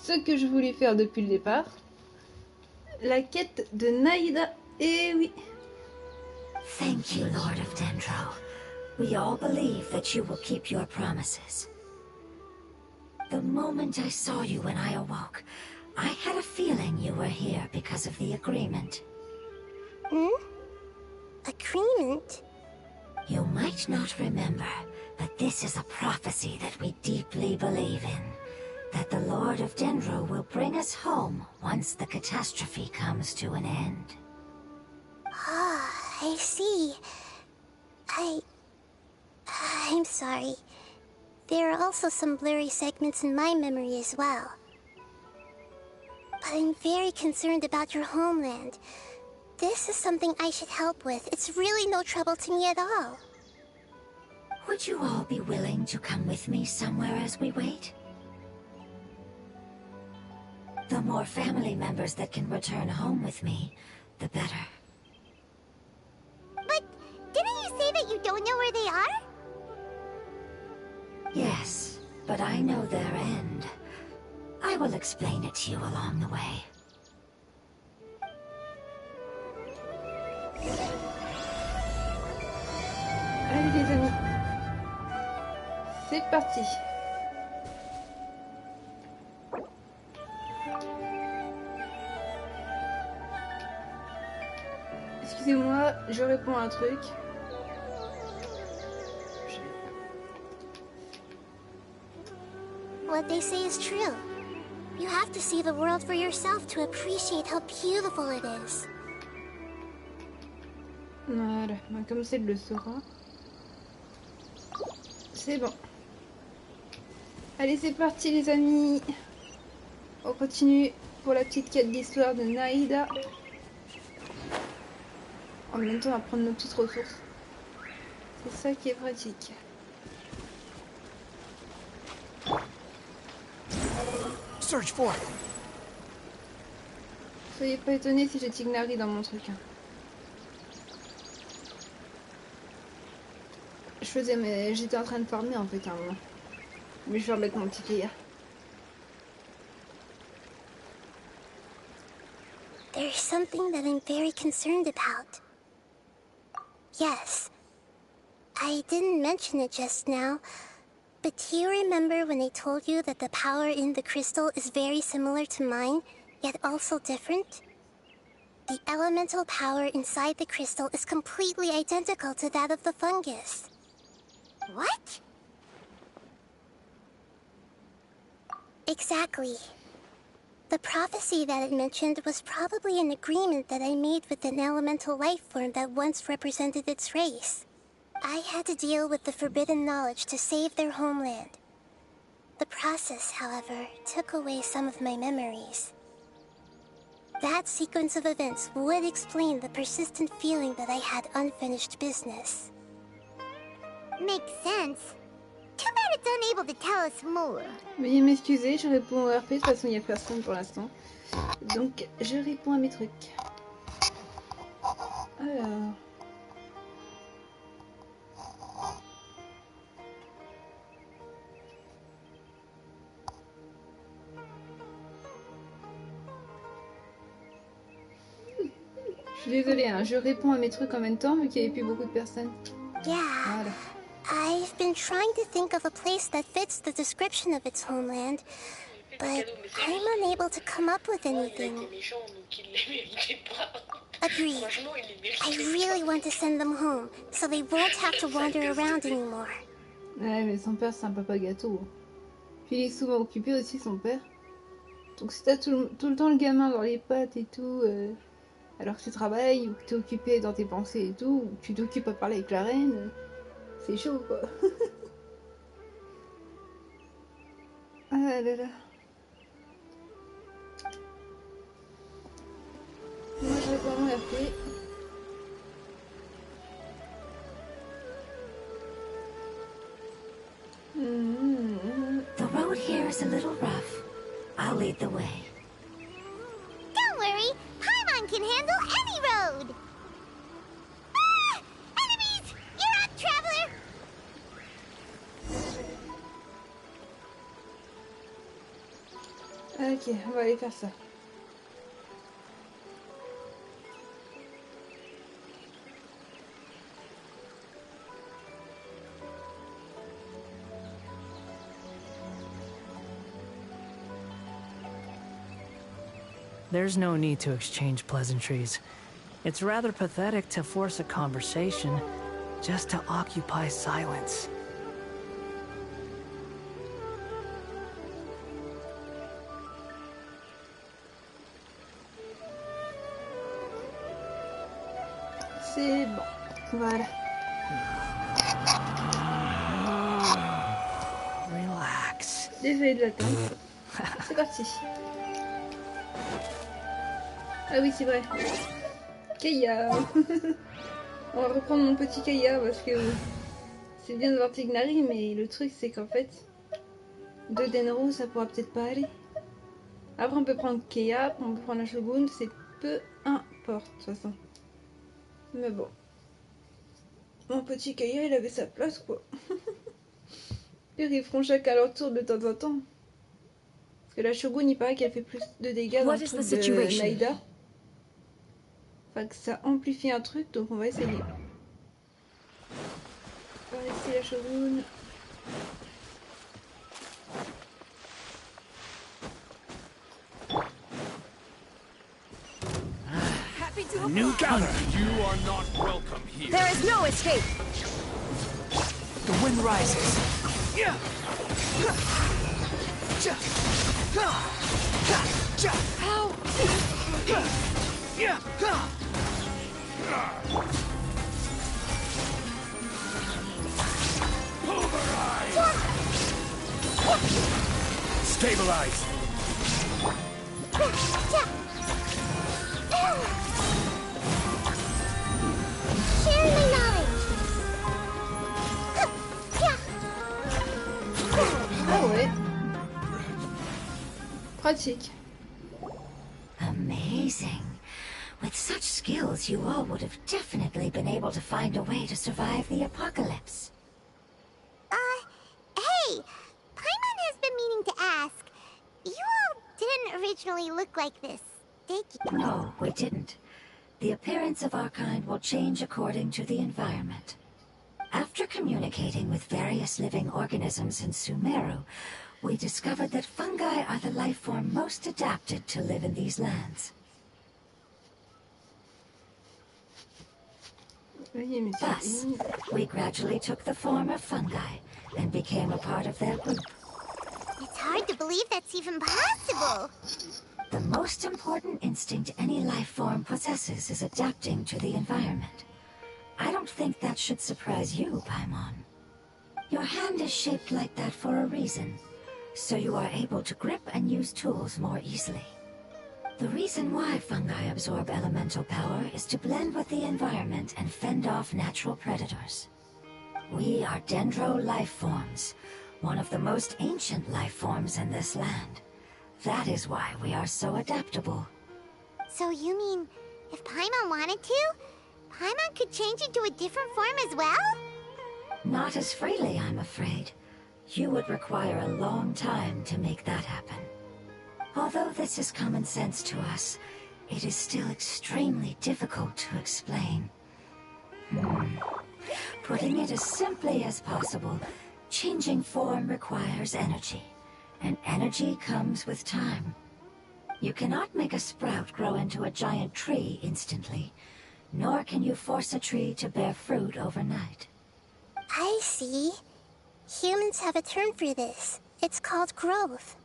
ce que je voulais faire depuis le départ. La quête de Nahida. Eh oui. Thank you, Lord of Dendro. We all believe that you will keep your promises. The moment I saw you when I awoke, I had a feeling you were here because of the agreement. Agreement? You might not remember, but this is a prophecy that we deeply believe in. That the Lord of Dendro will bring us home once the catastrophe comes to an end. Ah, I see. I'm sorry. There are also some blurry segments in my memory as well. But I'm very concerned about your homeland. This is something I should help with. It's really no trouble to me at all. Would you all be willing to come with me somewhere as we wait? The more family members that can return home with me, the better. But didn't you say that you don't know where they are? Yes, but I know their end. I will explain it to you along the way. Allez les amis. C'est parti. Excusez-moi, je réponds à un truc. What they say is true. You have to see the world for yourself to appreciate how beautiful it is. Voilà, comme c'est le saura. C'est bon. Allez, c'est parti les amis. On continue pour la petite quête d'histoire de Nahida. En même temps, on va prendre nos petites ressources. C'est ça qui est pratique. Search for. Soyez pas étonnés si j'ai Tignari dans mon truc. J'étais en train de farmer en fait à un moment. Mais je vais remettre mon petit player. There's something that I'm very concerned about. Yes. I didn't mention it just now, but do you remember when I told you that the power in the crystal is very similar to mine, yet also different? The elemental power inside the crystal is completely identical to that of the fungus. What? Exactly. The prophecy that it mentioned was probably an agreement that I made with an elemental life form that once represented its race. I had to deal with the forbidden knowledge to save their homeland. The process, however, took away some of my memories. That sequence of events would explain the persistent feeling that I had unfinished business. Makes sense. Too bad it's unable to tell us more. Veuillez m'excuser, je réponds au RP, de toute façon il n'y a personne pour l'instant. Donc je réponds à mes trucs. Alors... Je suis désolée, hein, je réponds à mes trucs en même temps vu qu'il n'y avait plus beaucoup de personnes. Yeah. Voilà. I've been trying to think of a place that fits the description of its homeland, but I'm unable to come up with anything. Agreed. I really want to send them home, so they won't have to wander around anymore. Ouais, mais son père, c'est un papa gâteau. Puis il est souvent occupé aussi, son père. Donc si t'as tout le temps le gamin dans les pattes et tout, alors que tu travailles, ou que t'es occupé dans tes pensées et tout, ou que tu t'occupes à parler avec la reine, c'est chaud, quoi. Ah là là. Moi, je réponds à mon RP. The road here is a little rough. I'll lead the way. Don't worry, Paimon can handle any road. Ah! Enemies! You're up, traveler! Ok, on va aller faire ça. There's no need to exchange pleasantries. It's rather pathetic to force a conversation just to occupy silence. C'est bon. Voilà. Relax. Désolé de l'attendre. C'est parti. Ah oui, c'est vrai. Kaya. On va reprendre mon petit Kaya parce que c'est bien de voir Tignari, mais le truc c'est qu'en fait, de Denro ça pourra peut-être pas aller. Après on peut prendre Kaya, on peut prendre la Shogun, c'est peu importe de toute façon. Mais bon. Mon petit Kaya il avait sa place quoi. Ils feront chacun leur tour de temps en temps. Parce que la Shogun il paraît qu'elle fait plus de dégâts dans le truc de nahida. Enfin que ça amplifie un truc donc on va essayer. On va essayer la Shogun. Newcomer, you are not welcome here. There is no escape. The wind rises. How? Stabilize. Share my knowledge. Ah ouais. Pratique. Amazing. With such skills, you all would have definitely been able to find a way to survive the apocalypse. Hey! Paimon has been meaning to ask. You all didn't originally look like this, did you? No, we didn't. The appearance of our kind will change according to the environment. After communicating with various living organisms in Sumeru, we discovered that fungi are the life form most adapted to live in these lands. Thus, we gradually took the form of fungi and became a part of their group. It's hard to believe that's even possible. The most important instinct any life form possesses is adapting to the environment. I don't think that should surprise you, Paimon. Your hand is shaped like that for a reason, so you are able to grip and use tools more easily. The reason why fungi absorb elemental power is to blend with the environment and fend off natural predators. We are dendro life forms, one of the most ancient life forms in this land. That is why we are so adaptable. So you mean, if Paimon wanted to, Paimon could change into a different form as well? Not as freely, I'm afraid. You would require a long time to make that happen. Although this is common sense to us, it is still extremely difficult to explain. Putting it as simply as possible, changing form requires energy, and energy comes with time. You cannot make a sprout grow into a giant tree instantly, nor can you force a tree to bear fruit overnight. I see. Humans have a term for this. It's called growth.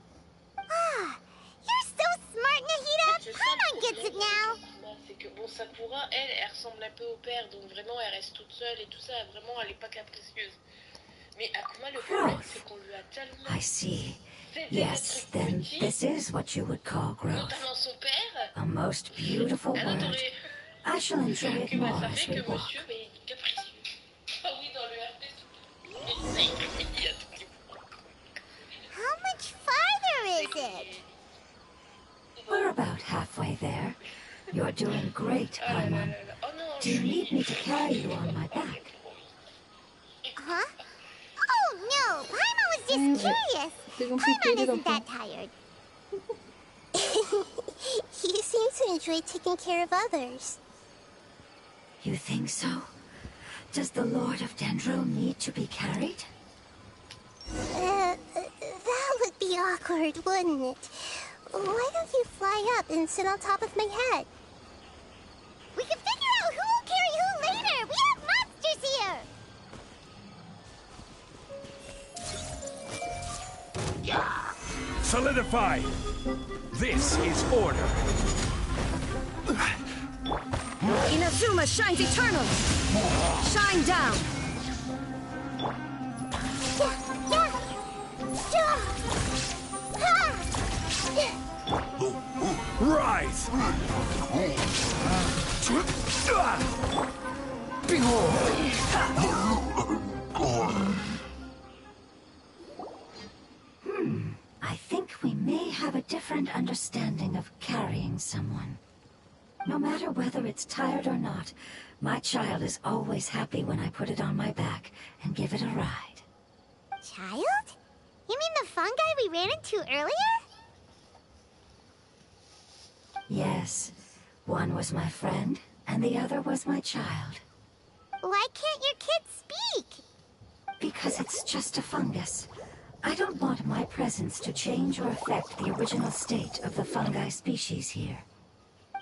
Ah, you're so smart, Nahida! C'est ça, Paimon le gets it problème now! avec Akuma, c'est que bon, Sakura, elle ressemble un peu au père, donc vraiment elle reste toute seule et tout ça, vraiment elle est pas capricieuse. Mais Akuma, le problème c'est qu'on lui a tellement I see. fait des Yes, trucs then petits, this is what you would call growth. notamment son père, A most beautiful elle word. adorait. I shall enjoy it Que bah, more ça as fait we que walk. monsieur, bah, il est capricieux. Ah oui, dans le RP, il y a tout qui How much farther is it? We're about halfway there. You're doing great, Ah là là Paimon. là là. Oh non, Do you need me to carry you on my back? Huh? Oh no, Paimon was just curious. C'est compliqué, Paimon les isn't enfants. that tired. enjoy taking care of others. You think so? Does the Lord of Dendro need to be carried? That would be awkward, wouldn't it? Why don't you fly up and sit on top of my head? We can figure out who will carry who later! We have monsters here! Solidify! This is order. Inazuma shines eternal! Shine down! Rise! I think we may have a different understanding of carrying someone. No matter whether it's tired or not, my child is always happy when I put it on my back and give it a ride. Child? You mean the fungi we ran into earlier? Yes, one was my friend, and the other was my child. Why can't your kid speak? Because it's just a fungus. I don't want my presence to change or affect the original state of the fungi species here.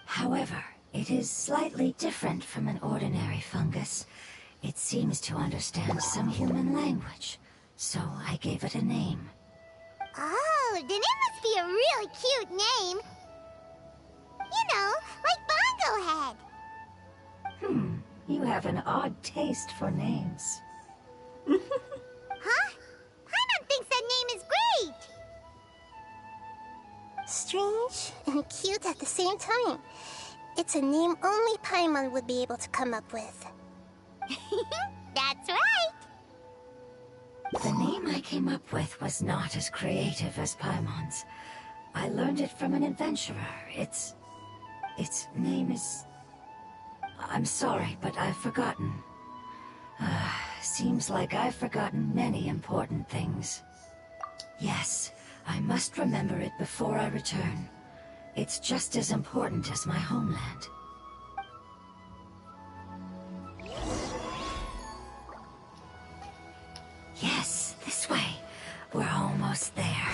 However, it is slightly different from an ordinary fungus. It seems to understand some human language, so I gave it a name. Oh, then it must be a really cute name. You know, like Bongo Head. You have an odd taste for names. Huh? Paimon thinks that name is great! Strange and cute at the same time. It's a name only Paimon would be able to come up with. That's right! The name I came up with was not as creative as Paimon's. I learned it from an adventurer. Its name is... I'm sorry, but I've forgotten. Seems like I've forgotten many important things. Yes, I must remember it before I return. It's just as important as my homeland. Yes, this way. We're almost there.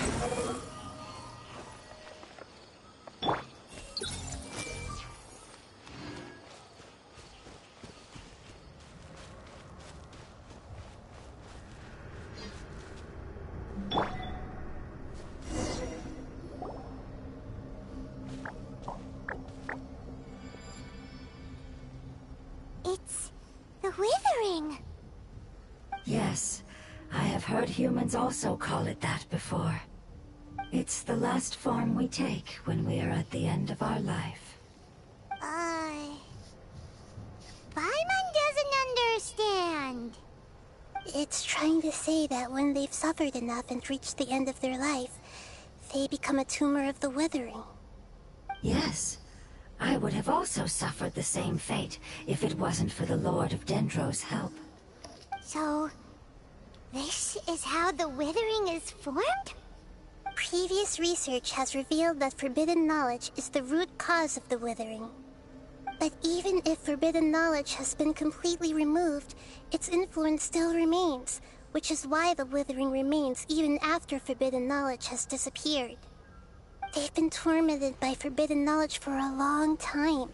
It's the Withering. Yes, I have heard humans also call it that before. It's the last form we take when we are at the end of our life. Paimon doesn't understand. It's trying to say that when they've suffered enough and reached the end of their life, they become a tumor of the Withering. Yes, I would have also suffered the same fate if it wasn't for the Lord of Dendro's help. So, this is how the Withering is formed? Previous research has revealed that forbidden knowledge is the root cause of the Withering. But even if forbidden knowledge has been completely removed, its influence still remains, which is why the Withering remains even after forbidden knowledge has disappeared. They've been tormented by forbidden knowledge for a long time.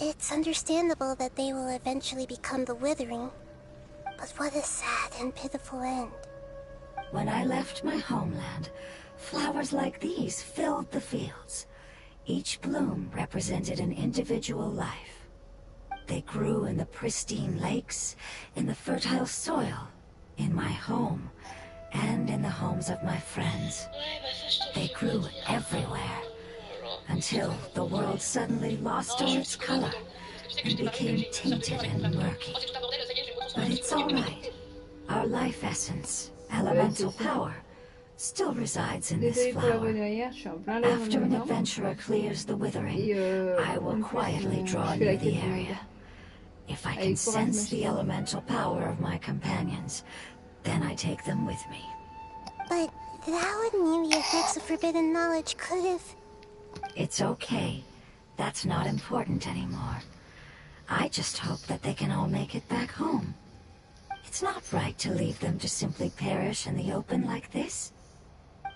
It's understandable that they will eventually become the Withering. But what a sad and pitiful end. When I left my homeland, flowers like these filled the fields. Each bloom represented an individual life. They grew in the pristine lakes, in the fertile soil, in my home, and in the homes of my friends. They grew everywhere, until the world suddenly lost all its color and became tainted and murky. But it's all right. Our life essence, elemental power, still resides in this Désolé pour la voix flower. derrière, je suis en plein live en After même an temps. adventurer clears the withering, I will en plus, quietly draw je fais la near the quête du area. monde. If I Avec can courage, sense the machin. elemental power of my companions, then I take them with me. But that would mean the effects of forbidden knowledge could have... It's okay. that's not important anymore. I just hope that they can all make it back home. It's not right to leave them to simply perish in the open like this.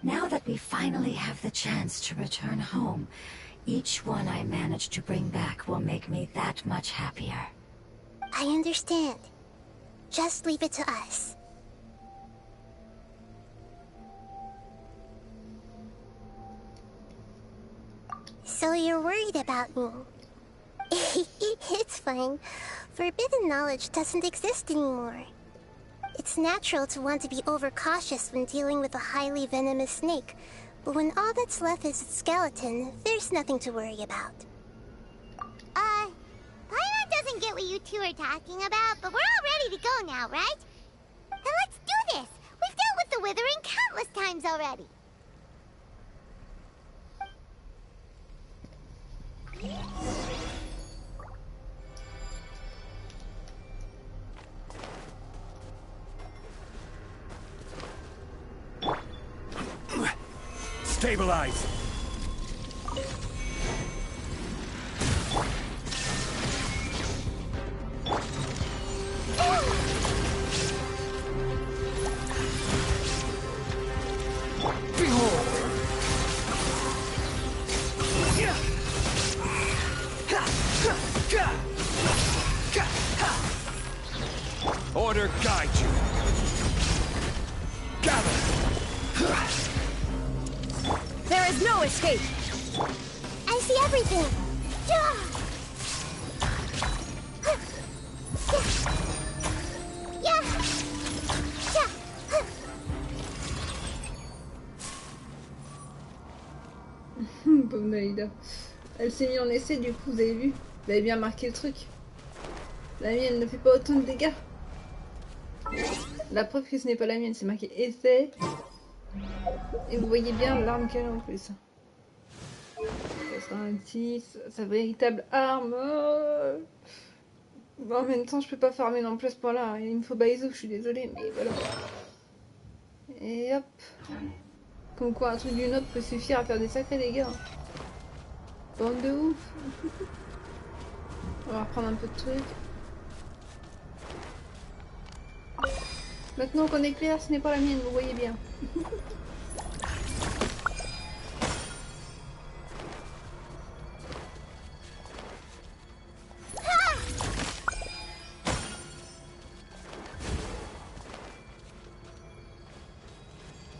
Now that we finally have the chance to return home, each one I manage to bring back will make me that much happier. I understand. Just leave it to us. So you're worried about me? It's fine. Forbidden knowledge doesn't exist anymore. It's natural to want to be overcautious when dealing with a highly venomous snake, but when all that's left is its skeleton, there's nothing to worry about. Paimon doesn't get what you two are talking about, but we're all ready to go now, right? Then let's do this! We've dealt with the withering countless times already! Stabilize! Behold! Order guide you! Gather! There is no escape! I see everything! Pauvre Nahida. Elle s'est mise en essai, du coup, vous avez vu? Vous avez bien marqué le truc. La mienne ne fait pas autant de dégâts. La preuve que ce n'est pas la mienne, c'est marqué essai. Et vous voyez bien l'arme qu'elle a en plus. Ça sera un 6, sa véritable arme. Bon, en même temps, je peux pas farmer non plus à ce point-là. Il me faut Baizo, je suis désolée, mais voilà. Et hop. Comme quoi, un truc d'une autre peut suffire à faire des sacrés dégâts. Bande de ouf. On va reprendre un peu de trucs. Maintenant qu'on est clair, ce n'est pas la mienne, vous voyez bien.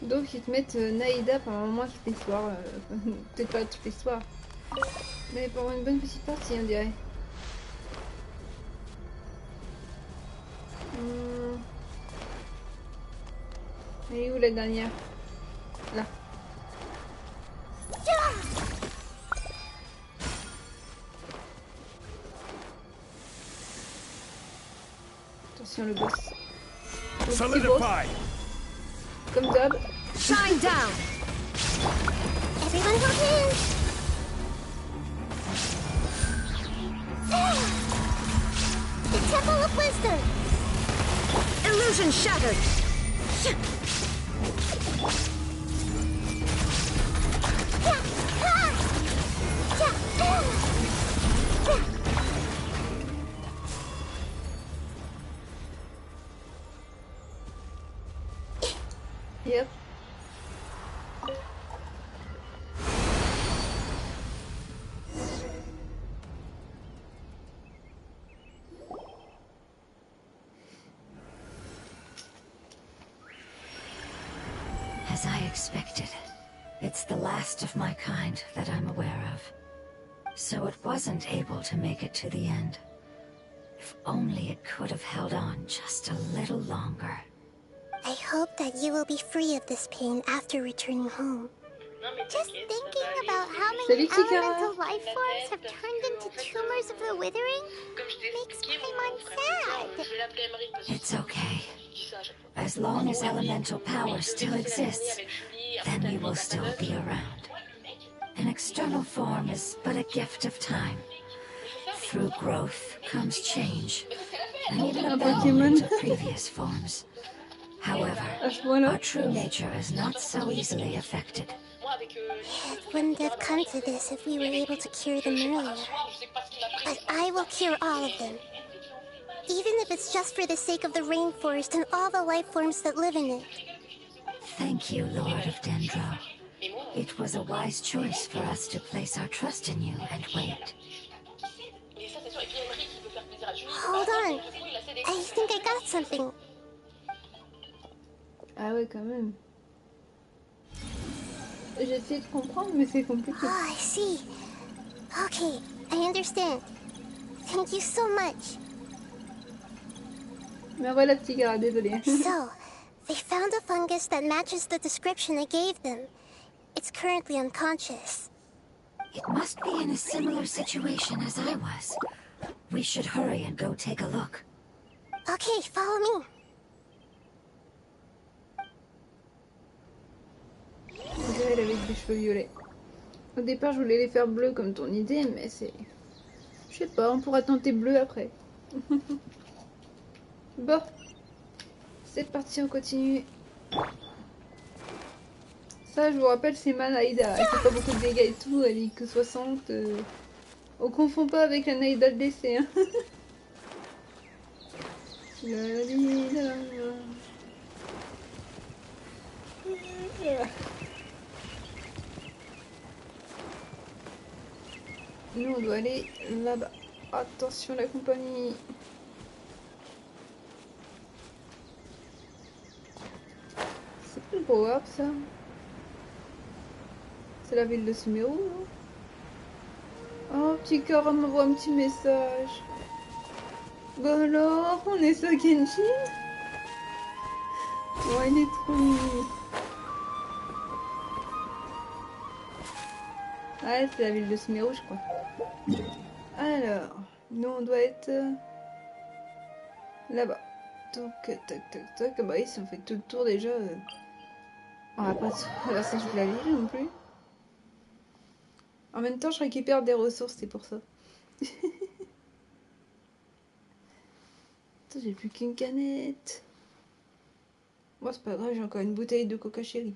Donc ils te mettent Nahida pendant au moins toute l'histoire. Peut-être pas toute l'histoire. Mais pendant une bonne petite partie, on dirait. Elle est où la dernière? Là. Attention le boss. Solidify! Comme d'hab. Shine down! Everyone hold hands! The Temple of Wisdom! Illusion shattered! Yep. As I expected, it's the last of my kind that I'm aware of. So it wasn't able to make it to the end. If only it could have held on just a little longer. I hope that you will be free of this pain after returning home. Just thinking about how many Salut, Tikara. elemental life forms have turned into tumors of the withering makes Paimon sad. It's okay. As long as elemental power still exists, then we will still be around. An external form is but a gift of time. Through growth comes change, and even abandonment of previous forms. However, our true nature is not so easily affected. wouldn't have come to this if we were able to cure them earlier. But I will cure all of them. Even if it's just for the sake of the rainforest and all the life forms that live in it. Thank you, Lord of Dendro. It was a wise choice for us to place our trust in you and wait. Hold on. I think I got something. Ah ouais, quand même. J'ai essayé de comprendre, mais c'est compliqué. Oh, I see. Okay, I understand. Thank you so much. Mais voilà, petit gars, désolé. So, they found a fungus that matches the description I gave them. It's currently unconscious. It must be in a similar situation as I was. We should hurry and go take a look. Okay, follow me. On dirait elle avec des cheveux violets. Au départ, je voulais les faire bleus comme ton idée, mais c'est... Je sais pas, on pourra tenter bleu après. Bon. C'est parti, on continue. Ça, je vous rappelle, c'est ma nahida. Elle fait pas beaucoup de dégâts et tout, elle est que 60. On confond pas avec la nahida de l'essai. Hein. Nous, on doit aller là-bas. Attention, la compagnie. C'est pas le power-up, ça. C'est la ville de Sumeru, non? Oh, petit cœur, elle m'envoie un petit message. Bah alors, on est sur Genshin? Oh, il est trop mignon. Ouais, c'est la ville de Sumeru, je crois. Alors, nous, on doit être là-bas. Donc, tac, tac, tac. Bah oui, si on fait tout le tour déjà, on va pas traverser toute la ville non plus. En même temps, je récupère des ressources, c'est pour ça. J'ai plus qu'une canette. Bon, c'est pas grave, j'ai encore une bouteille de coca chéri.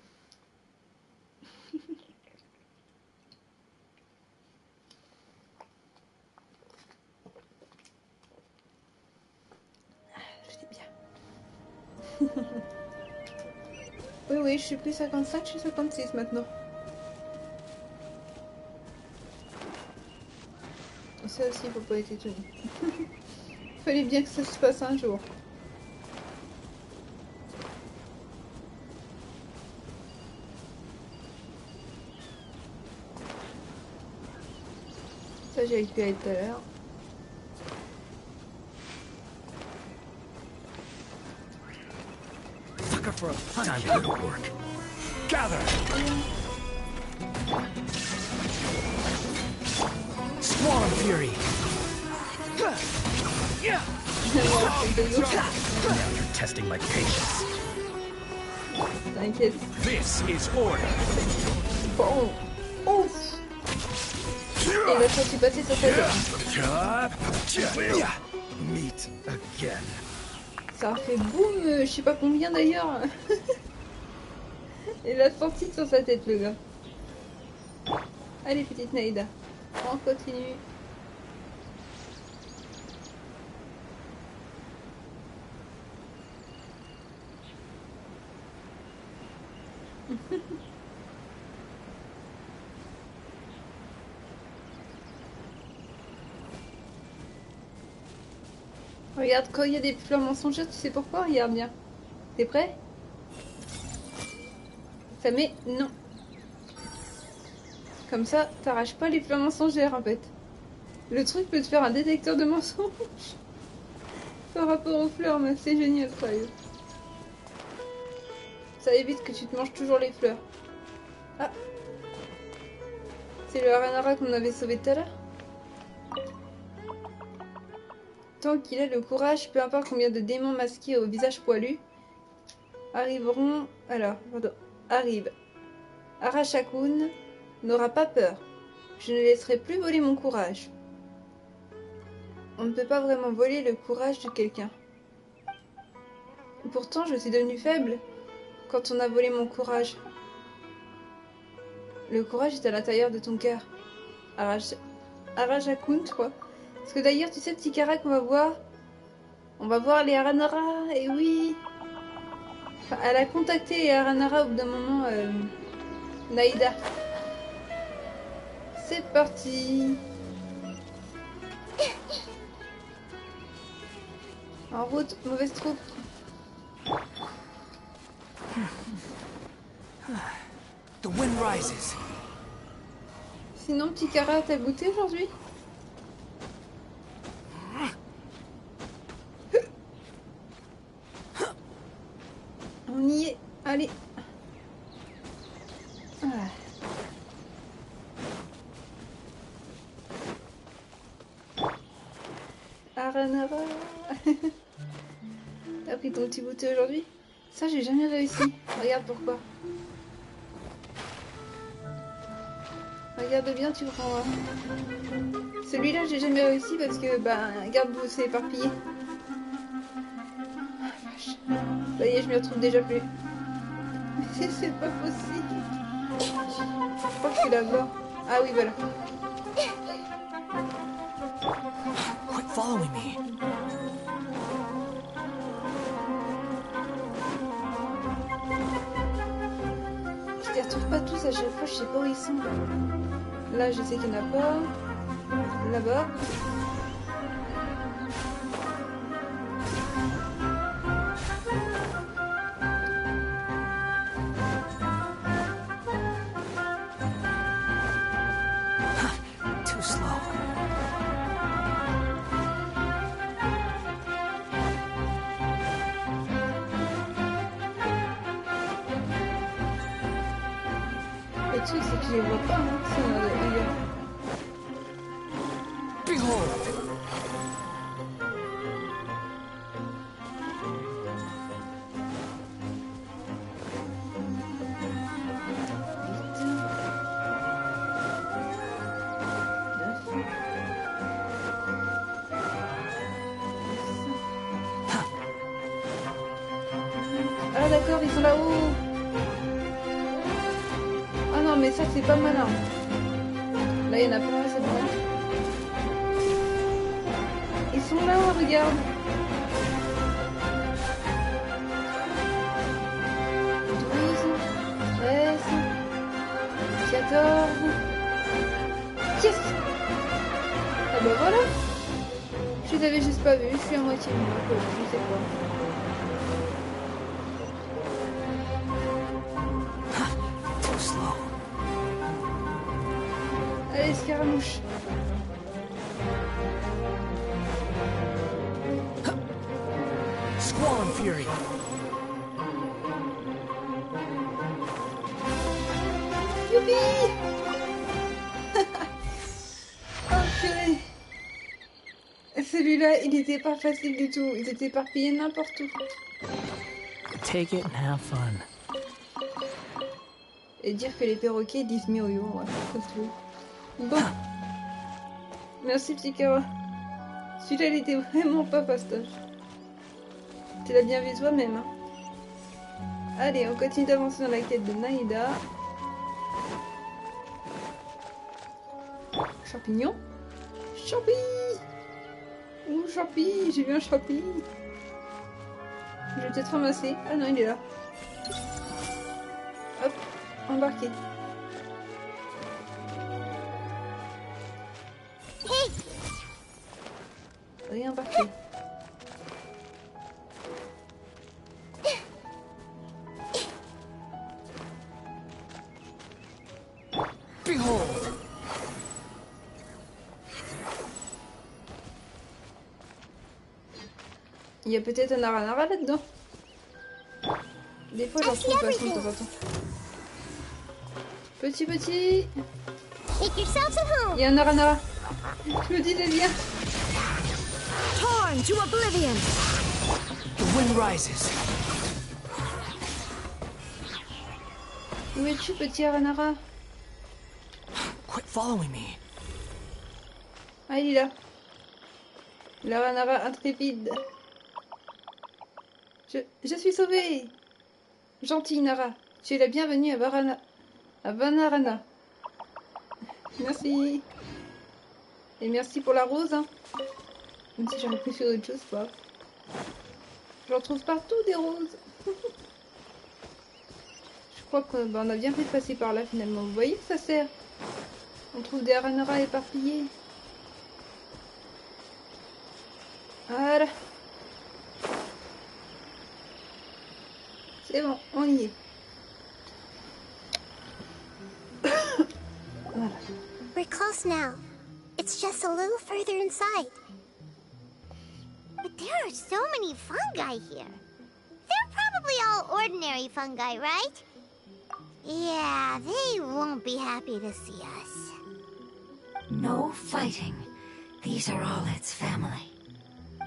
C'est bien. Oui, oui, je suis plus 55, je suis 56 maintenant. Ça aussi, faut pas être étonné. Fallait bien que ça se passe un jour. Ça, j'ai récupéré tout à l'heure. For a punch. Time to go to work. Gather! Squall Fury! Now you're testing my patience. T'inquiète. This is order. Bon. Ouf. Et là, quand tu passais sur ta tête. Meet again. Ça a fait boum, je sais pas combien d'ailleurs. Et la sortie sur sa tête, le gars. Allez, petite Naïda. On continue. Regarde, quand il y a des fleurs mensongères, tu sais pourquoi? Regarde bien. T'es prêt? Ça met non. Comme ça, t'arraches pas les fleurs mensongères en fait. Le truc peut te faire un détecteur de mensonges. Par rapport aux fleurs, mais c'est génial, sérieux. Ça évite que tu te manges toujours les fleurs. Ah. C'est le Aranara qu'on avait sauvé tout à l'heure. Tant qu'il a le courage, peu importe combien de démons masqués au visage poilu arriveront... Alors, pardon, arrive. Arashakun n'aura pas peur. Je ne laisserai plus voler mon courage. On ne peut pas vraiment voler le courage de quelqu'un. Pourtant, je suis devenue faible quand on a volé mon courage. Le courage est à l'intérieur de ton cœur. Arajakun, quoi. Parce que d'ailleurs, tu sais, petit Kara qu'on va voir. On va voir les Aranara, et oui. Enfin, elle a contacté les Aranara au bout d'un moment, Nahida. C'est parti. En route, mauvaise troupe. The wind rises. Sinon, petit Kara, t'as goûté aujourd'hui? On y est, allez. Ah. Aranara. T'as pris ton petit goûter aujourd'hui? Ça, j'ai jamais réussi. Regarde pourquoi. Regarde bien, tu prends. Celui-là, j'ai jamais réussi parce que, bah, regarde où c'est éparpillé. Ah, vache. Ça y est, je m'y retrouve déjà plus. Mais c'est pas possible. Je crois que je suis là-bas. Ah oui, voilà. Quit following me. Je les retrouve pas tous à chaque fois, je sais pas où ils sont. Là, je sais qu'il n'y en a pas. Là-bas. Too slow. Le truc, c'est que je les vois pas, hein. Si on a de... Behold. Ah d'accord, ils sont là-haut. Ah non, mais ça c'est pas malin. Là, il y en a plein, c'est bon. Ils sont là, regarde. 12, 13, 14. Yes! Ah bah voilà. Je les avais juste pas vus, je suis à moitié. Je sais pas. Too slow. Allez, scaramouche. Squall and fury. Youpi! Oh purée! Celui-là, il était pas facile du tout. Ils étaient éparpillés n'importe où. Take it and have fun. Et dire que les perroquets disent Mirio, ouais, comme tu veux. Bon. Merci, petit Kara. Celui-là, il était vraiment pas fastoche. Tu l'as bien vu toi-même, hein. Allez, on continue d'avancer dans la quête de Nahida. Champignon. Champi! Ouh, champi! J'ai vu un champi! Je vais peut-être ramasser. Ah non, il est là. Hop, embarqué. Rien embarqué. Behold. Il y a peut-être un aranara là-dedans. Des fois, j'en trouve pas de temps en temps. Petit. Make yourselves at home. Il y a un aranara. Je me disais bien. Torn to oblivion. The wind rises. Où es-tu, petit aranara? Quit following me. Ah, il est là. L'aranara intrépide. Je suis sauvée. Gentille Nara, tu es la bienvenue à Vanarana. Merci. Et merci pour la rose. Hein. Même si j'aurais préféré autre chose, pas. J'en trouve partout des roses. Je crois qu'on a bien fait de passer par là finalement. Vous voyez que ça sert. On trouve des araneras éparpillés. Voilà. C'est bon, on y est. Voilà. We're close now. It's just a little further inside. But there are so many fungi here. They're probably all ordinary fungi, right? Yeah, they won't be happy to see us. No fighting. These are all its family.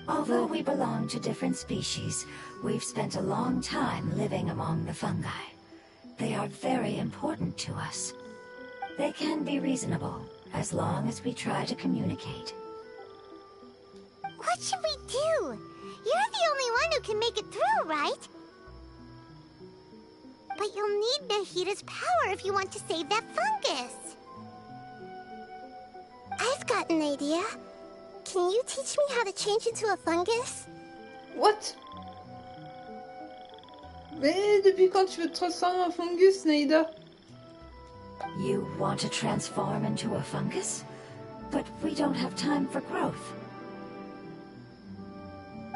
Although we belong to different species, we've spent a long time living among the fungi. They are very important to us. They can be reasonable, as long as we try to communicate. What should we do? You're the only one who can make it through, right? But you'll need Nahida's power if you want to save that fungus. I've got an idea. Can you teach me how to change into a fungus? What? Mais depuis quand tu veux te transformer en fungus, Nahida? You want to transform into a fungus? But we don't have time for growth.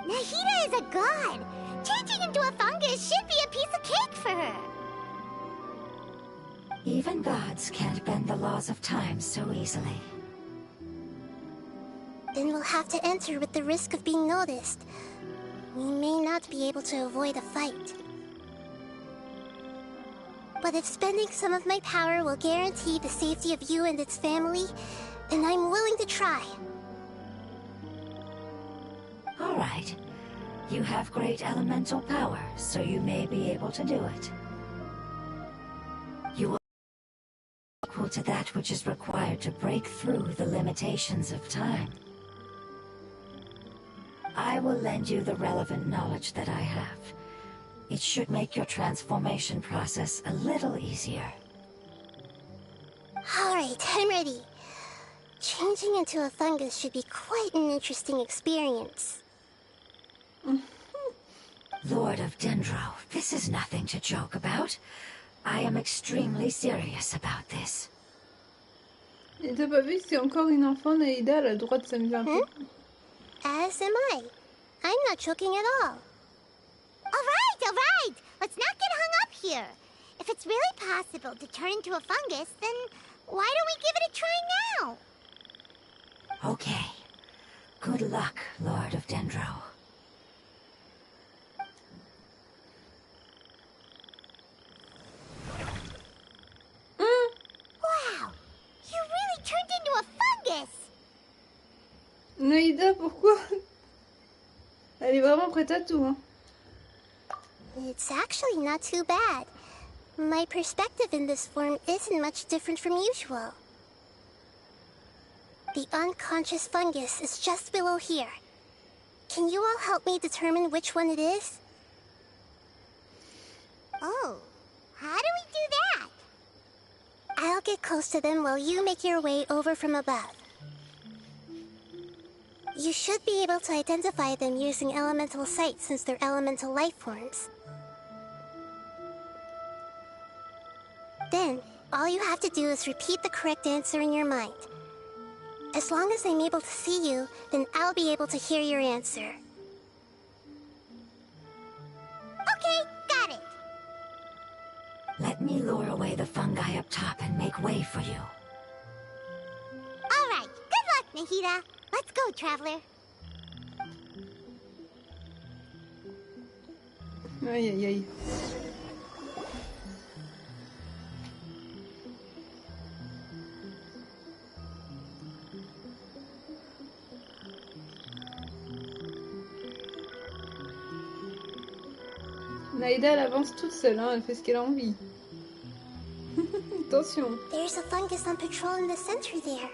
Nahida is a god. Changing into a fungus should be a piece of cake for her. Even gods can't bend the laws of time so easily. Then we'll have to enter with the risk of being noticed. We may not be able to avoid a fight. But if spending some of my power will guarantee the safety of you and its family, then I'm willing to try. All right. You have great elemental power, so you may be able to do it. You will be equal to that which is required to break through the limitations of time. I will lend you the relevant knowledge that I have. It should make your transformation process a little easier. Alright, I'm ready. Changing into a fungus should be quite an interesting experience. Lord of Dendro, this is nothing to joke about. I am extremely serious about this. Et t'as pas vu, c'est encore une enfant, Nahida, elle a le droit de s'amuser un peu. As am I. I'm not joking at all. All right. Let's not get hung up here. If it's really possible to turn into a fungus, then why don't we give it a try now? Okay. Good luck, Lord of Dendro. Wow, you really turned into a fungus. Nahida, pourquoi? Elle est vraiment prête à tout, hein. It's actually not too bad. My perspective in this form isn't much different from usual. The unconscious fungus is just below here. Can you all help me determine which one it is? Oh, how do we do that? I'll get close to them while you make your way over from above. You should be able to identify them using elemental sight since they're elemental life forms. Then, all you have to do is repeat the correct answer in your mind. As long as I'm able to see you, then I'll be able to hear your answer. Okay, got it. Let me lure away the fungi up top and make way for you. All right, good luck, Nahida. Let's go, Traveler. Aïe, aïe, aïe. Nahida, elle avance toute seule, hein, elle fait ce qu'elle a envie. Attention. There's a fungus on patrol in the center there.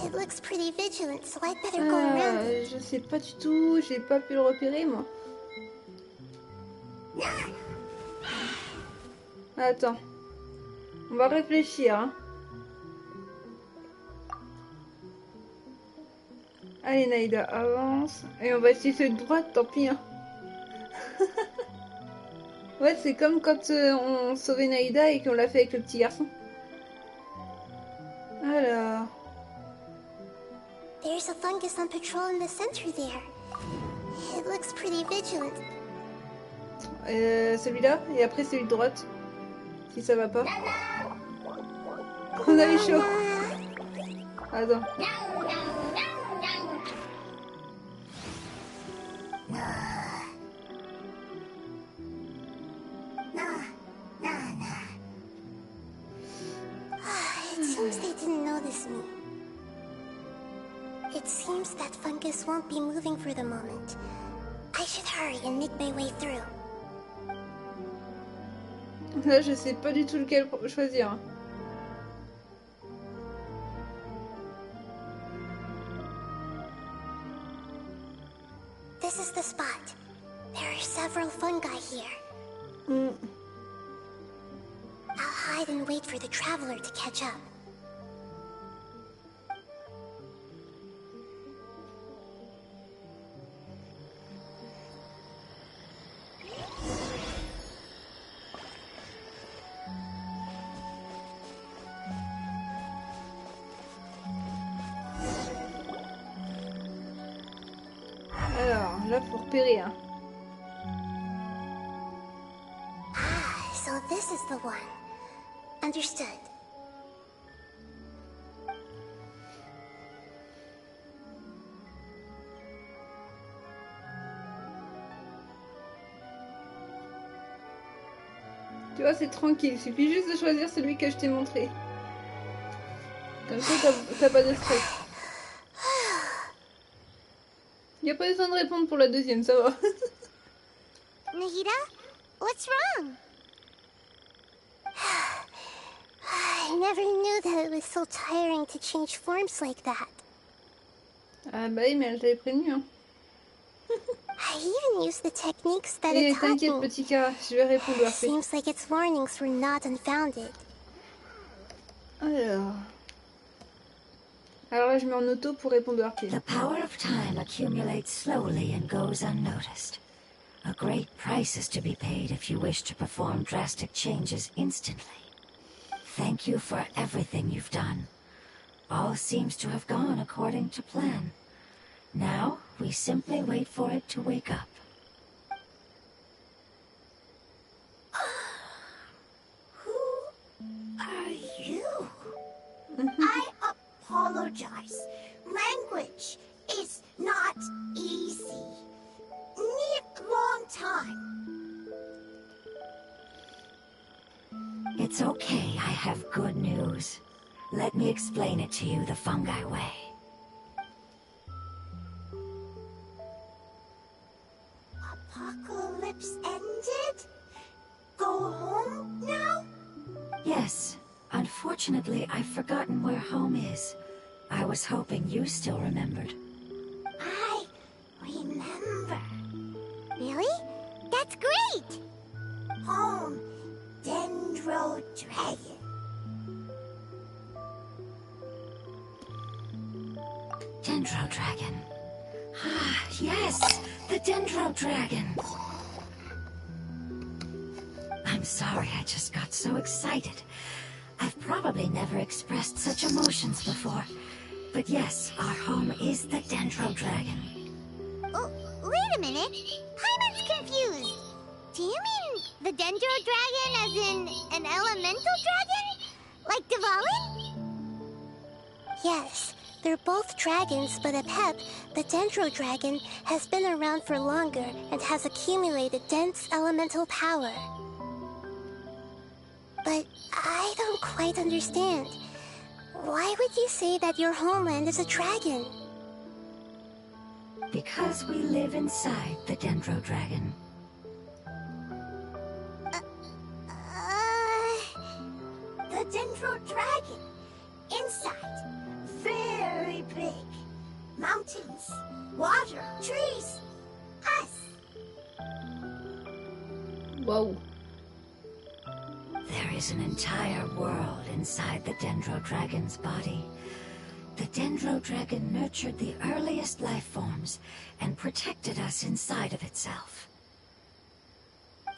It looks pretty vigilant, so I'd better go around it. Je sais pas du tout, j'ai pas pu le repérer, moi. Attends. On va réfléchir, hein. Allez Nahida, avance. Et on va essayer celui de droite, tant pis. Hein. Ouais, c'est comme quand on sauvait Nahida et qu'on l'a fait avec le petit garçon. Alors... There's a fungus on patrol in the center there. It looks pretty vigilant. Celui-là, et après celui de droite. Si ça va pas. On a eu chaud. Attends. It seems they didn't notice me. It seems that fungus won't be moving for the moment. I should hurry and make my way through. Là, je sais pas du tout lequel choisir. This is the spot. There are several fungi here. I'll hide and wait for the traveler to catch up. Alors, là, faut repérer. Hein. Ah, so this is the one. Understood. Tu vois, c'est tranquille. Il suffit juste de choisir celui que je t'ai montré. Comme ça, t'as pas de stress. Y a pas besoin de répondre pour la deuxième, ça va. Nahida, what's wrong? I never knew that it was so tiring to change forms like that. Ah bah oui, mais elle t'avait prévenu. Hein. I even used the techniques that Et it taught t'inquiète, me. petit Kara, je vais répondre. Seems like its warnings were not unfounded. Alors là, je mets en auto pour répondre RP. The power of time accumulates slowly and goes unnoticed. A great price is to be paid if you wish to perform drastic changes instantly. Thank you for everything you've done. All seems to have gone according to plan. Now, we simply wait for it to wake up. Who are you? I apologize. Language is not easy. Need long time. It's okay, I have good news. Let me explain it to you the fungi way. Apocalypse ended? Go home now? Yes. Unfortunately, I've forgotten where home is. I was hoping you still remembered. I remember. Really? That's great! Home, Dendro Dragon. Dendro Dragon. Ah, yes! The Dendro Dragon! I'm sorry, I just got so excited. I've probably never expressed such emotions before. But yes, our home is the Dendro Dragon. Oh, wait a minute. Paimon's confused. Do you mean the Dendro Dragon as in an elemental dragon? Like Dvalin? Yes, they're both dragons, but Apep, the Dendro Dragon, has been around for longer and has accumulated dense elemental power. But I don't quite understand. Why would you say that your homeland is a dragon? Because we live inside the Dendro Dragon. The Dendro Dragon. Inside. Very big. Mountains, water, trees. Us. Wow. There is an entire world inside the Dendro Dragon's body. The Dendro Dragon nurtured the earliest life forms and protected us inside of itself.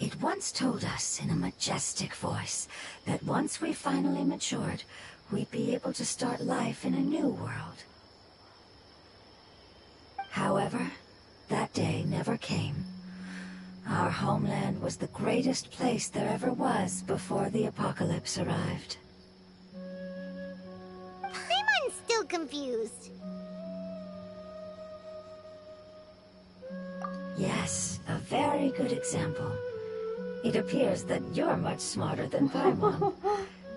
It once told us in a majestic voice that once we finally matured, we'd be able to start life in a new world. However, that day never came. Our homeland was the greatest place there ever was before the apocalypse arrived. Paimon's still confused. Yes, a very good example. It appears that you're much smarter than Paimon.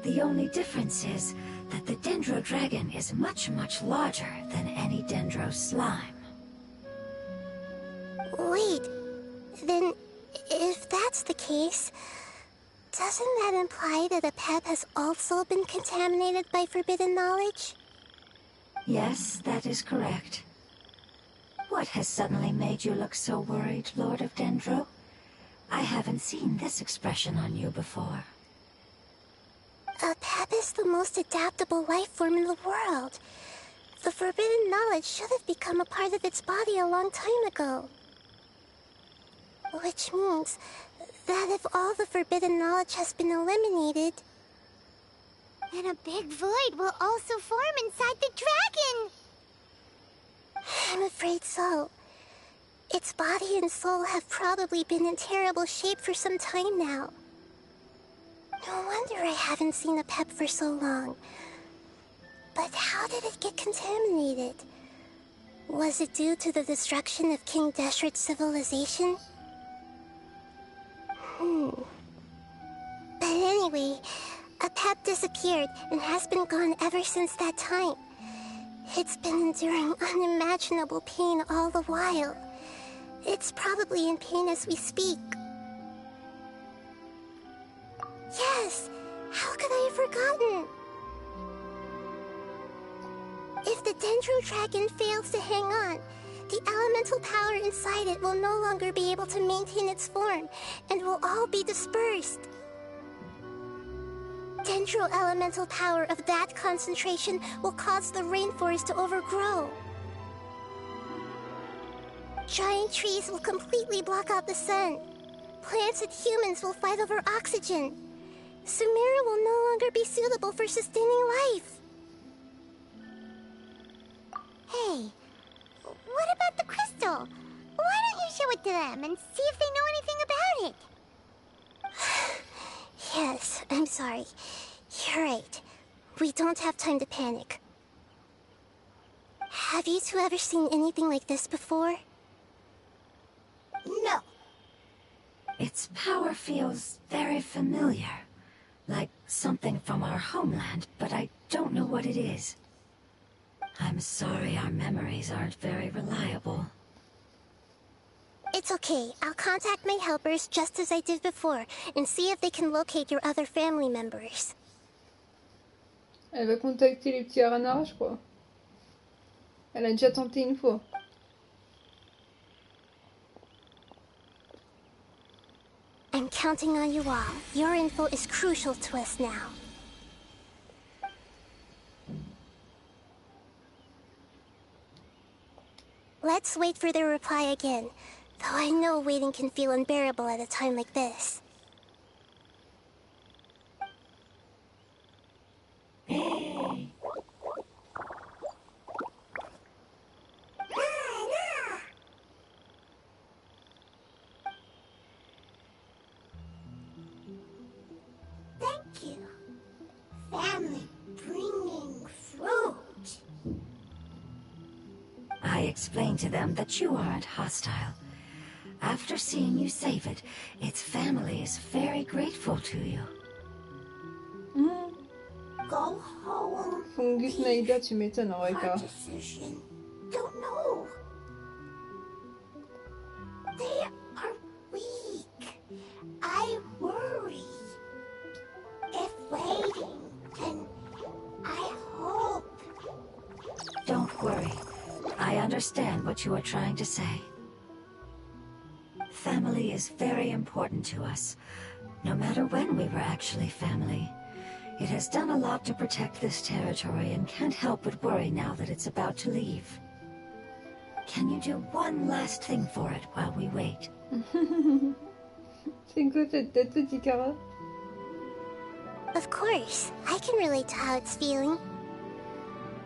The only difference is that the Dendro Dragon is much, much larger than any Dendro slime. Wait, then if that's the case, doesn't that imply that a pet has also been contaminated by forbidden knowledge? Yes, that is correct. What has suddenly made you look so worried, Lord of Dendro? I haven't seen this expression on you before. A pep is the most adaptable life form in the world. The forbidden knowledge should have become a part of its body a long time ago. Which means that if all the forbidden knowledge has been eliminated, then a big void will also form inside the dragon! I'm afraid so. Its body and soul have probably been in terrible shape for some time now. No wonder I haven't seen a pep for so long. But how did it get contaminated? Was it due to the destruction of King Deshret's civilization? But anyway, a pep disappeared and has been gone ever since that time. It's been enduring unimaginable pain all the while. It's probably in pain as we speak. Yes! How could I have forgotten? If the Dendro Dragon fails to hang on, the elemental power inside it will no longer be able to maintain its form, and will all be dispersed. Dendro elemental power of that concentration will cause the rainforest to overgrow. Giant trees will completely block out the sun. Plants and humans will fight over oxygen. Sumeru will no longer be suitable for sustaining life. Hey, what about the crystal? Why don't you show it to them and see if they know anything about it? Yes, I'm sorry. You're right. We don't have time to panic. Have you two ever seen anything like this before? No. Its power feels very familiar. Like something from our homeland, but I don't know what it is. I'm sorry our memories aren't very reliable. It's okay. I'll contact my helpers just as I did before and see if they can locate your other family members. Elle va contacter les petits Aranara, je crois. Elle a déjà tenté une fois. I'm counting on you all. Your info is crucial to us now. Let's wait for their reply again, though I know waiting can feel unbearable at a time like this. Thank you. Family bringing fruit. I explained to them that you aren't hostile. After seeing you save it, its family is very grateful to you. Go home. Fungus Nahida, tu m'étonnes en vrai, Hard Kara. decision. Don't know. They are weak. I worry. If waiting, then I hope. Don't worry. I understand what you are trying to say. Family is very important to us. No matter when we were actually family. It has done a lot to protect this territory and can't help but worry now that it's about to leave. Can you do one last thing for it while we wait? C'est quoi cette tête, petit cara? Of course, I can relate to how it's feeling.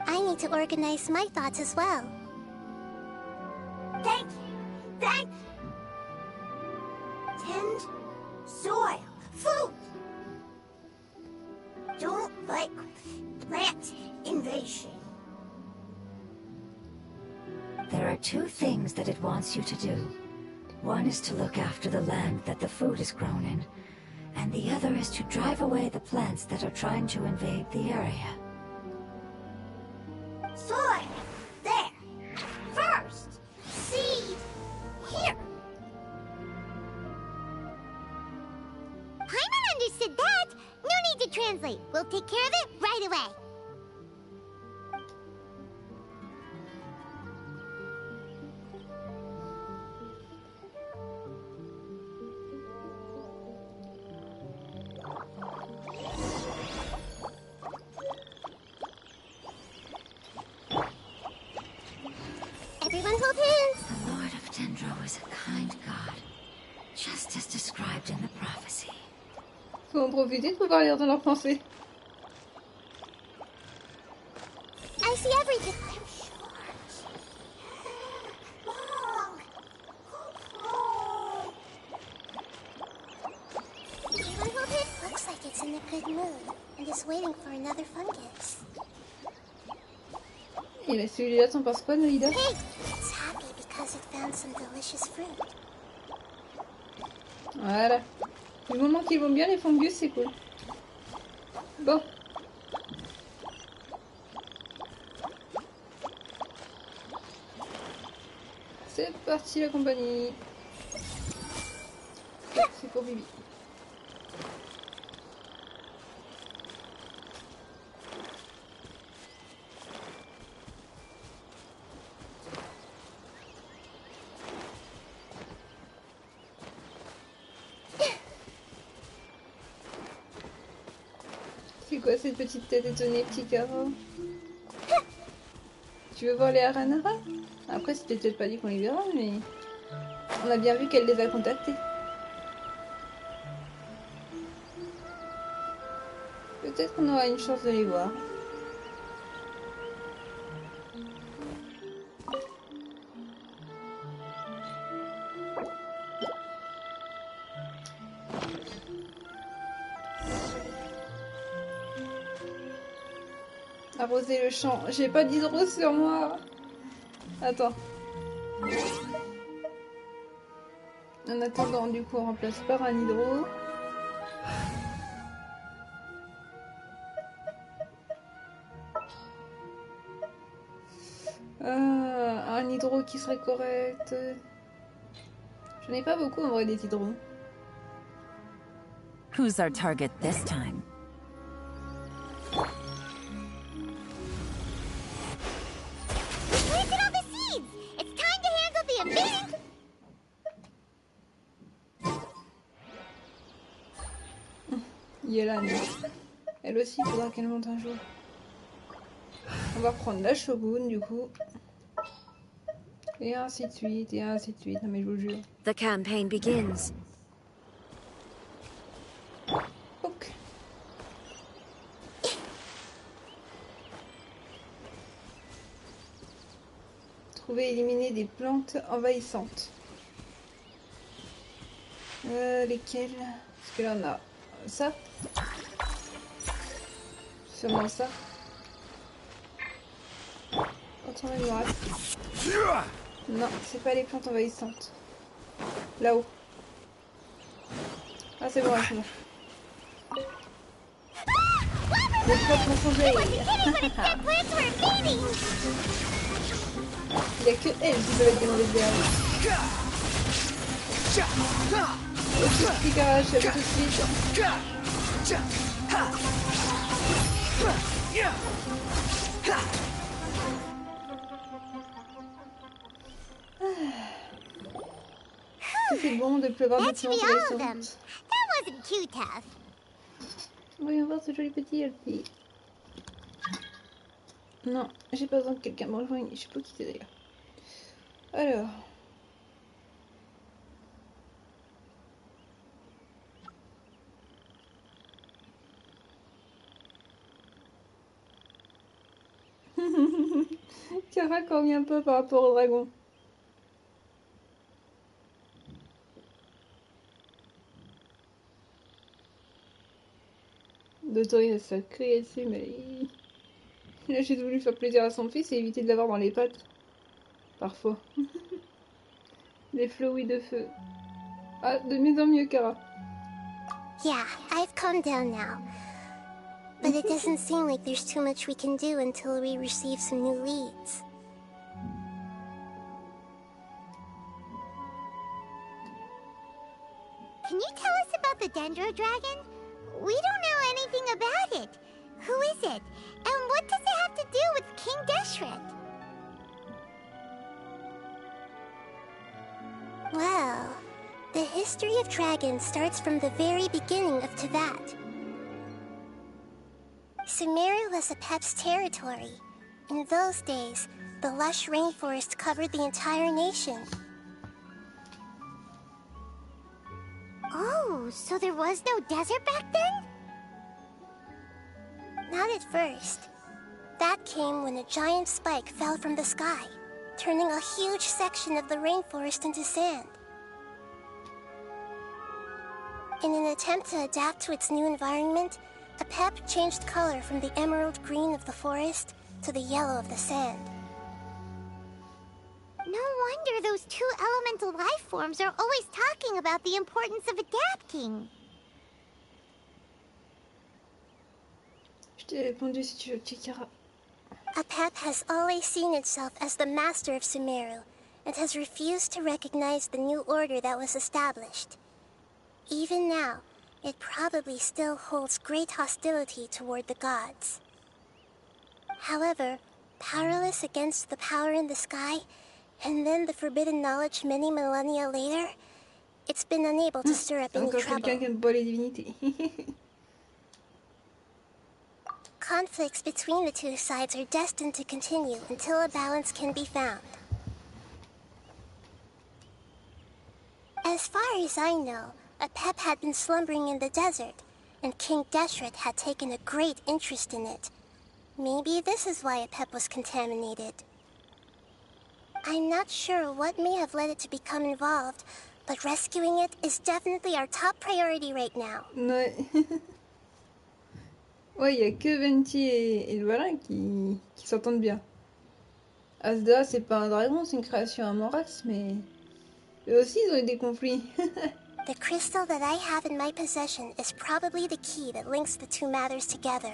I need to organize my thoughts as well. Thank you. Thank you. Tend soil. Food. Don't like plant invasion. There are two things that it wants you to do. One is to look after the land that the food is grown in, and the other is to drive away the plants that are trying to invade the area. Soil. There. First. Seed. Here. Paimon understood that. No need to translate. We'll take care of it right away. Everyone hold hands. The Lord of Dendro is a kind god, just as described in the prophecy. Faut en profiter de pouvoir lire dans leurs pensées. I see everything. I'm short. Long. Everyone hold hands. Looks like it's in a good mood and is waiting for another fungus. Et là, celui-là, t'en penses quoi, Nahida? Hey, it's happy because it found some delicious fruit. Voilà. Du moment qu'ils vont bien, les fungus, c'est cool. Bon. C'est parti, la compagnie. C'est pour Bibi. C'est quoi cette petite tête étonnée, petit carreau? Tu veux voir les Aranara? Après, c'était peut-être pas dit qu'on les verra, mais on a bien vu qu'elle les a contactés. Peut-être qu'on aura une chance de les voir. Arroser le champ. J'ai pas d'hydro sur moi. Attends. En attendant, du coup, on remplace par un hydro. Un hydro qui serait correct. J'en ai pas beaucoup en vrai des hydros. Who's our target this time? Planted all the seeds. It's time to handle the invading. Yelan. Elle aussi, il faudra qu'elle monte un jour. On va reprendre la Shogun du coup. Et ainsi de suite, et ainsi de suite. Non mais je vous jure. The campaign begins. Ok. Trouver et éliminer des plantes envahissantes. Lesquelles? Parce que là on a ça. Sûrement ça. Autant mémoire. Non, c'est pas les plantes envahissantes. Là-haut. Ah c'est bon, c'est bon. Les plantes vont changer. Il n'y a que elle qui peut être demandée de derrière. Ok, petit garage, à tout de suite. C'est bon de pleuvoir des That should plantes be all of them. envahissantes. That wasn't too tough. Voyons voir ce joli petit elfie. Non, j'ai pas besoin que quelqu'un me rejoigne. Je sais pas qui c'est d'ailleurs. Alors. Kara quand vient pas par rapport au dragon. D'autorité ça crier dessus, mais il a juste voulu faire plaisir à son fils et éviter de l'avoir dans les pattes. Parfois. Les flowis de feu. Ah, de mieux en mieux, Kara. Yeah, I've calmed down now. But it doesn't seem like there's too much we can do until we receive some new leads. Can you tell us about the Dendro Dragon? We don't know anything about it. Who is it? And what does it have to do with King Deshret? Well, the history of dragons starts from the very beginning of Tevat. Sumeru was Apep's territory. In those days, the lush rainforest covered the entire nation. Oh, so there was no desert back then? Not at first. That came when a giant spike fell from the sky, turning a huge section of the rainforest into sand. In an attempt to adapt to its new environment, Apep changed color from the emerald green of the forest to the yellow of the sand. No wonder those two elemental life forms are always talking about the importance of adapting. Je t'ai répondu si tu veux, petit Kara. Apep has always seen itself as the master of Sumeru, and has refused to recognize the new order that was established. Even now, it probably still holds great hostility toward the gods. However, powerless against the power in the sky, and then the forbidden knowledge many millennia later, it's been unable to stir up any Encore trouble. quelqu'un qui aime pas les divinités. Conflicts between the two sides are destined to continue until a balance can be found. As far as I know, Apep had been slumbering in the desert, and King Deshret had taken a great interest in it. Maybe this is why Apep was contaminated. I'm not sure what may have led it to become involved, but rescuing it is definitely our top priority right now. Ouais. Ouais, il y a que Venti et le Valin qui s'entendent bien. Asda, c'est pas un dragon, c'est une création à Morax, mais eux aussi ils ont eu des conflits. The crystal that I have in my possession is probably the key that links the two matters together.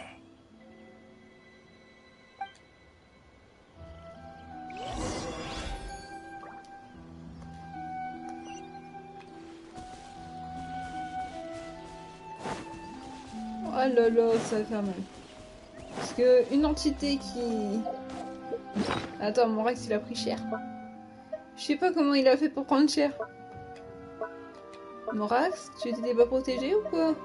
Oh là là, ça va faire mal. Parce que une entité qui... Attends, mon Rex il a pris cher. Je sais pas comment il a fait pour prendre cher. Morax, tu t'étais pas protégé ou quoi?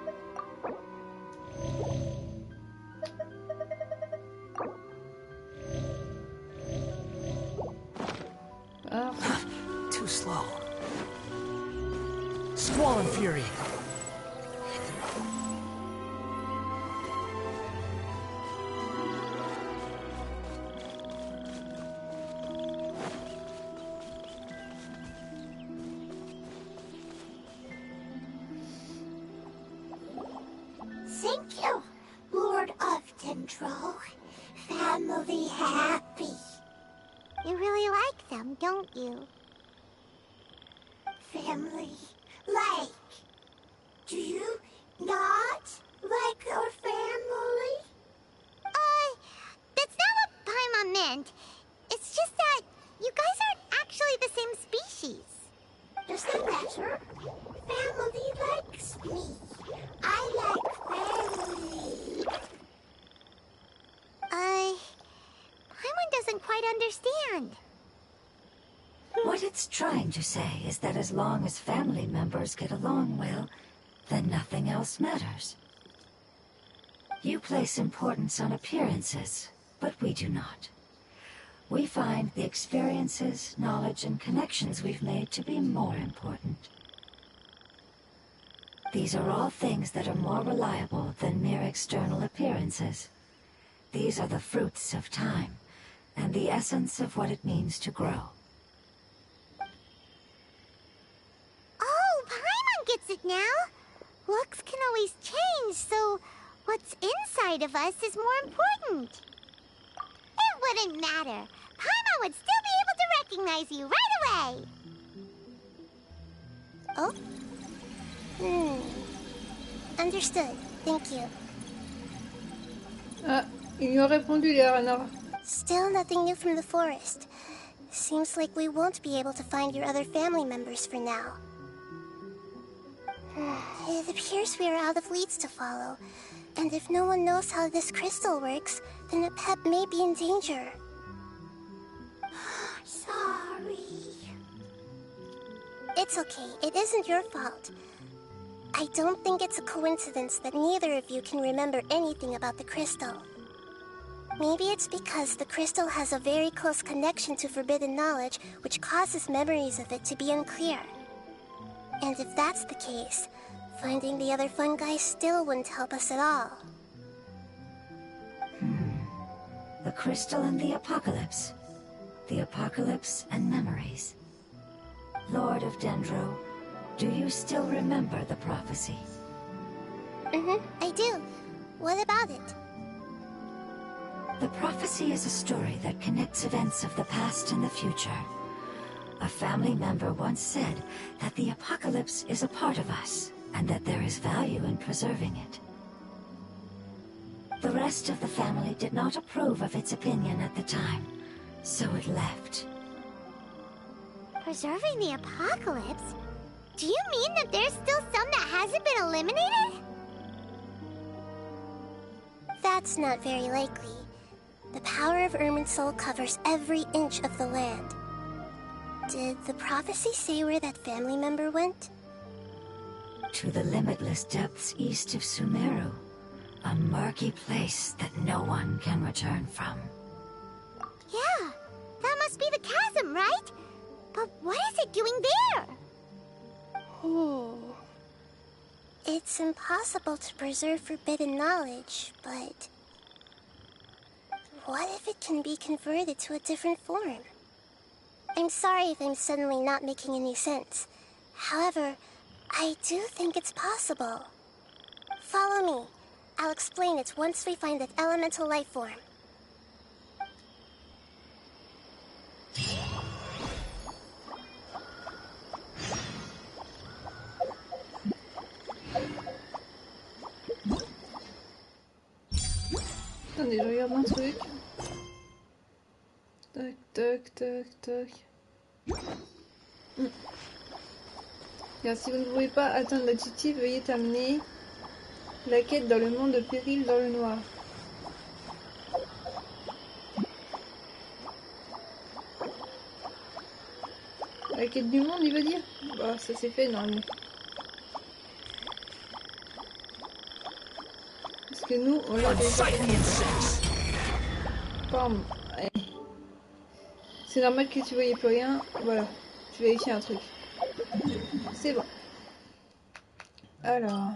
Ah. Too slow. Squall and fury. Thank you, Lord of Dendro. Family happy. You really like them, don't you? Family like. Do you not like your family? That's not what Paimon meant. It's just that you guys aren't actually the same species. Does that matter? Family likes me. I like family. Paimon doesn't quite understand. What it's trying to say is that as long as family members get along well, then nothing else matters. You place importance on appearances, but we do not. We find the experiences, knowledge, and connections we've made to be more important. These are all things that are more reliable than mere external appearances. These are the fruits of time, and the essence of what it means to grow. Oh, Paimon gets it now! Looks can always change, so what's inside of us is more important. It wouldn't matter. Paimon would still be able to recognize you right away! Oh? Understood. Thank you. Ah, il lui a répondu, les renards. Still nothing new from the forest. Seems like we won't be able to find your other family members for now. It appears we are out of leads to follow. And if no one knows how this crystal works, then the pet may be in danger. Sorry. It's okay. It isn't your fault. I don't think it's a coincidence that neither of you can remember anything about the crystal. Maybe it's because the crystal has a very close connection to forbidden knowledge, which causes memories of it to be unclear. And if that's the case, finding the other fungi still wouldn't help us at all. The crystal and the apocalypse. The apocalypse and memories. Lord of Dendro, do you still remember the prophecy? I do. What about it? The prophecy is a story that connects events of the past and the future. A family member once said that the apocalypse is a part of us, and that there is value in preserving it. The rest of the family did not approve of its opinion at the time, so it left. Preserving the apocalypse? Do you mean that there's still some that hasn't been eliminated? That's not very likely. The power of Irminsul covers every inch of the land. Did the prophecy say where that family member went? To the limitless depths east of Sumeru, a murky place that no one can return from. Yeah, that must be the chasm, right? But what is it doing there? It's impossible to preserve forbidden knowledge, but... what if it can be converted to a different form? I'm sorry if I'm suddenly not making any sense. However, I do think it's possible. Follow me. I'll explain it once we find that elemental life form. Attendez, je regarde un truc. Tac, tac, tac, tac. Car si vous ne pouvez pas atteindre la Titi, veuillez terminer la quête dans le monde de péril dans le noir. La quête du monde, il veut dire? Bah, ça s'est fait normalement. Parce que nous, on l'a déjà. Bam. Ouais. C'est normal que tu voyais plus rien. Voilà. Je vais vérifier un truc. C'est bon. Alors.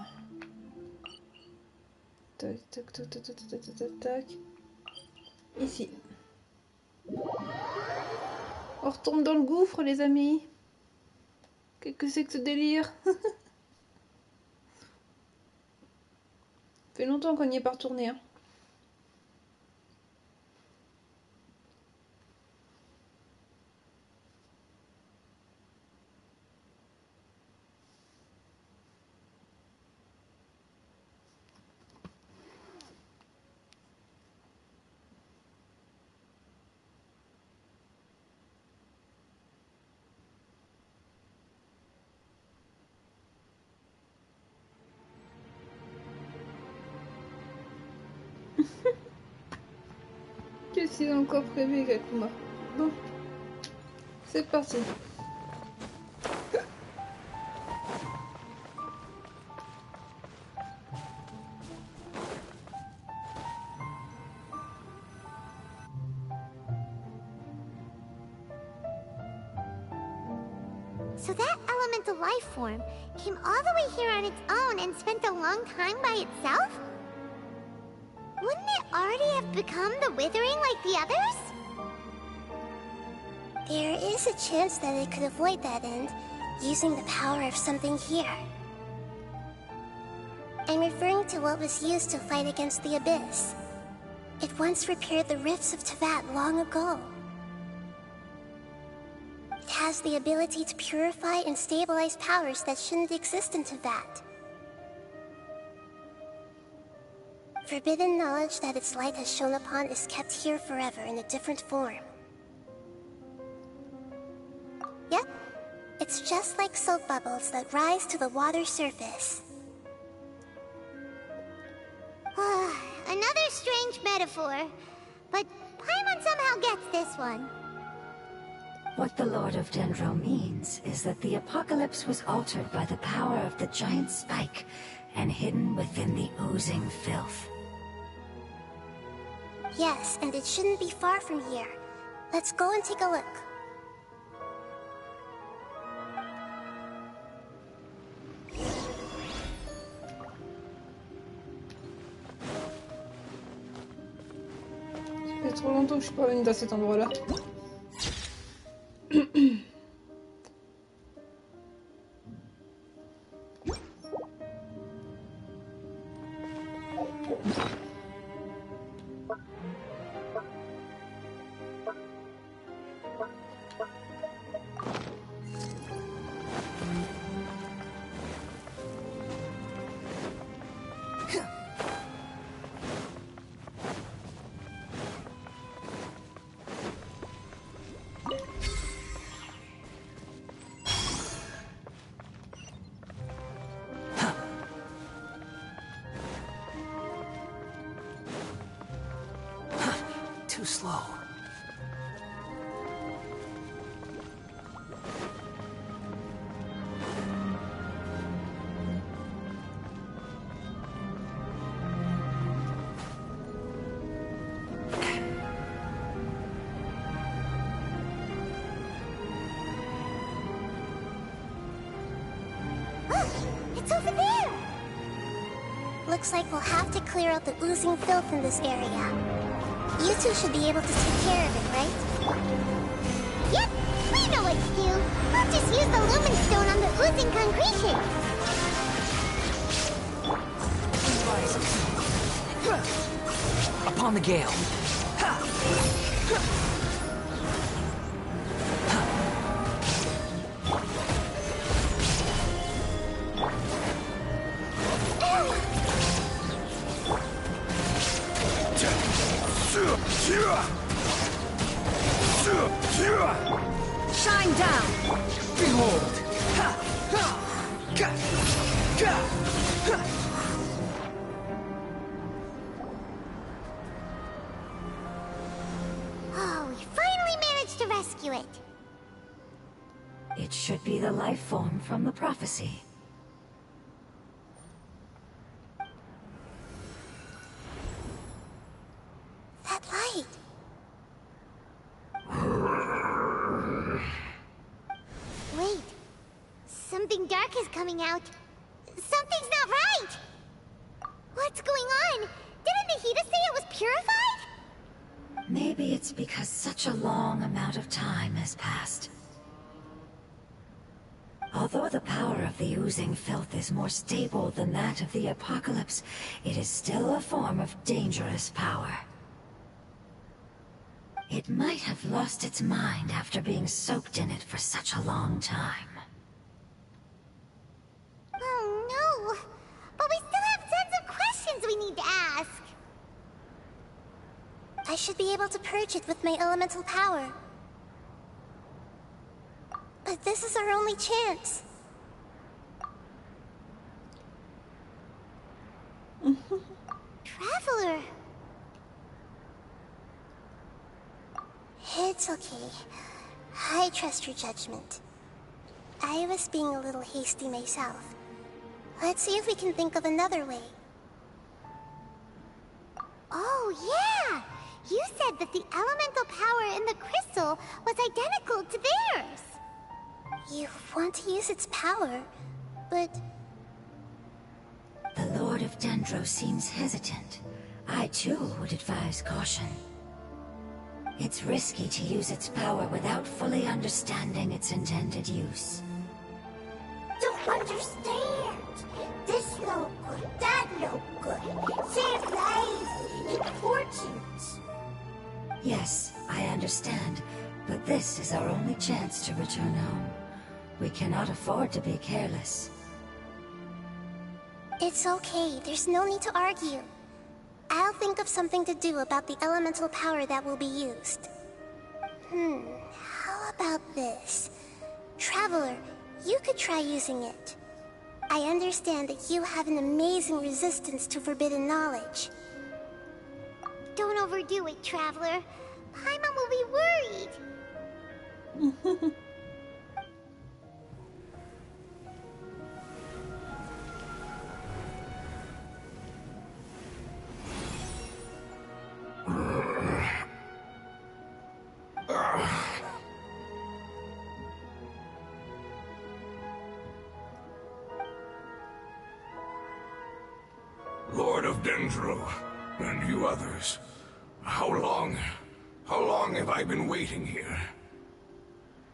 Tac, tac, tac, tac, tac, tac, tac, tac. Ici. On retombe dans le gouffre, les amis. Qu'est-ce que c'est que ce délire? Ça fait longtemps qu'on n'y est pas retourné, hein. Qu'est-ce qu'il a encore prévu, Kakuma? Bon, c'est parti. So that elemental life form came all the way here on its own and spent a long time by itself? Wouldn't it already have become the Withering like the others? There is a chance that it could avoid that end, using the power of something here. I'm referring to what was used to fight against the Abyss. It once repaired the rifts of Teyvat long ago. It has the ability to purify and stabilize powers that shouldn't exist in Teyvat. Forbidden knowledge that its light has shone upon is kept here forever in a different form. Yep, it's just like soap bubbles that rise to the water's surface. Another strange metaphor, but Paimon somehow gets this one. What the Lord of Dendro means is that the apocalypse was altered by the power of the giant spike and hidden within the oozing filth. Yes, and it shouldn't be far from here. Let's go and take a look. Ça fait trop longtemps que je suis pas venue dans cet endroit-là. Too slow. It's over there! Looks like we'll have to clear out the oozing filth in this area. You two should be able to take care of it, right? Yep, we know what to do. We'll just use the Lumen Stone on the oozing concretion. Upon the gale. Shine down! Behold! Oh, we finally managed to rescue it. It should be the life form from the prophecy. That light! Wait, something dark is coming out. Something's not right! What's going on? Didn't Nahida say it was purified? Maybe it's because such a long amount of time has passed. Although the power of the oozing filth is more stable than that of the apocalypse, it is still a form of dangerous power. It might have lost its mind after being soaked in it for such a long time. Oh no! But we still have tons of questions we need to ask! I should be able to purge it with my elemental power. But this is our only chance. Traveler! It's okay. I trust your judgment. I was being a little hasty myself. Let's see if we can think of another way. Oh yeah! You said that the elemental power in the crystal was identical to theirs! You want to use its power, but... The Lord of Dendro seems hesitant. I too would advise caution. It's risky to use its power without fully understanding its intended use. Don't understand. This no good, that no good. Save lives, keep fortunes. Yes, I understand, but this is our only chance to return home. We cannot afford to be careless. It's okay, there's no need to argue. I'll think of something to do about the elemental power that will be used. How about this? Traveler, you could try using it. I understand that you have an amazing resistance to forbidden knowledge. Don't overdo it, Traveler. Paimon will be worried. Lord of Dendro, and you others, how long have I been waiting here?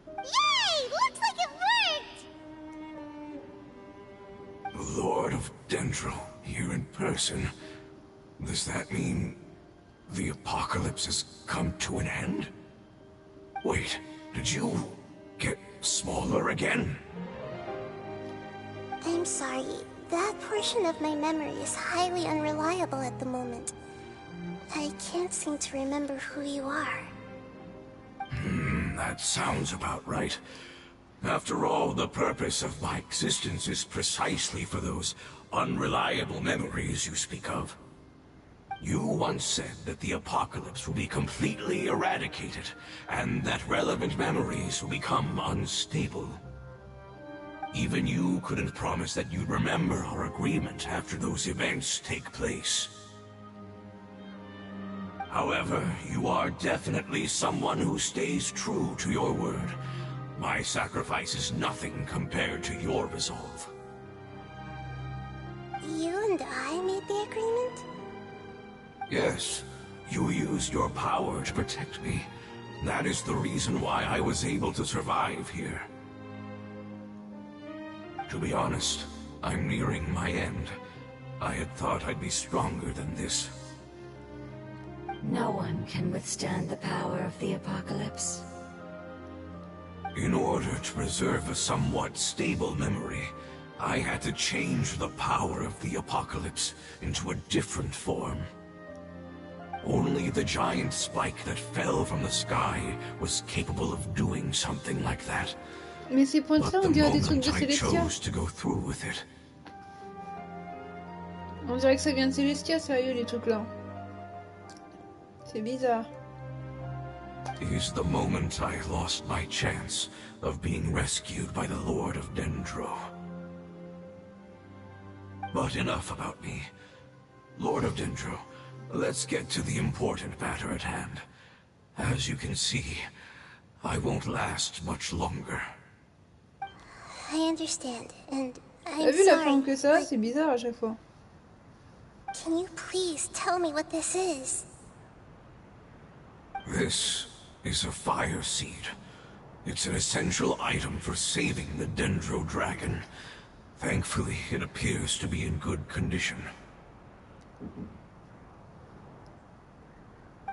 Yay! Looks like it worked! Lord of Dendro, here in person. Does that mean the apocalypse has come to an end? Wait, did you get smaller again? I'm sorry, that portion of my memory is highly unreliable at the moment. I can't seem to remember who you are. That sounds about right. After all, the purpose of my existence is precisely for those unreliable memories you speak of. You once said that the apocalypse will be completely eradicated, and that relevant memories will become unstable. Even you couldn't promise that you'd remember our agreement after those events take place. However, you are definitely someone who stays true to your word. My sacrifice is nothing compared to your resolve. You and I made the agreement? Yes, you used your power to protect me. That is the reason why I was able to survive here. To be honest, I'm nearing my end. I had thought I'd be stronger than this. No one can withstand the power of the apocalypse. In order to preserve a somewhat stable memory, I had to change the power of the apocalypse into a different form. Only the giant spike that fell from the sky was capable of doing something like that. Mais ces pointes-là, on dirait des trucs de I Célestia. chose to go through with it. On dirait que ça vient de Célestia, sérieux, les trucs là. C'est bizarre. Is the moment I lost my chance of being rescued by the Lord of Dendro. But enough about me. Lord of Dendro, let's get to the important matter at hand. As you can see, I won't last much longer. I understand, and T'as I'm vu la sorry. forme que ça a? C'est bizarre à chaque fois. Can you please tell me what this is? This is a fire seed. It's an essential item for saving the Dendro dragon. Thankfully, it appears to be in good condition.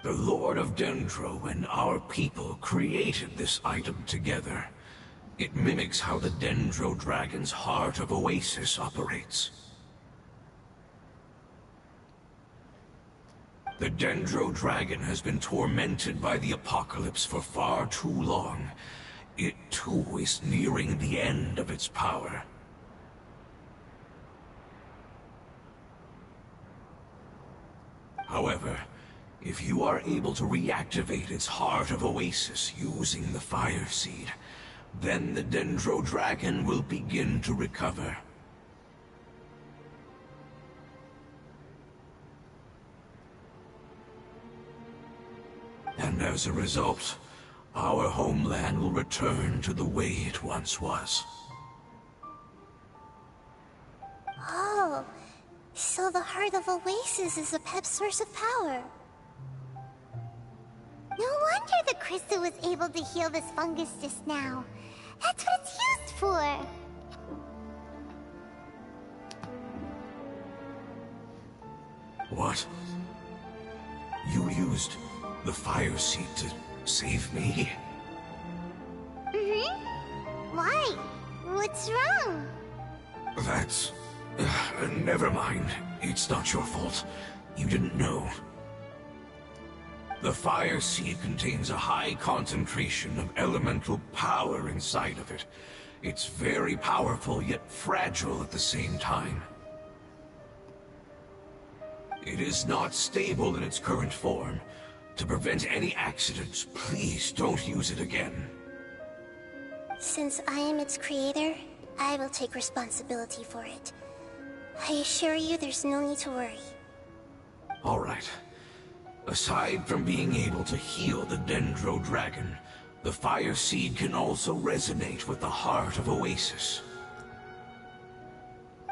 The Lord of Dendro and our people created this item together. It mimics how the Dendro dragon's heart of Oasis operates. The Dendro dragon has been tormented by the apocalypse for far too long. It too is nearing the end of its power. However, if you are able to reactivate its heart of Oasis using the fire seed, then the Dendro dragon will begin to recover. And as a result, our homeland will return to the way it once was. Oh, so the heart of Oasis is a pep source of power. No wonder the crystal was able to heal this fungus just now. That's what it's used for. What? You used the fire seed to save me? Mm-hmm. Why? What's wrong? That's... never mind. It's not your fault. You didn't know. The fire seed contains a high concentration of elemental power inside of it. It's very powerful, yet fragile at the same time. It is not stable in its current form. To prevent any accidents, please don't use it again. Since I am its creator, I will take responsibility for it. I assure you there's no need to worry. All right. Aside from being able to heal the Dendro Dragon, the fire seed can also resonate with the heart of Oasis.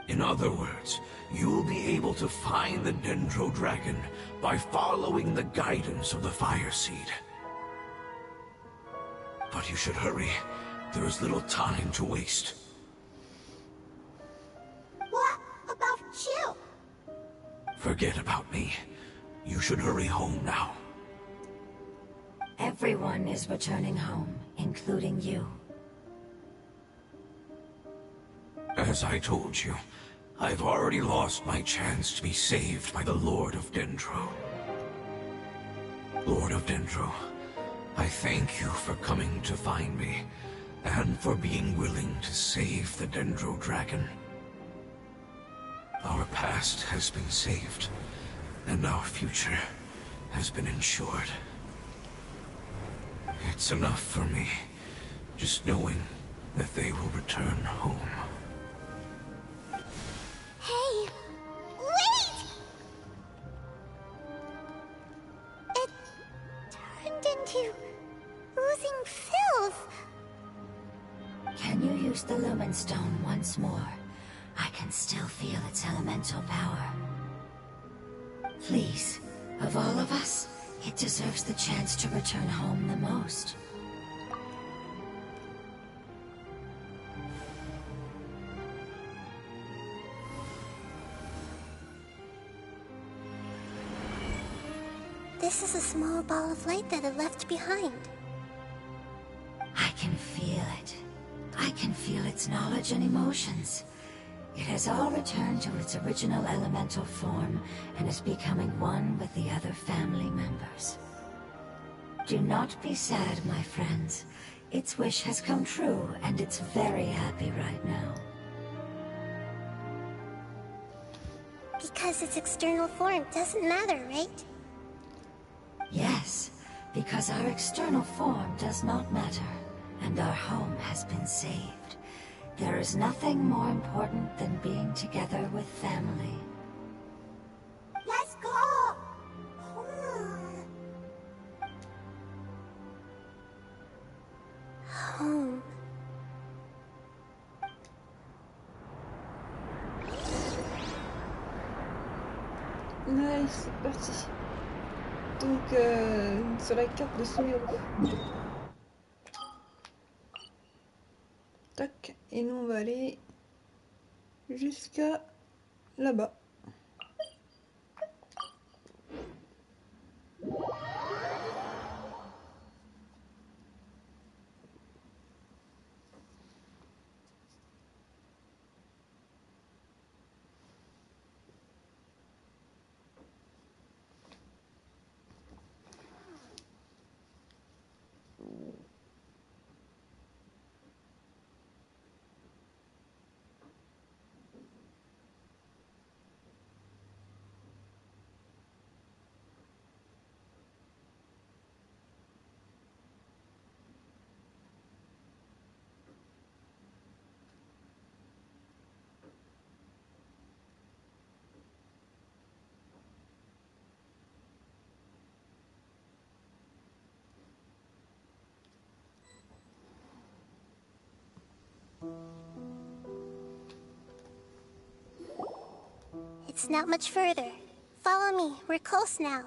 In other words, you'll be able to find the Dendro Dragon by following the guidance of the fire seed. But you should hurry. There is little time to waste. What about you? Forget about me. You should hurry home now. Everyone is returning home, including you. As I told you, I've already lost my chance to be saved by the Lord of Dendro. Lord of Dendro, I thank you for coming to find me, and for being willing to save the Dendro Dragon. Our past has been saved, and our future has been ensured. It's enough for me, just knowing that they will return home. Hey, wait! It turned into oozing filth. Can you use the Lumen Stone once more? I can still feel its elemental power. Please, of all of us, it deserves the chance to return home the most. This is a small ball of light that it left behind. I can feel it. I can feel its knowledge and emotions. It has all returned to its original elemental form and is becoming one with the other family members. Do not be sad, my friends. Its wish has come true, and it's very happy right now. Because its external form doesn't matter, right? Yes, because our external form does not matter, and our home has been saved. There is nothing more important than being together with family. Let's go! Home. Nice, c'est parti. Donc, sur la carte de ce numéro. Tac, et nous on va aller jusqu'à là-bas. There's not much further. Follow me. We're close now.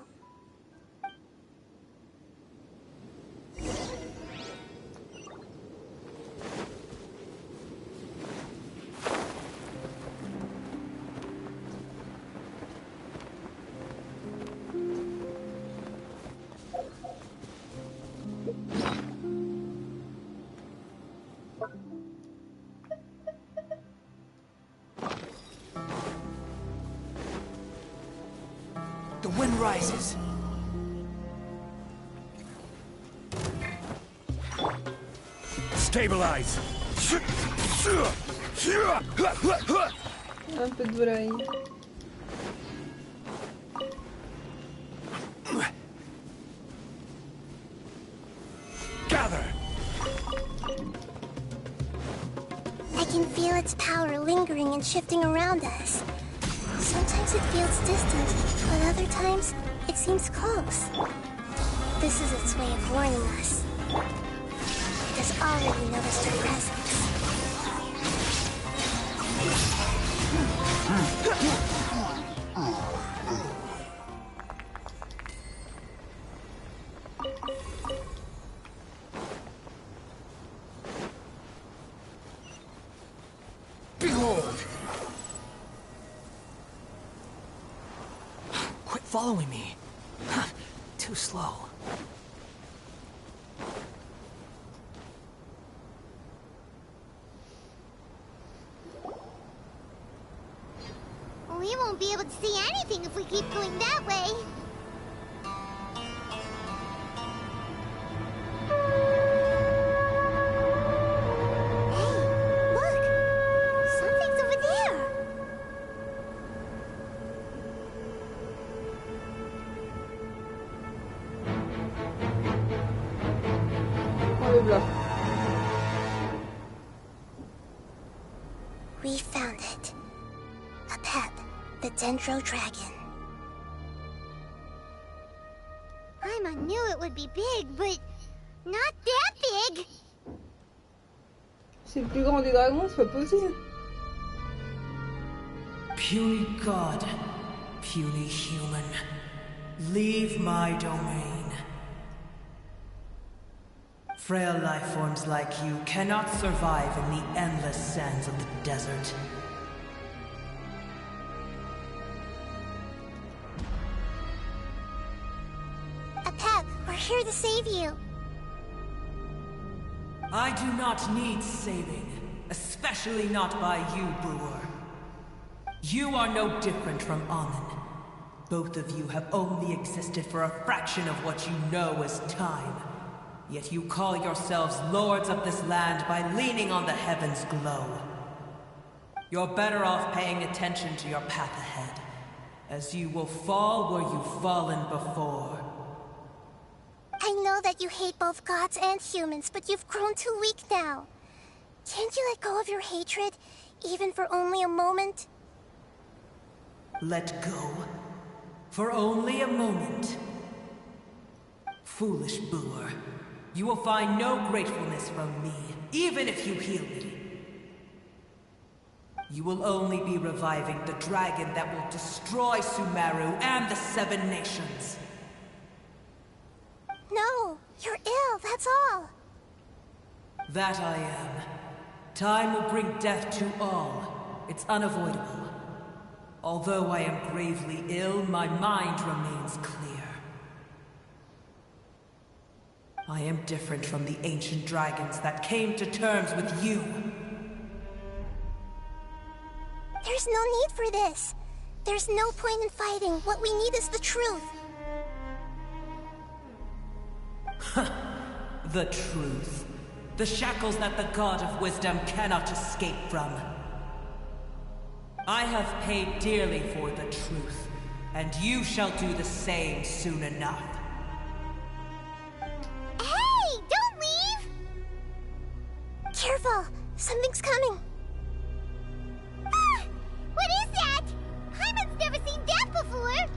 The wind rises. Stabilize. Un peu de volaille. Gather. I can feel its power lingering and shifting around us. Sometimes it feels distant, but other times it seems close. This is its way of warning us. It has already noticed our presence. Behold. Quit following me. Too slow. We won't be able to see anything if we keep going that way. Hey, look! Something's over there! On le bloc. We found it. A pet, the Dendro Dragon. I knew it would be big, but not that big! C'est le plus grand des dragons, c'est pas possible. Puny god, puny human, leave my domain. Frail life forms like you cannot survive in the endless sands of the desert. A pet, we're here to save you. I do not need saving, especially not by you, brewer. You are no different from Amun. Both of you have only existed for a fraction of what you know as time. Yet you call yourselves lords of this land by leaning on the heavens' glow. You're better off paying attention to your path ahead, as you will fall where you've fallen before. I know that you hate both gods and humans, but you've grown too weak now. Can't you let go of your hatred, even for only a moment? Let go? For only a moment? Foolish boor. You will find no gratefulness from me, even if you heal me. You will only be reviving the dragon that will destroy Sumeru and the Seven Nations. No, you're ill, that's all. That I am. Time will bring death to all. It's unavoidable. Although I am gravely ill, my mind remains clear. I am different from the ancient dragons that came to terms with you. There's no need for this. There's no point in fighting. What we need is the truth. The truth. The shackles that the God of Wisdom cannot escape from. I have paid dearly for the truth, and you shall do the same soon enough. Hey, don't leave! Careful, something's coming. Ah! What is that? Hyman's never seen that before!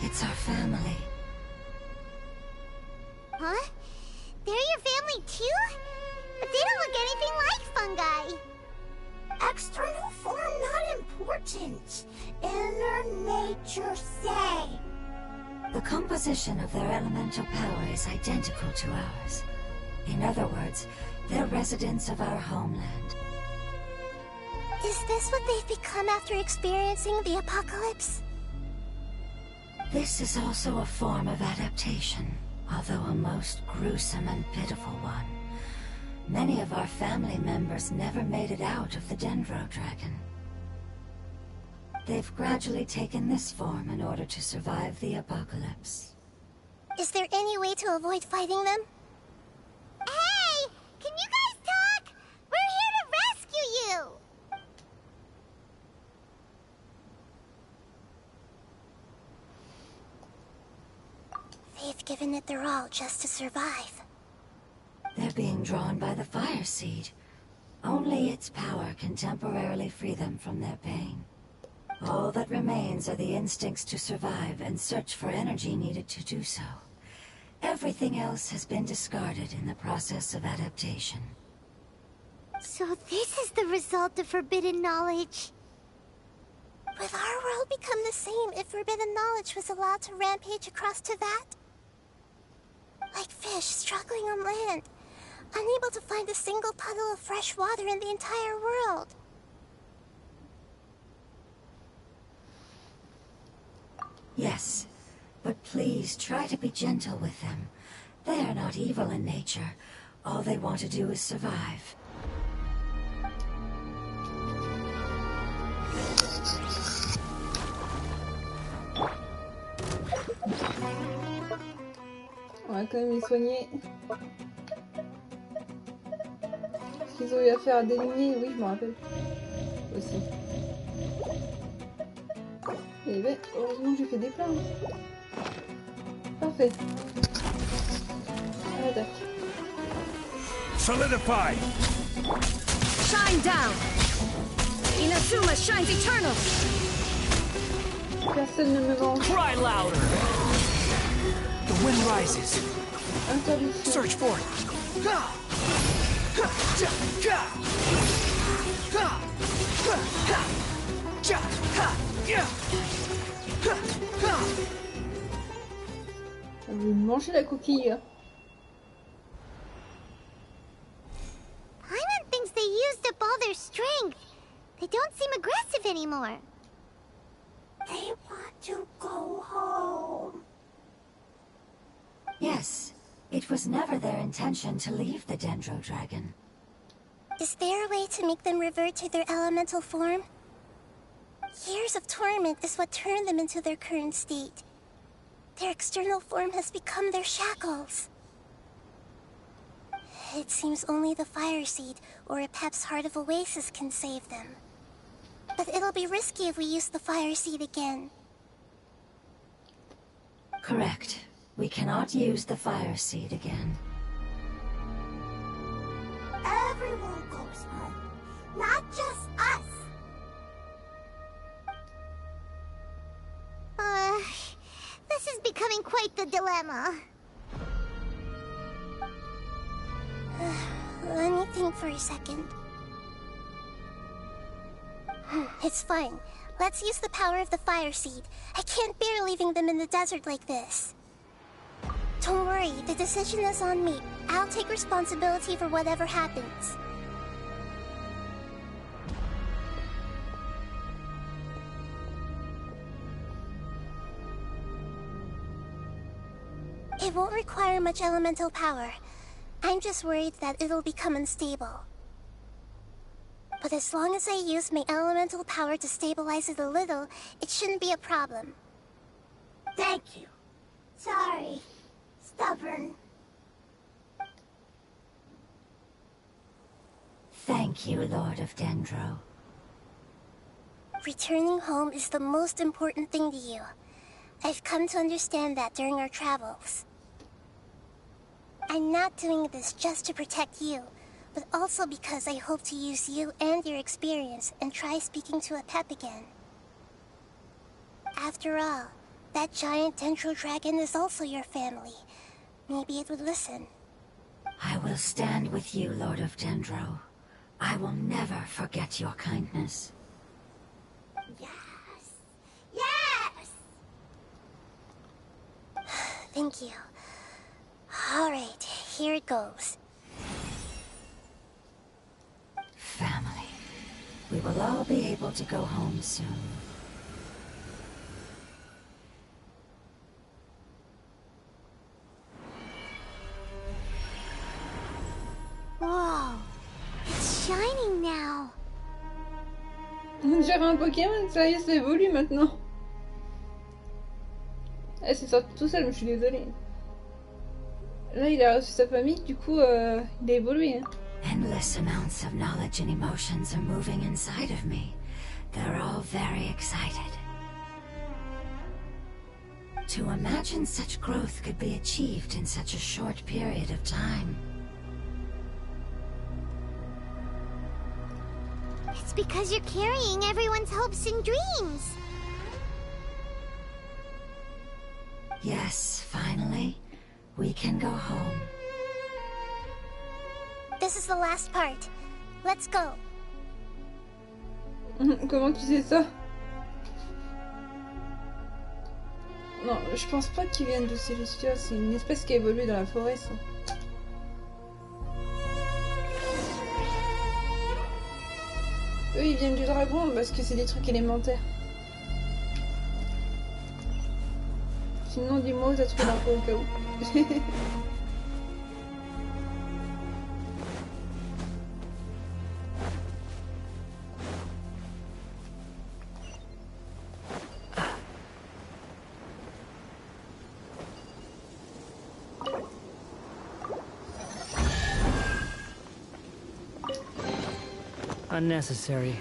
It's our family. Huh? They're your family too? But they don't look anything like fungi. External form not important. Inner nature say. The composition of their elemental power is identical to ours. In other words, they're residents of our homeland. Is this what they've become after experiencing the apocalypse? This is also a form of adaptation, although a most gruesome and pitiful one. Many of our family members never made it out of the Dendro Dragon. They've gradually taken this form in order to survive the apocalypse. Is there any way to avoid fighting them? Hey! Can you guys talk? We're here to rescue you! They've given it their all just to survive. They're being drawn by the fire seed. Only its power can temporarily free them from their pain. All that remains are the instincts to survive and search for energy needed to do so. Everything else has been discarded in the process of adaptation. So this is the result of forbidden knowledge. Would our world become the same if forbidden knowledge was allowed to rampage across Teyvat? Like fish struggling on land, unable to find a single puddle of fresh water in the entire world. Yes, but please try to be gentle with them. They are not evil in nature. All they want to do is survive. On va quand même les soigner. Ce qu'ils ont eu à faire à des miniers, oui, je me rappelle. Aussi. Et ben, heureusement que j'ai fait des plans. Parfait. On attaque. Solidify! Shine down! Inazuma shines eternal! Personne ne me mange. Cry louder! The wind rises. Interdiction. Search for it. Elle veut manger la coquille. Paimon thinks they used up all their strength. They don't seem aggressive anymore. They want to go home. Yes, it was never their intention to leave the Dendro Dragon. Is there a way to make them revert to their elemental form? Years of torment is what turned them into their current state. Their external form has become their shackles. It seems only the Fire Seed or Apep's Heart of Oasis can save them. But it'll be risky if we use the Fire Seed again. Correct. We cannot use the fire seed again. Everyone goes home, not just us. This is becoming quite the dilemma. Let me think for a second. It's fine. Let's use the power of the Fire Seed. I can't bear leaving them in the desert like this. Don't worry, the decision is on me. I'll take responsibility for whatever happens. It won't require much elemental power. I'm just worried that it'll become unstable. But as long as I use my elemental power to stabilize it a little, it shouldn't be a problem. Thank you. Sorry. Stubborn. Thank you, Lord of Dendro. Returning home is the most important thing to you. I've come to understand that during our travels. I'm not doing this just to protect you, but also because I hope to use you and your experience and try speaking to Apep again. After all, that giant Dendro Dragon is also your family. Maybe it would listen. I will stand with you, Lord of Dendro. I will never forget your kindness. Yes! Yes! Thank you. Alright, here it goes. Family. We will all be able to go home soon. Whoa! It's shining now! On dirait un Pokémon, ça y est, ça évolue maintenant. Ah, c'est sorti tout seul, mais je suis désolée. Là, il a reçu sa famille, du coup, il a évolué. Hein. Endless amounts of knowledge and emotions are moving inside of me. They're all very excited. To imagine such growth could be achieved in such a short period of time. It's because you're carrying everyone's hopes and dreams! Yes, finally, we can go home. This is the last part. Let's go. Comment tu sais ça? Non, je pense pas qu'ils viennent de Célestia, c'est une espèce qui a évolué dans la forêt, ça. Eux, ils viennent du dragon parce que c'est des trucs élémentaires. Sinon, dis-moi où t'as trouvé l'info au cas où. Unnecessary.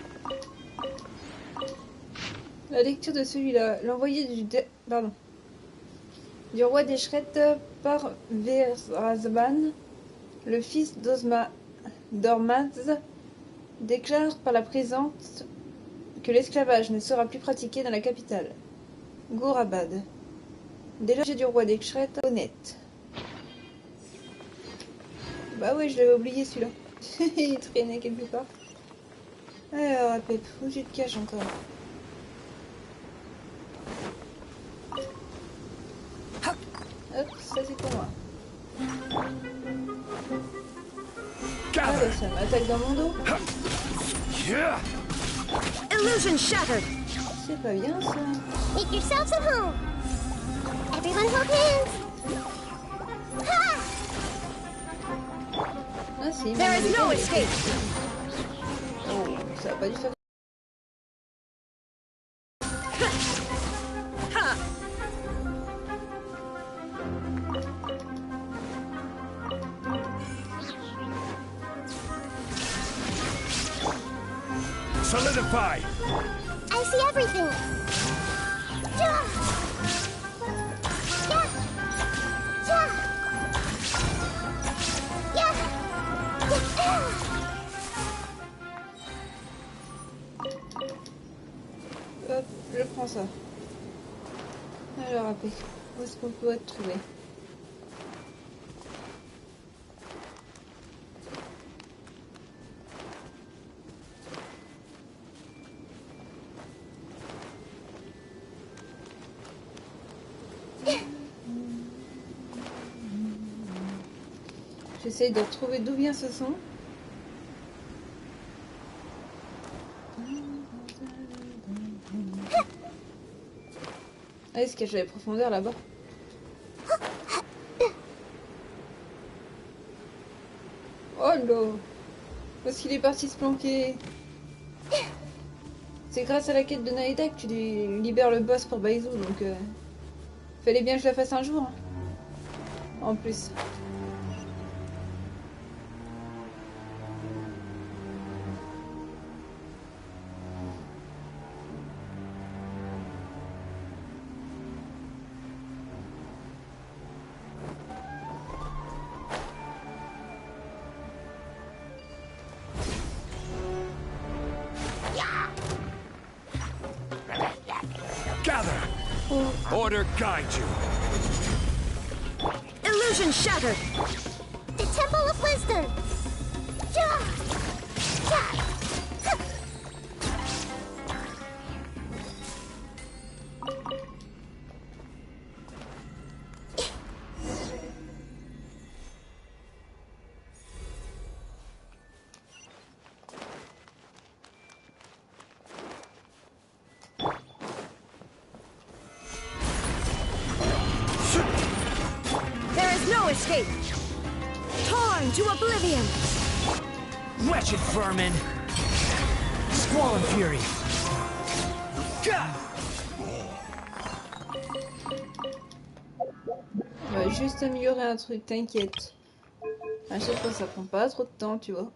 La lecture de celui-là, l'envoyé du roi des Shrettes par Verazban, le fils d'Ormaz, déclare par la présente que l'esclavage ne sera plus pratiqué dans la capitale. Gourabad. Déjà du roi des Shrettes, honnête. Bah ouais, je l'avais oublié celui-là. Il traînait quelque part. Alors, Pep, où tu te caches encore? Hop, ça c'est pour moi. Ah bah ça m'attaque dans mon dos. Illusion shattered. C'est pas bien ça. Make yourselves at home! Everyone hold hands! Ha! Ah si, There is no escape. Oh, ça a pas dû faire. Solidify! I see everything! Yeah! Yeah! Yeah! Yeah! Hop, je prends ça. Alors, AP, où est-ce qu'on peut être trouvé? J'essaye de retrouver d'où vient ce son. Ah, il se cache à la profondeur là-bas. Oh là! Parce qu'il est parti se planquer. C'est grâce à la quête de Nahida que tu libères le boss pour Baizu, donc fallait bien que je la fasse un jour. Hein. En plus. Order guide you. Illusion shattered. The Temple of Wisdom! Yeah! There is no escape. Torn to oblivion. Wretched vermin! Squall and fury! On va juste améliorer un truc, t'inquiète. À chaque fois, ça prend pas trop de temps, tu vois.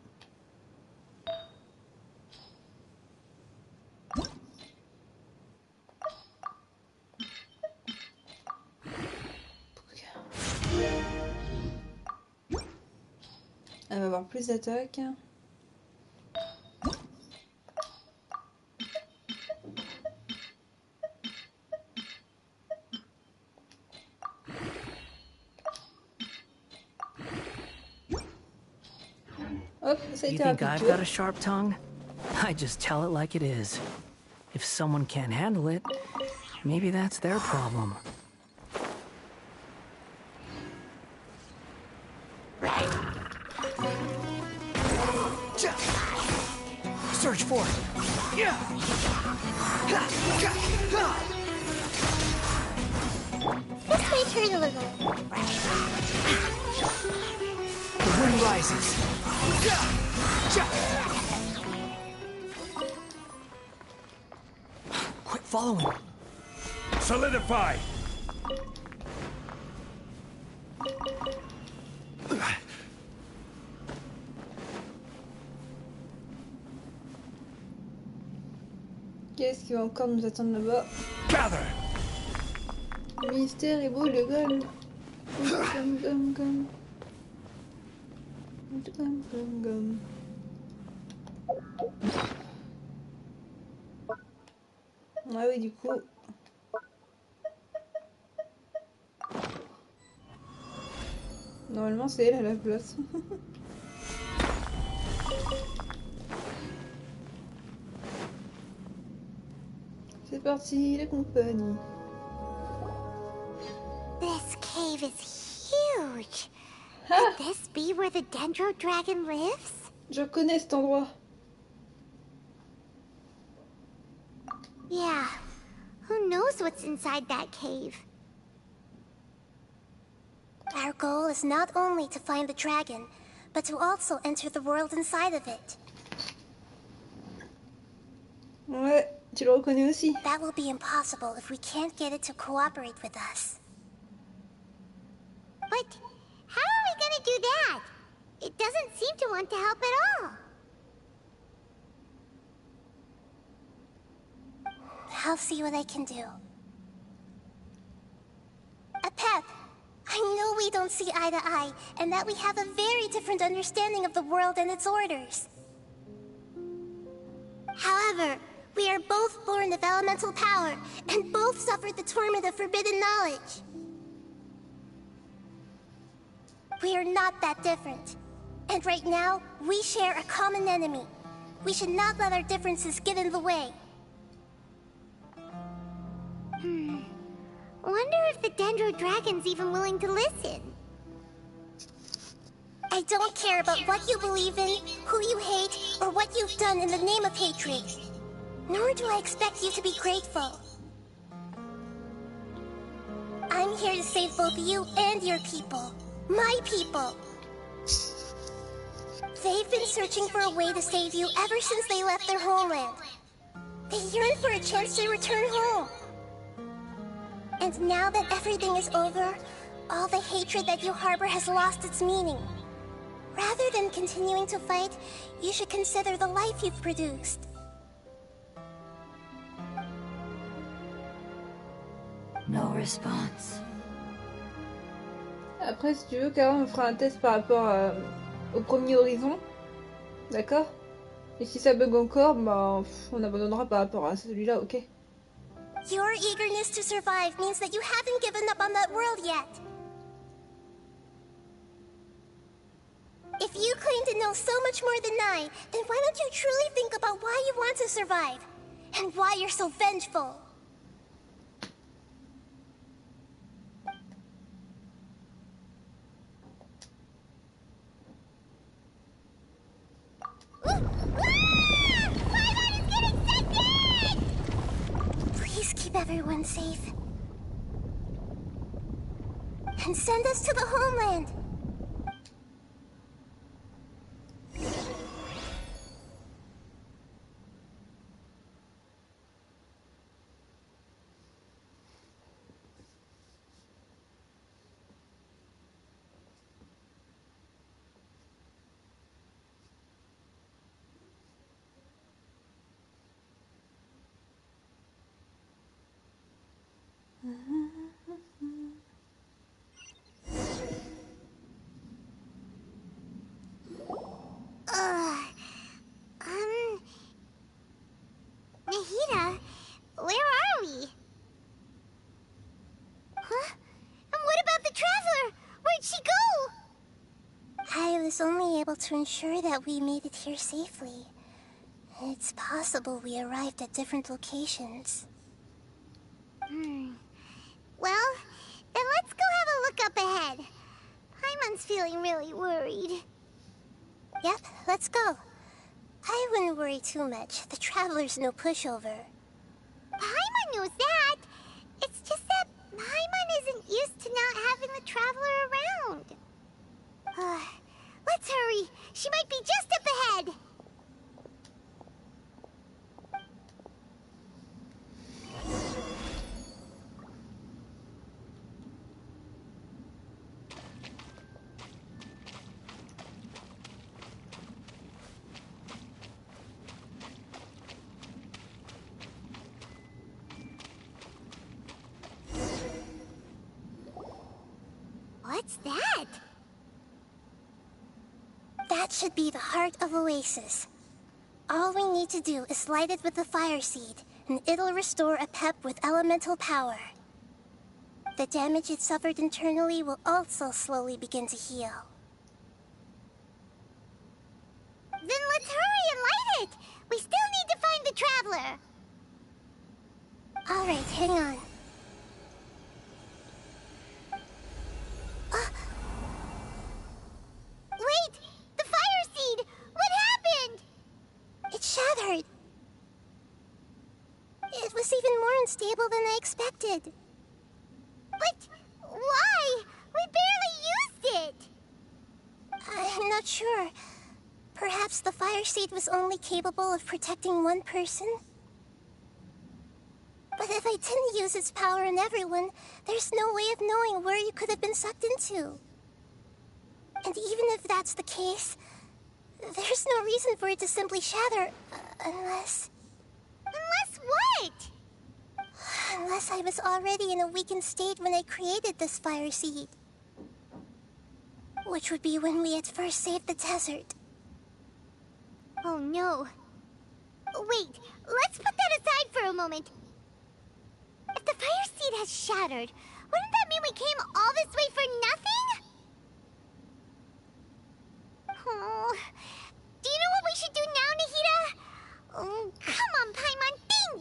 Elle va avoir plus d'attaques. Hop, ça a You été think rapide. I've got a sharp tongue? I just tell it like it is. If someone can't handle it, maybe that's their problem. Search for it. This may turn a little. The wind rises. Quit following. Solidify! Qu'est-ce qui va encore nous attendre là-bas? Gather! Le mystère est beau, le goal. Gomme. Ah oui, du coup. Normalement, c'est elle à la place. C'est parti, la compagnie. This cave is huge. Could this be where the Dendro Dragon lives? Je connais cet endroit. Yeah. Who knows what's inside that cave? Our goal is not only to find the dragon, but to also enter the world inside of it. Ouais, tu le reconnais aussi. That will be impossible if we can't get it to cooperate with us. But how are we gonna do that? It doesn't seem to want to help at all. I'll see what I can do. Pep, I know we don't see eye to eye, and that we have a very different understanding of the world and its orders. However, we are both born of elemental power, and both suffered the torment of forbidden knowledge. We are not that different. And right now, we share a common enemy. We should not let our differences get in the way. Wonder if the Dendro Dragon's even willing to listen. I don't care about what you believe in, who you hate, or what you've done in the name of hatred. Nor do I expect you to be grateful. I'm here to save both you and your people. My people. They've been searching for a way to save you ever since they left their homeland. They yearn for a chance to return home. And now that everything is over, all the hatred that you harbor has lost its meaning. Rather than continuing to fight, you should consider the life you've produced. No response. Après, si tu veux, Karen, on fera un test par rapport au premier horizon. D'accord? Et si ça bug encore, bah, on abandonnera par rapport à celui-là, ok? Your eagerness to survive means that you haven't given up on that world yet. If If you claim to know so much more than I, then why don't you truly think about why you want to survive? And why you're so vengeful? Please keep everyone safe. And send us to the homeland. Nahida, where are we? Huh? And what about the traveler? Where'd she go? I was only able to ensure that we made it here safely. It's possible we arrived at different locations. Well, then let's go have a look up ahead. Paimon's feeling really worried. Yep, let's go. I wouldn't worry too much. The traveler's no pushover. Paimon knows that. It's just that Paimon isn't used to not having the traveler around. Let's hurry. She might be just up ahead. What's that? That should be the heart of Oasis. All we need to do is light it with the fire seed, and it'll restore a pep with elemental power. The damage it suffered internally will also slowly begin to heal. Then let's hurry and light it! We still need to find the traveler! Alright, hang on. Wait! The fire seed! What happened? It shattered. It was even more unstable than I expected. But why? We barely used it! I'm not sure. Perhaps the fire seed was only capable of protecting one person? But if I didn't use its power on everyone, there's no way of knowing where you could have been sucked into. And even if that's the case, there's no reason for it to simply shatter, unless... Unless what? Unless I was already in a weakened state when I created this fire seed. Which would be when we had first saved the desert. Oh no. Wait, let's put that aside for a moment. If the fire seed has shattered, wouldn't that mean we came all this way for nothing? Oh, do you know what we should do now, Nahida? Oh, come on, Paimon, think!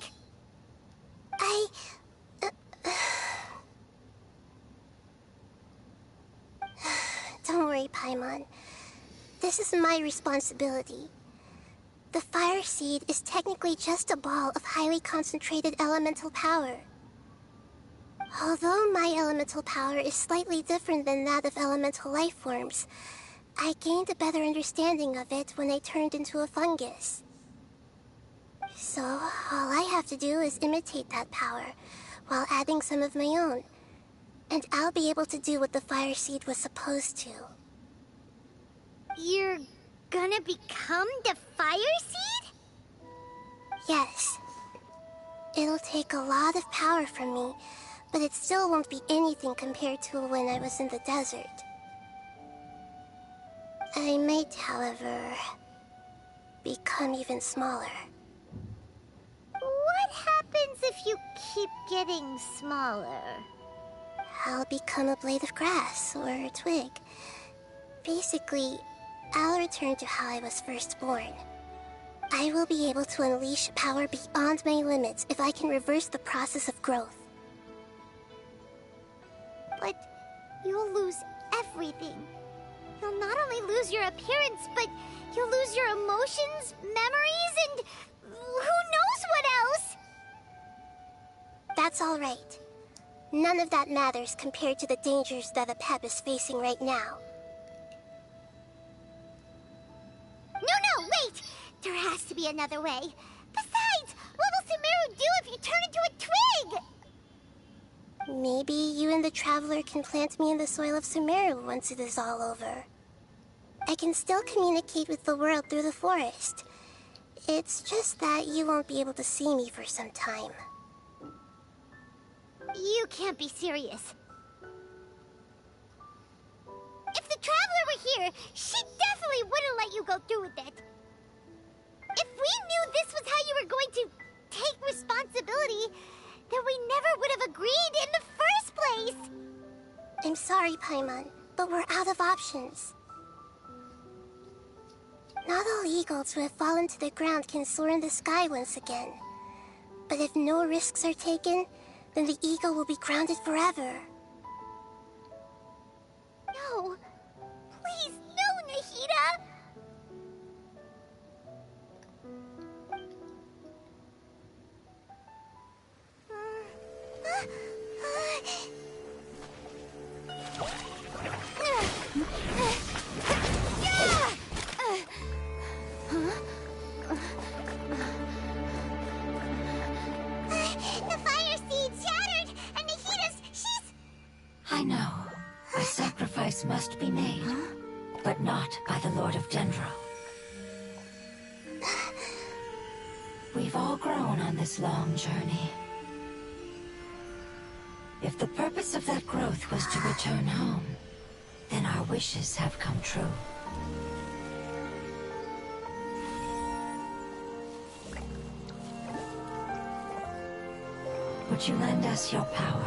Don't worry, Paimon. This is my responsibility. The fire seed is technically just a ball of highly concentrated elemental power. Although my elemental power is slightly different than that of elemental life forms, I gained a better understanding of it when I turned into a fungus. So, all I have to do is imitate that power, while adding some of my own. And I'll be able to do what the fire seed was supposed to. You're gonna become the fire seed? Yes. It'll take a lot of power from me, but it still won't be anything compared to when I was in the desert. I might, however, become even smaller. What happens if you keep getting smaller? I'll become a blade of grass or a twig. Basically, I'll return to how I was first born. I will be able to unleash power beyond my limits if I can reverse the process of growth. But you'll lose everything. You'll not only lose your appearance, but you'll lose your emotions, memories, and who knows what else? That's all right. None of that matters compared to the dangers that the Pep is facing right now. No, wait! There has to be another way. Besides, what will Sumeru do if you turn into a twig? Maybe you and the Traveler can plant me in the soil of Sumeru once it is all over. I can still communicate with the world through the forest. It's just that you won't be able to see me for some time. You can't be serious. If the Traveler were here, she definitely wouldn't let you go through with it. If we knew this was how you were going to take responsibility, then we never would have agreed in the first place! I'm sorry, Paimon, but we're out of options. Not all eagles who have fallen to the ground can soar in the sky once again. But if no risks are taken, then the eagle will be grounded forever. No! Please, no, Nahida! The fire seed shattered, and Nahida's, she's... I know. A sacrifice must be made, but not by the Lord of Dendro. We've all grown on this long journey. If the purpose of that growth was to return home, then our wishes have come true. Would you lend us your power?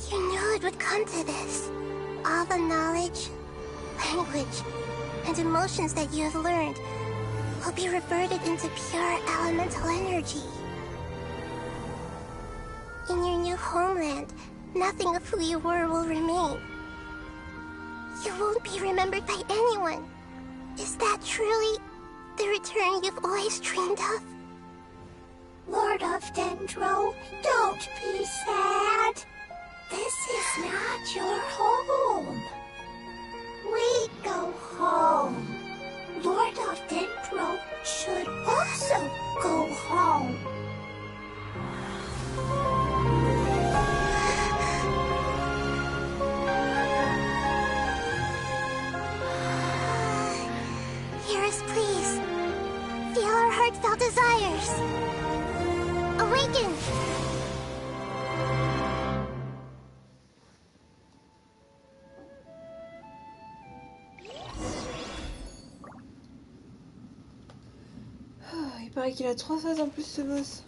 You knew it would come to this. All the knowledge, language, and emotions that you have learned will be reverted into pure elemental energy. In your new homeland, nothing of who you were will remain. You won't be remembered by anyone. Is that truly the return you've always dreamed of? Lord of Dendro, don't be sad. This is not your home. We go home. Lord of Dendro should also go home. Hear us, please. Feel our heartfelt desires. Awaken! Il paraît qu'il a 3 phases en plus ce boss.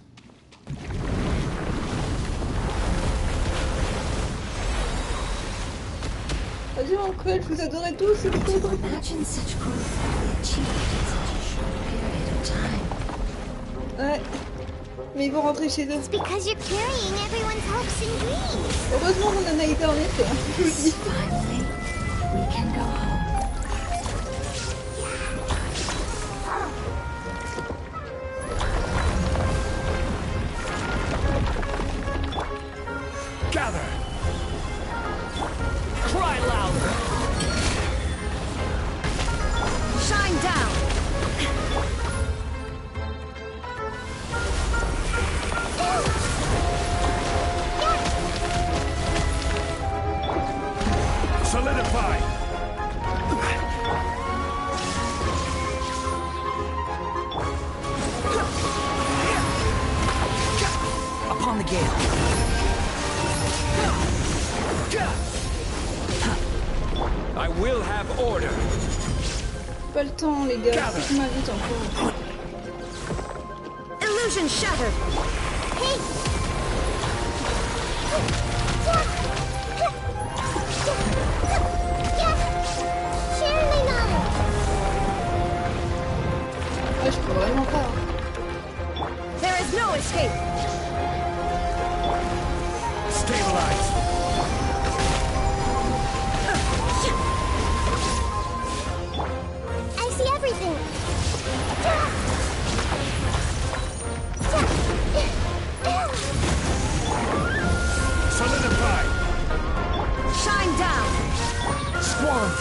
Adieu mon cruel, je vous adorais tous, c'est trop drôle. Imagine such growth we achieved in such a short period of time. Ouais. Mais ils vont rentrer chez eux. It's because you're carrying everyone's hopes and dreams. Heureusement qu'on a nahida en effet, hein, je vous le dis. Finally, we can go home. Gather! Cry louder! Shine down! Solidify! Upon the gale. I will have order. Pas le temps les gars, c'est qui m'invite encore. Illusion shattered! Hey!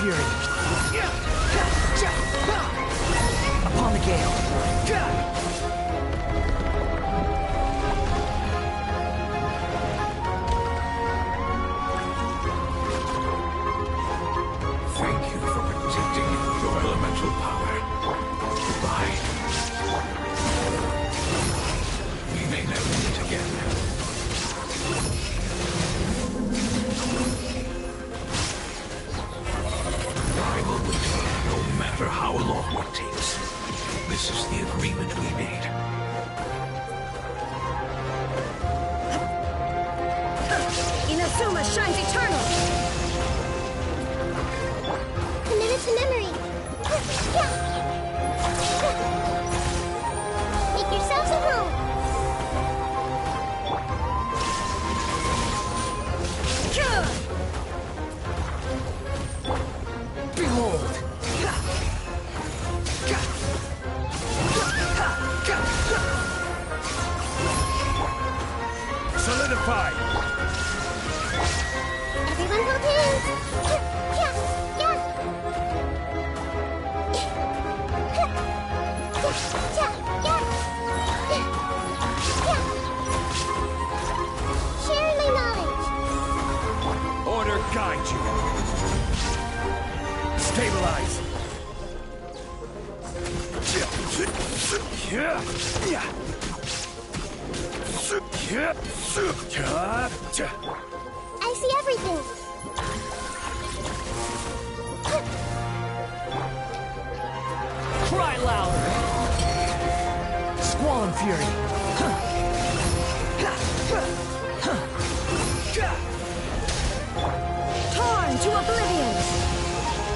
fury. Upon the gale. Thank you for protecting your elemental power. Goodbye. We may never meet again. I will return no matter how long it takes. This is the agreement we made. Inazuma shines eternal! Committed to memory. Make yourselves at home. Behold! Solidify! Everyone hold hands. Sharing my knowledge. Order guide you. Stabilize. I see everything. Cry louder! Squall and fury. Torn to oblivion!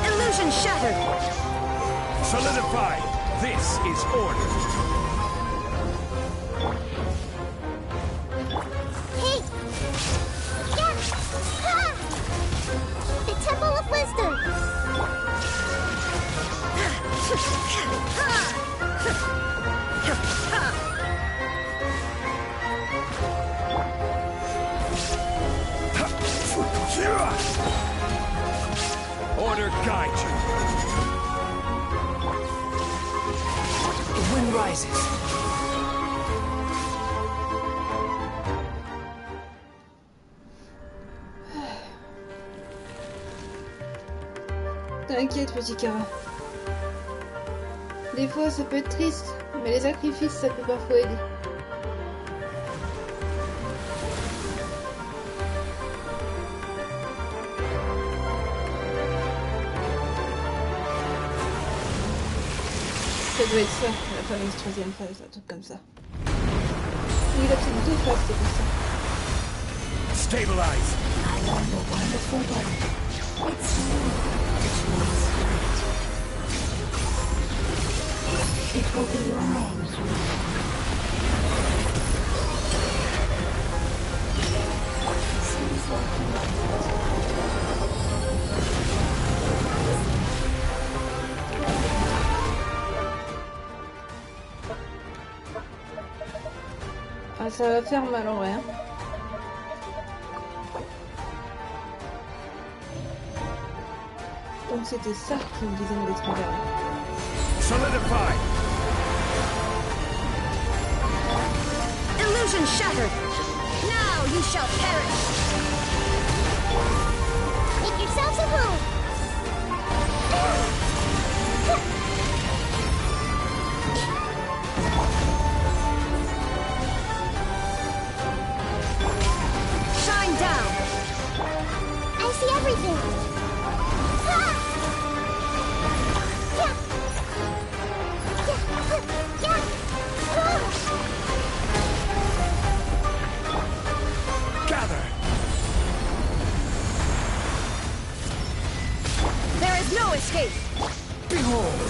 Illusion shattered! Solidify. This is order. Hey! Yeah! Ha! The Temple of Wisdom! Order guide you. The wind rises. T'inquiète, petit Kara. Des fois, ça peut être triste, mais les sacrifices, ça peut parfois aider. Ça doit être ça, la fameuse troisième phase, un truc comme ça. Il a peut-être deux phases, c'est pour ça. Stabilize. I am the wonderful one. It's you which makes right. It will be mine. Seems like you like Ah, ça va faire mal en vrai. Hein. Donc c'était ça qui me disait d'être envers. Solidify. Illusion shattered! Now you shall perish! Make yourselves at home! Shine down! I see everything! Gather. There is no escape! Behold!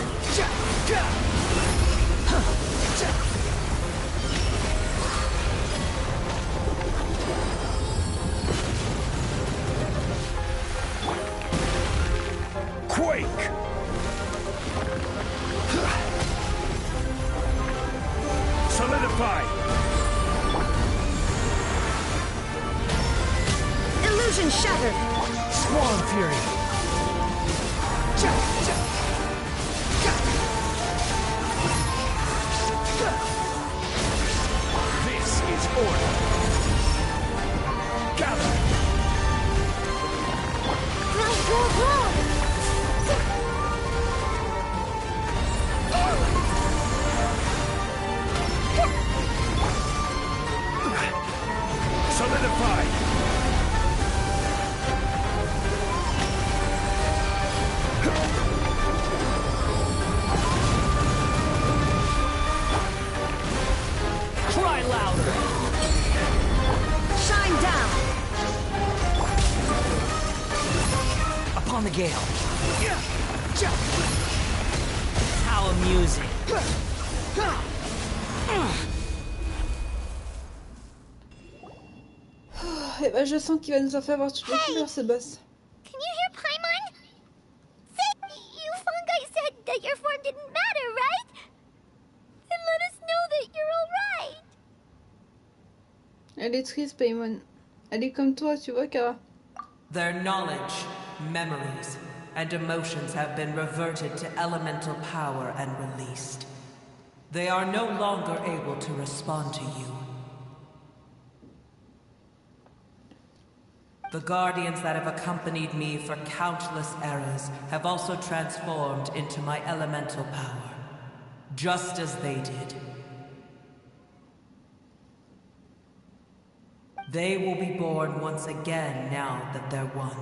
Quake. Solidify. Illusion shattered! Squall and fury. This is order. Gather. Solidify. Cry louder! Shine down! Upon the gale. How amusing. Et ben, je sens qu'il va nous en faire avoir toutes les couleurs, ce boss. Can you hear Paimon? You fungi said that your form didn't matter, right? Then let us know that you're alright. Elle est triste, Paimon. Elle est comme toi, tu vois, Kara. Their knowledge, memories, and emotions have been reverted to elemental power and released. They are no longer able to respond to you. The guardians that have accompanied me for countless eras have also transformed into my elemental power, just as they did. They will be born once again now that they're one.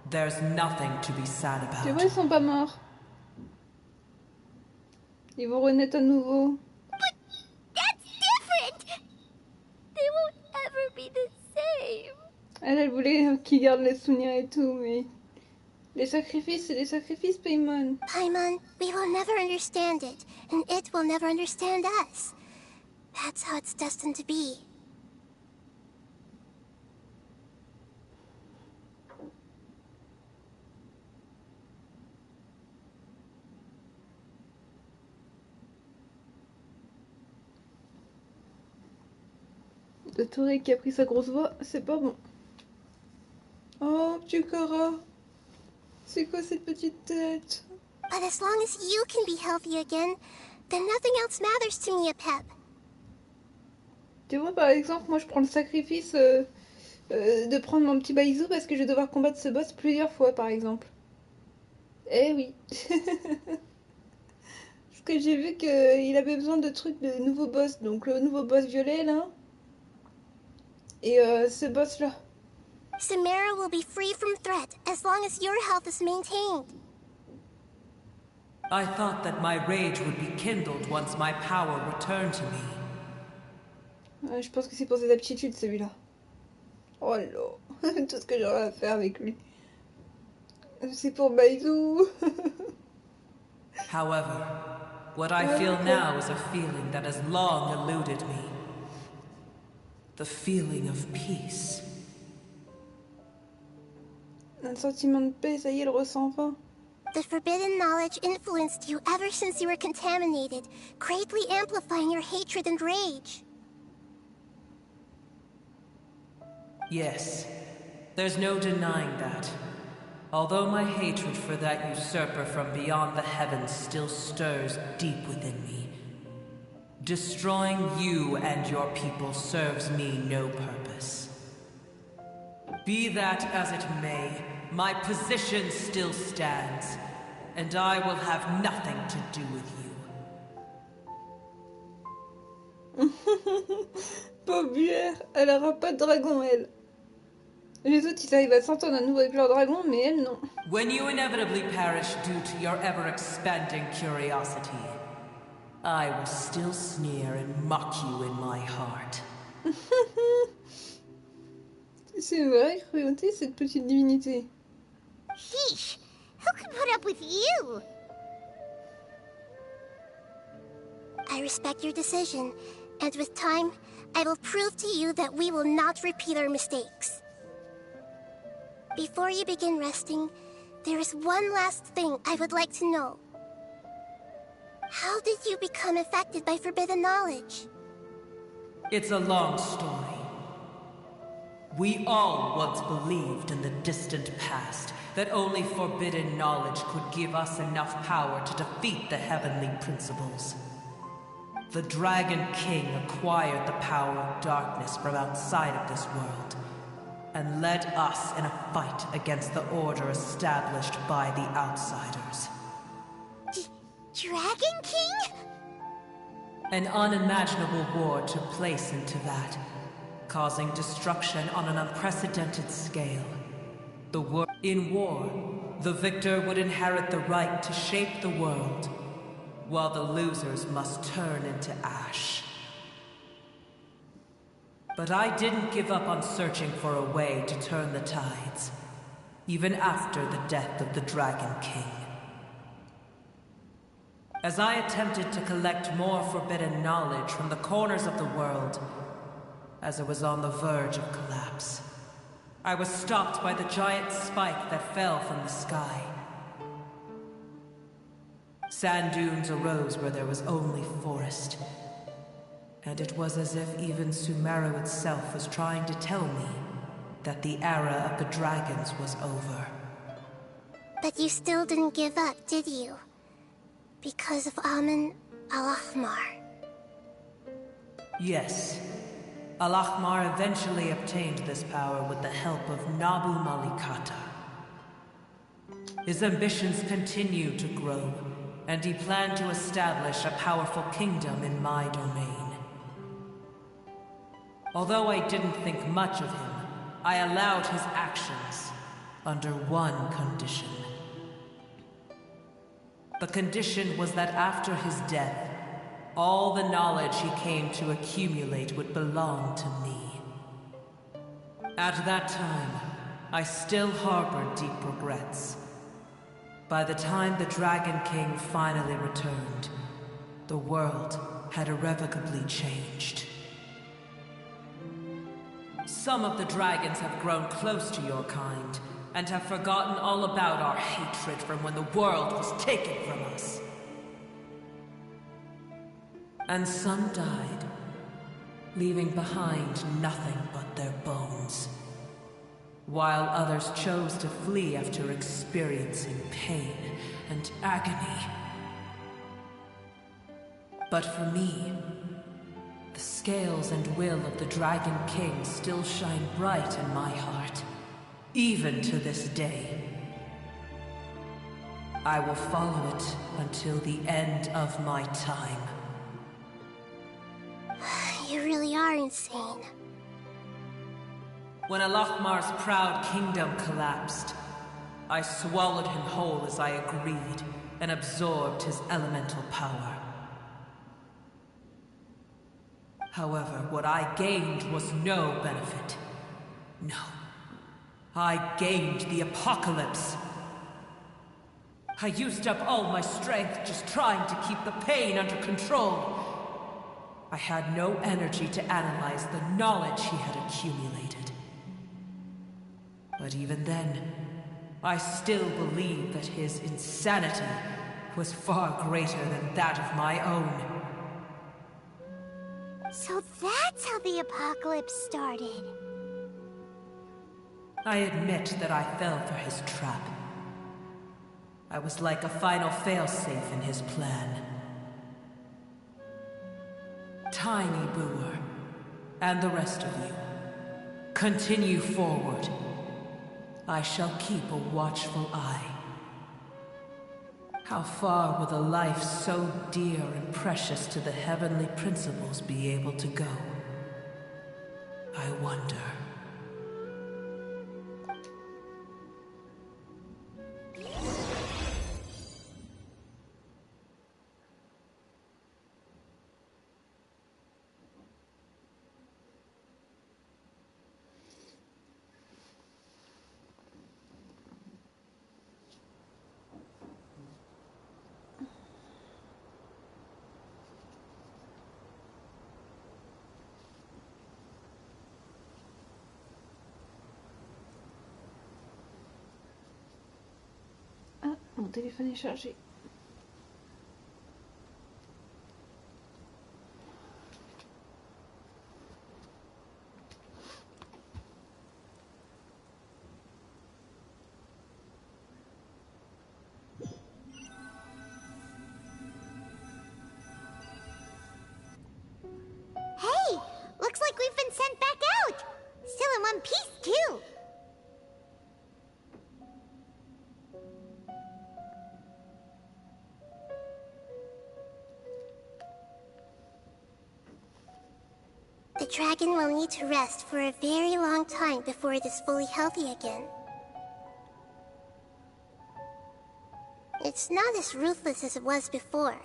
There's nothing to be sad Tu vois, about. ils sont pas morts. Ils vont renaître à nouveau. But that's different! They won't ever be the same. Elle voulait qu'ils gardent les souvenirs et tout, mais... Les sacrifices, c'est des sacrifices, Paimon. Paimon, we will never understand it, and it will never understand us. That's how it's destined to be. Le Toré qui a pris sa grosse voix, c'est pas bon. Oh, petit Kara. C'est quoi cette petite tête? But as long as you can be healthy again, then nothing else matters to me, Apep. Tu vois, par exemple, moi je prends le sacrifice de prendre mon petit baïsou parce que je vais devoir combattre ce boss plusieurs fois, par exemple. Eh oui. Parce que j'ai vu qu'il avait besoin de trucs de nouveaux boss. Donc le nouveau boss violet, là. Et ce boss-là. Samara will be free from threat as long as your health is maintained. I thought that my rage would be kindled once my power returned to me. Ouais, je pense que c'est pour ses aptitudes, celui-là. Oh là. Tout ce que j'aurais à faire avec lui. C'est pour Baizou. However, what I feel now is a feeling that has long eluded me. The feeling of peace. Un sentiment de paix, ça y est, elle ressent enfin. The forbidden knowledge influenced you ever since you were contaminated, greatly amplifying your hatred and rage. Yes, there's no denying that. Although my hatred for that usurper from beyond the heavens still stirs deep within me, destroying you and your people serves me no purpose. Be that as it may, my position still stands, and I will have nothing to do with you. Pauvre, elle aura pas de dragon, elle. Les autres, ils arrivent à s'entendre à nouveau avec leur dragon, mais elle, non. When you inevitably perish due to your ever-expanding curiosity, I will still sneer and mock you in my heart. C'est une vraie cruauté, cette petite divinité. Sheesh, who can put up with you? I respect your decision, and with time, I will prove to you that we will not repeat our mistakes. Before you begin resting, there is one last thing I would like to know. How did you become affected by forbidden knowledge? It's a long story. We all once believed in the distant past that only forbidden knowledge could give us enough power to defeat the heavenly principles. The Dragon King acquired the power of darkness from outside of this world, and led us in a fight against the order established by the outsiders. Dragon King? An unimaginable war took place into that, causing destruction on an unprecedented scale. In war, the victor would inherit the right to shape the world, while the losers must turn into ash. But I didn't give up on searching for a way to turn the tides, even after the death of the Dragon King. As I attempted to collect more forbidden knowledge from the corners of the world, as it was on the verge of collapse, I was stopped by the giant spike that fell from the sky. Sand dunes arose where there was only forest, and it was as if even Sumeru itself was trying to tell me that the era of the dragons was over. But you still didn't give up, did you? Because of Amun al-Ahmar. Yes. Al-Ahmar eventually obtained this power with the help of Nabu Malikata. His ambitions continued to grow, and he planned to establish a powerful kingdom in my domain. Although I didn't think much of him, I allowed his actions under one condition. The condition was that after his death, all the knowledge he came to accumulate would belong to me. At that time, I still harbored deep regrets. By the time the Dragon King finally returned, the world had irrevocably changed. Some of the dragons have grown close to your kind, and have forgotten all about our hatred from when the world was taken from us. And some died, leaving behind nothing but their bones, while others chose to flee after experiencing pain and agony. But for me, the scales and will of the Dragon King still shine bright in my heart, even to this day. I will follow it until the end of my time. You really are insane. When Al-Ahmar's proud kingdom collapsed, I swallowed him whole as I agreed, and absorbed his elemental power. However, what I gained was no benefit. No. I gained the apocalypse. I used up all my strength just trying to keep the pain under control. I had no energy to analyze the knowledge he had accumulated. But even then, I still believed that his insanity was far greater than that of my own. So that's how the apocalypse started. I admit that I fell for his trap. I was like a final failsafe in his plan. Tiny Brewer, and the rest of you, continue forward. I shall keep a watchful eye. How far will a life so dear and precious to the heavenly principles be able to go? I wonder. Mon téléphone est chargé. we've been sent back out. Still in one piece, too. The dragon will need to rest for a very long time before it is fully healthy again. It's not as ruthless as it was before.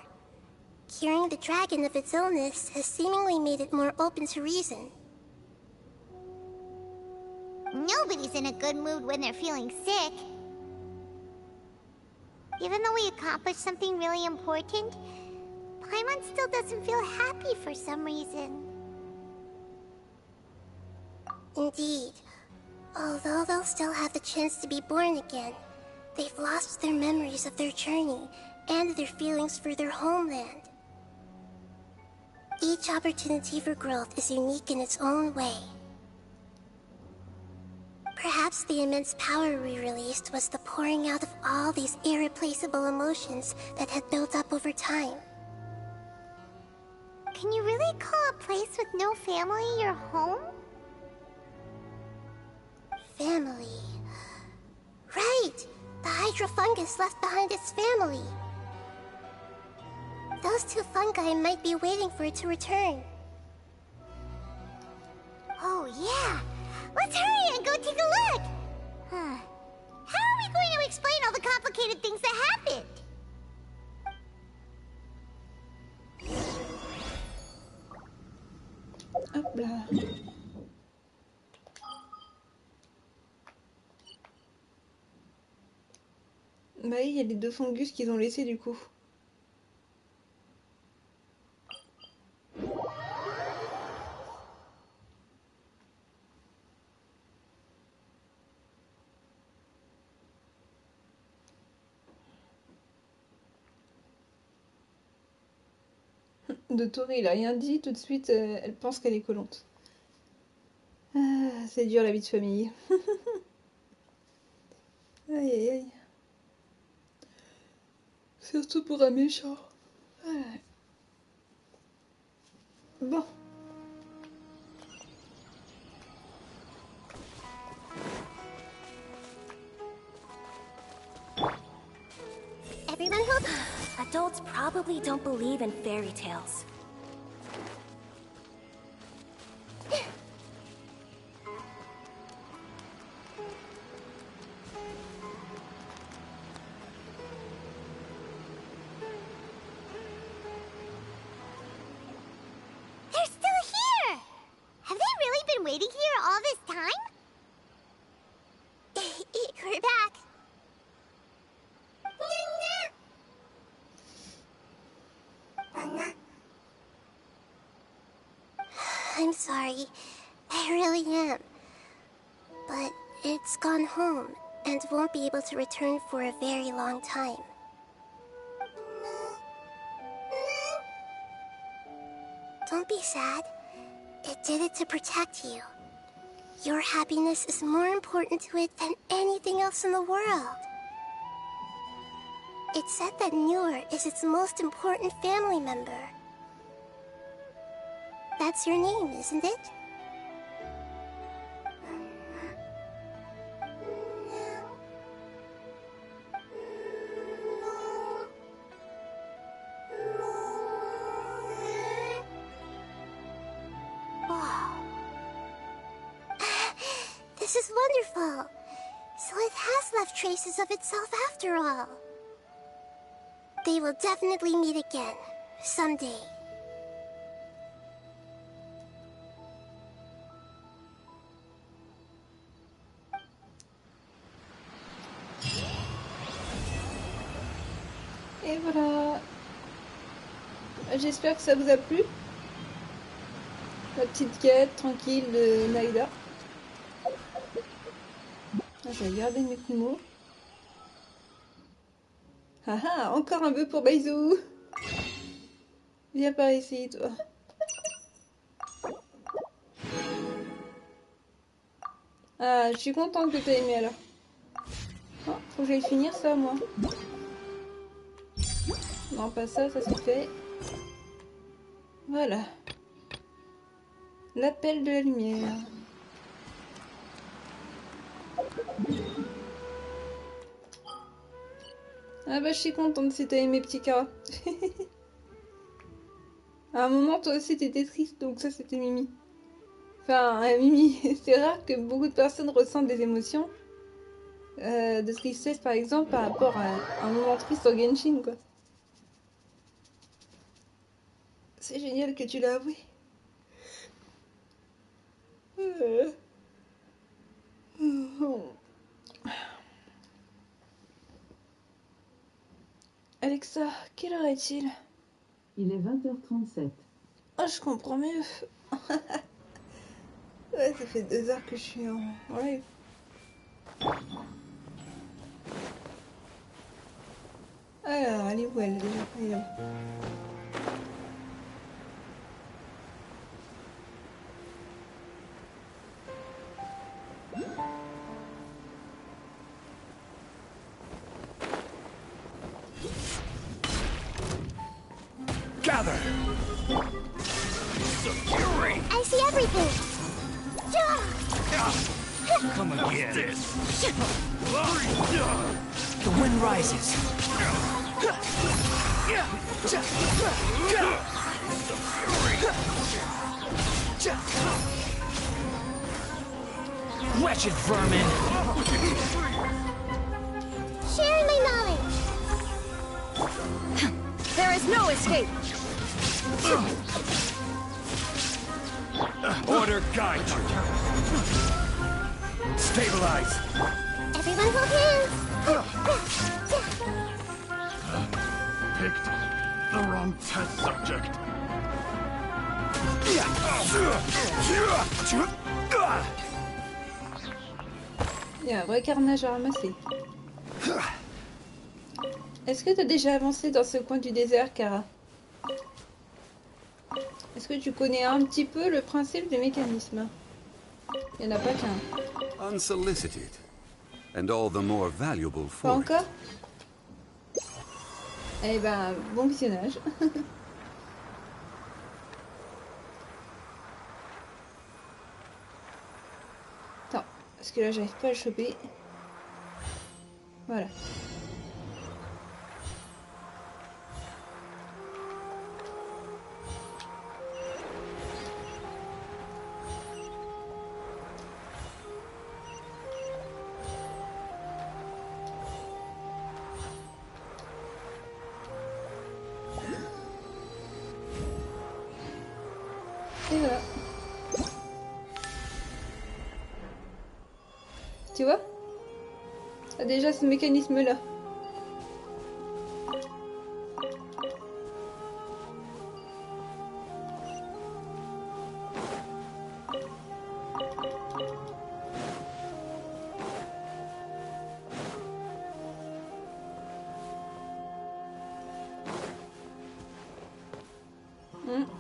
Curing the dragon of its illness has seemingly made it more open to reason. Nobody's in a good mood when they're feeling sick. Even though we accomplished something really important, Paimon still doesn't feel happy for some reason. Indeed. Although they'll still have the chance to be born again, they've lost their memories of their journey and their feelings for their homeland. Each opportunity for growth is unique in its own way. Perhaps the immense power we released was the pouring out of all these irreplaceable emotions that had built up over time. Can you really call a place with no family your home? Family. Right! The Hydra fungus left behind its family. Those two fungi might be waiting for it to return. Oh yeah! Let's hurry and go take a look! How are we going to explain all the complicated things that happened? Hop là. Bah oui, il y a les deux fungus qu'ils ont laissés du coup. De Tori, il a rien dit, tout de suite, elle pense qu'elle est collante. Ah, c'est dur la vie de famille. Aïe aïe aïe. Surtout pour un méchant. Ouais. Bon. Everyone hold on. Adults probably don't believe in fairy tales. Waiting here all this time? We're back. I'm sorry. I really am. But it's gone home and won't be able to return for a very long time. Don't be sad. It did it to protect you. Your happiness is more important to it than anything else in the world. It's said that Newer is its most important family member. That's your name, isn't it? This is wonderful. So it has left traces of itself after all. They will definitely meet again, someday. Et voilà. J'espère que ça vous a plu. La petite quête tranquille de Nahida. Je vais garder mes mots. Ah ah, encore un vœu pour Baizou. Viens par ici, toi. Ah, je suis contente que tu aies aimé alors. Oh, faut que j'aille finir ça, moi. Non, pas ça, ça c'est fait. Voilà. L'appel de la lumière. Ah bah je suis contente si t'as aimé petit Kara. À un moment toi aussi t'étais triste donc ça c'était Mimi. Enfin Mimi, c'est rare que beaucoup de personnes ressentent des émotions. De tristesse par exemple par rapport à un moment triste sur Genshin quoi. C'est génial que tu l'as avoué. Alexa, quelle heure est-il? Il est 20h37. Ah, je comprends mieux. Ouais, ça fait 2 heures que je suis en live. Alors, elle est où elle déjà? Elle est là. Gather! I see everything. Come again. The wind rises. Wretched vermin! Sharing my knowledge. There is no escape. Order guide you. Stabilize. Everyone hold hands. Picked the wrong test subject. Il y a un vrai carnage à ramasser. Est-ce que tu as déjà avancé dans ce coin du désert, Kara? Est-ce que tu connais un petit peu le principe des mécanismes? Il n'y en a pas qu'un. Unsolicited, and all the more valuable Pas for it. encore? Eh ben, bon visionnage. Attends, parce que là j'arrive pas à le choper. Voilà. Et voilà. Tu vois? T'as déjà ce mécanisme-là.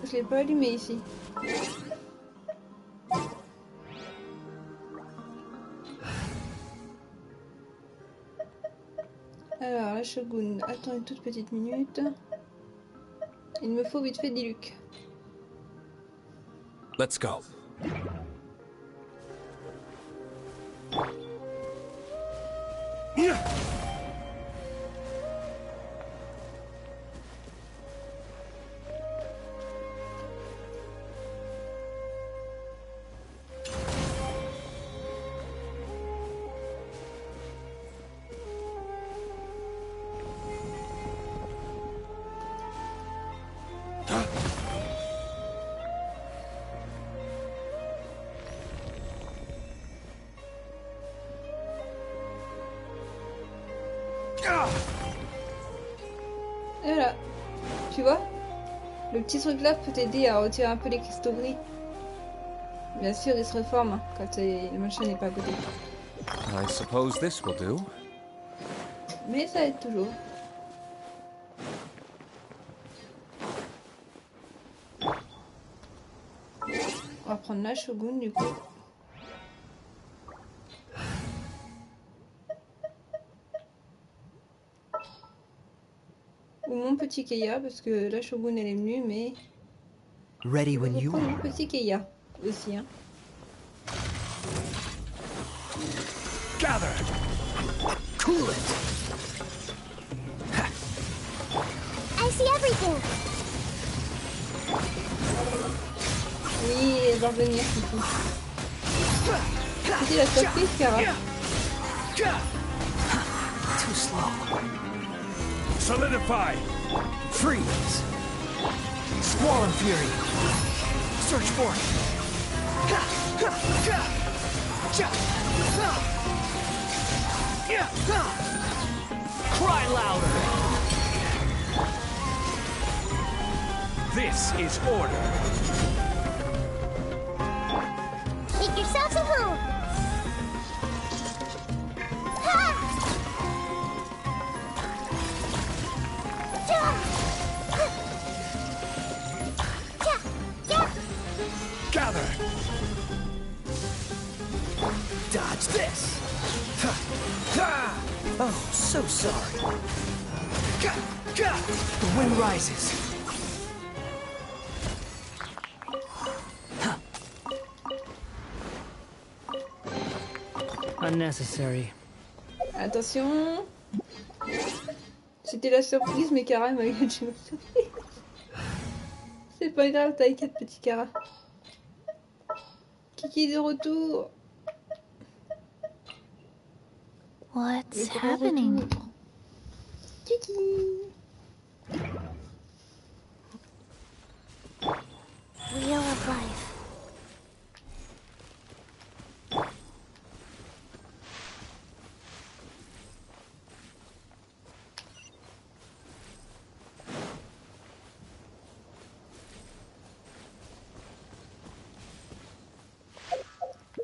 Je l'ai pas allumé ici. Alors, la shogun, attends une toute petite minute. Il me faut vite fait des Luc. Let's go. Et voilà. Tu vois? Le petit truc là peut t'aider à retirer un peu les cristaux gris. Bien sûr, il se reforme hein, quand le machin n'est pas à côté. I suppose this will do. Mais ça aide toujours. On va prendre la shogun du coup. Ou mon petit Keia, parce que la shogun elle est venue, mais... Ready Je when vais you prendre are. mon petit Keia. Aussi, hein. Gather! Cool it! I see everything. Oui, elle va revenir, Kiki. C'était la surprise, Kara. Too slow. Solidify! Freeze. Squall and fury. Search for it. Cry louder. This is order. Make yourselves at home. Ha! Gather! Dodge this. Oh, so sorry. The wind rises. Unnecessary. Attention. C'était la surprise, mais Kara m'a eu la surprise. C'est pas grave, t'inquiète, petit Kara. Kiki est de retour. What's happening? Kiki. Wheel of life.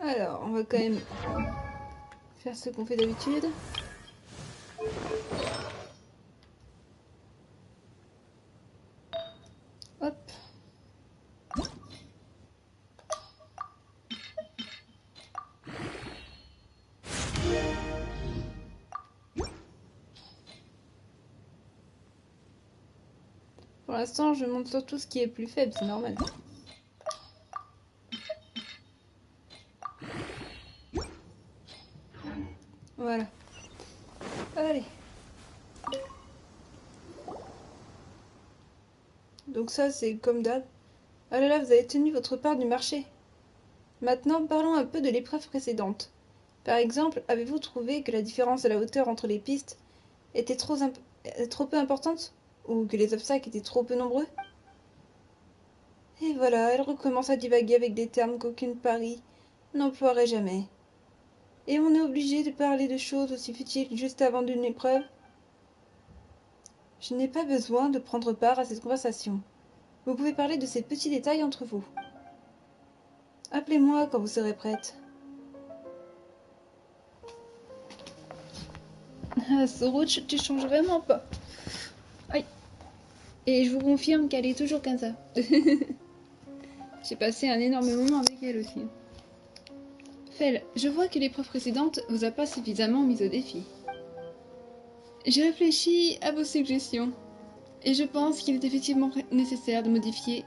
Alors, on va quand même faire ce qu'on fait d'habitude. Hop. Pour l'instant, je monte surtout ce qui est plus faible, c'est normal. Voilà. Allez. Donc ça, c'est comme d'hab. Ah là là, vous avez tenu votre part du marché. Maintenant, parlons un peu de l'épreuve précédente. Par exemple, avez-vous trouvé que la différence de la hauteur entre les pistes était trop peu importante? Ou que les obstacles étaient trop peu nombreux? Et voilà, elle recommence à divaguer avec des termes qu'aucune pari n'emploierait jamais. Et on est obligé de parler de choses aussi futiles juste avant d'une épreuve? Je n'ai pas besoin de prendre part à cette conversation. Vous pouvez parler de ces petits détails entre vous. Appelez-moi quand vous serez prête. Ah, Sorouch, tu changes vraiment pas. Aïe. Et je vous confirme qu'elle est toujours comme ça. J'ai passé un énorme moment avec elle aussi. Fel, je vois que l'épreuve précédente vous a pas suffisamment mis au défi. J'ai réfléchi à vos suggestions, et je pense qu'il est effectivement nécessaire de modifier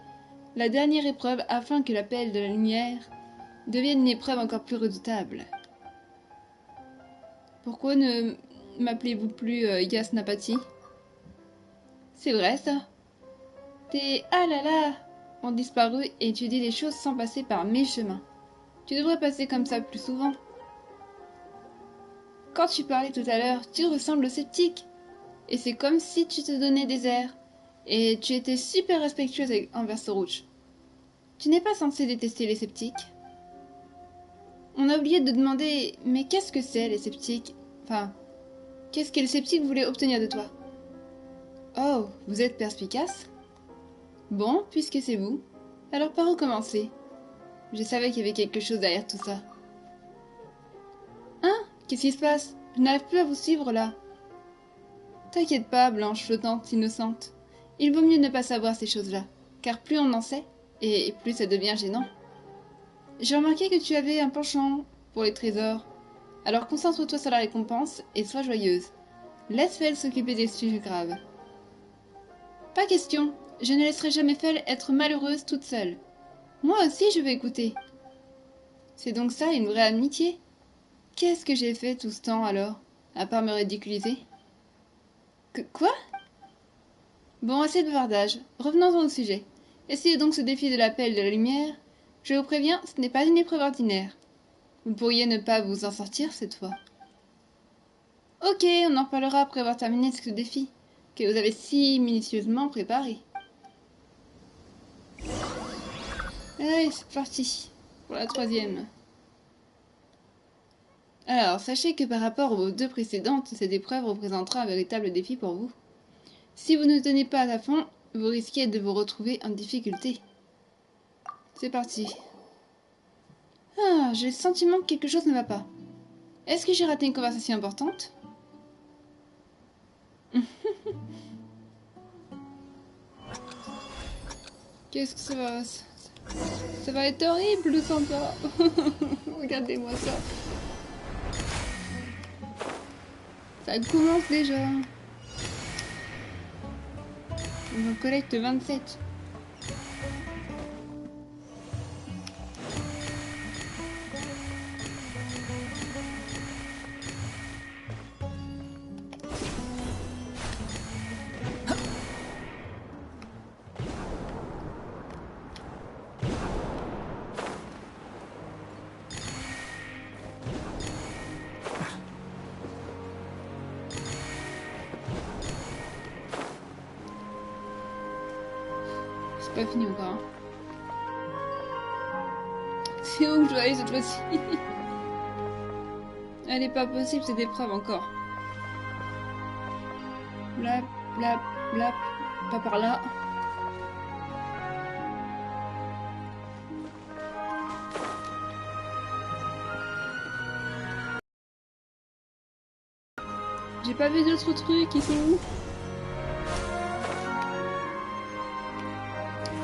la dernière épreuve afin que l'appel de la lumière devienne une épreuve encore plus redoutable. Pourquoi ne m'appelez-vous plus Yasnapati? C'est vrai ça? Tes ah là là ont disparu et tu dis les choses sans passer par mes chemins. Tu devrais passer comme ça plus souvent. Quand tu parlais tout à l'heure, tu ressembles au sceptique. Et c'est comme si tu te donnais des airs. Et tu étais super respectueuse envers Sorouch. Tu n'es pas censé détester les sceptiques. On a oublié de demander, mais qu'est-ce que c'est les sceptiques? Enfin, qu'est-ce que les sceptiques voulaient obtenir de toi? Oh, vous êtes perspicace? Bon, puisque c'est vous, alors par où commencer? Je savais qu'il y avait quelque chose derrière tout ça. Hein? Qu'est-ce qui se passe? Je n'arrive plus à vous suivre là. T'inquiète pas, blanche flottante, innocente. Il vaut mieux ne pas savoir ces choses-là, car plus on en sait, et plus ça devient gênant. J'ai remarqué que tu avais un penchant pour les trésors. Alors concentre-toi sur la récompense et sois joyeuse. Laisse Fel s'occuper des sujets graves. Pas question, je ne laisserai jamais Fel être malheureuse toute seule. Moi aussi, je vais écouter. C'est donc ça, une vraie amitié? Qu'est-ce que j'ai fait tout ce temps, alors? À part me ridiculiser? Quoi? Bon, assez de bavardage. Revenons au sujet. Essayez donc ce défi de l'appel de la lumière. Je vous préviens, ce n'est pas une épreuve ordinaire. Vous pourriez ne pas vous en sortir cette fois. Ok, on en reparlera après avoir terminé ce défi, que vous avez si minutieusement préparé. Allez, c'est parti, pour la troisième. Alors, sachez que par rapport aux deux précédentes, cette épreuve représentera un véritable défi pour vous. Si vous ne tenez pas à fond, vous risquez de vous retrouver en difficulté. C'est parti. Ah, j'ai le sentiment que quelque chose ne va pas. Est-ce que j'ai raté une conversation importante? Qu'est-ce que ça va... Ça va être horrible, sympa. Regardez-moi ça. Ça commence déjà. On en collecte 27. C'est pas fini encore. Hein. C'est où que je dois aller cette fois-ci? Elle est pas possible cette épreuve encore. Blap, blap, blap. Pas par là. J'ai pas vu d'autres trucs, ils sont où?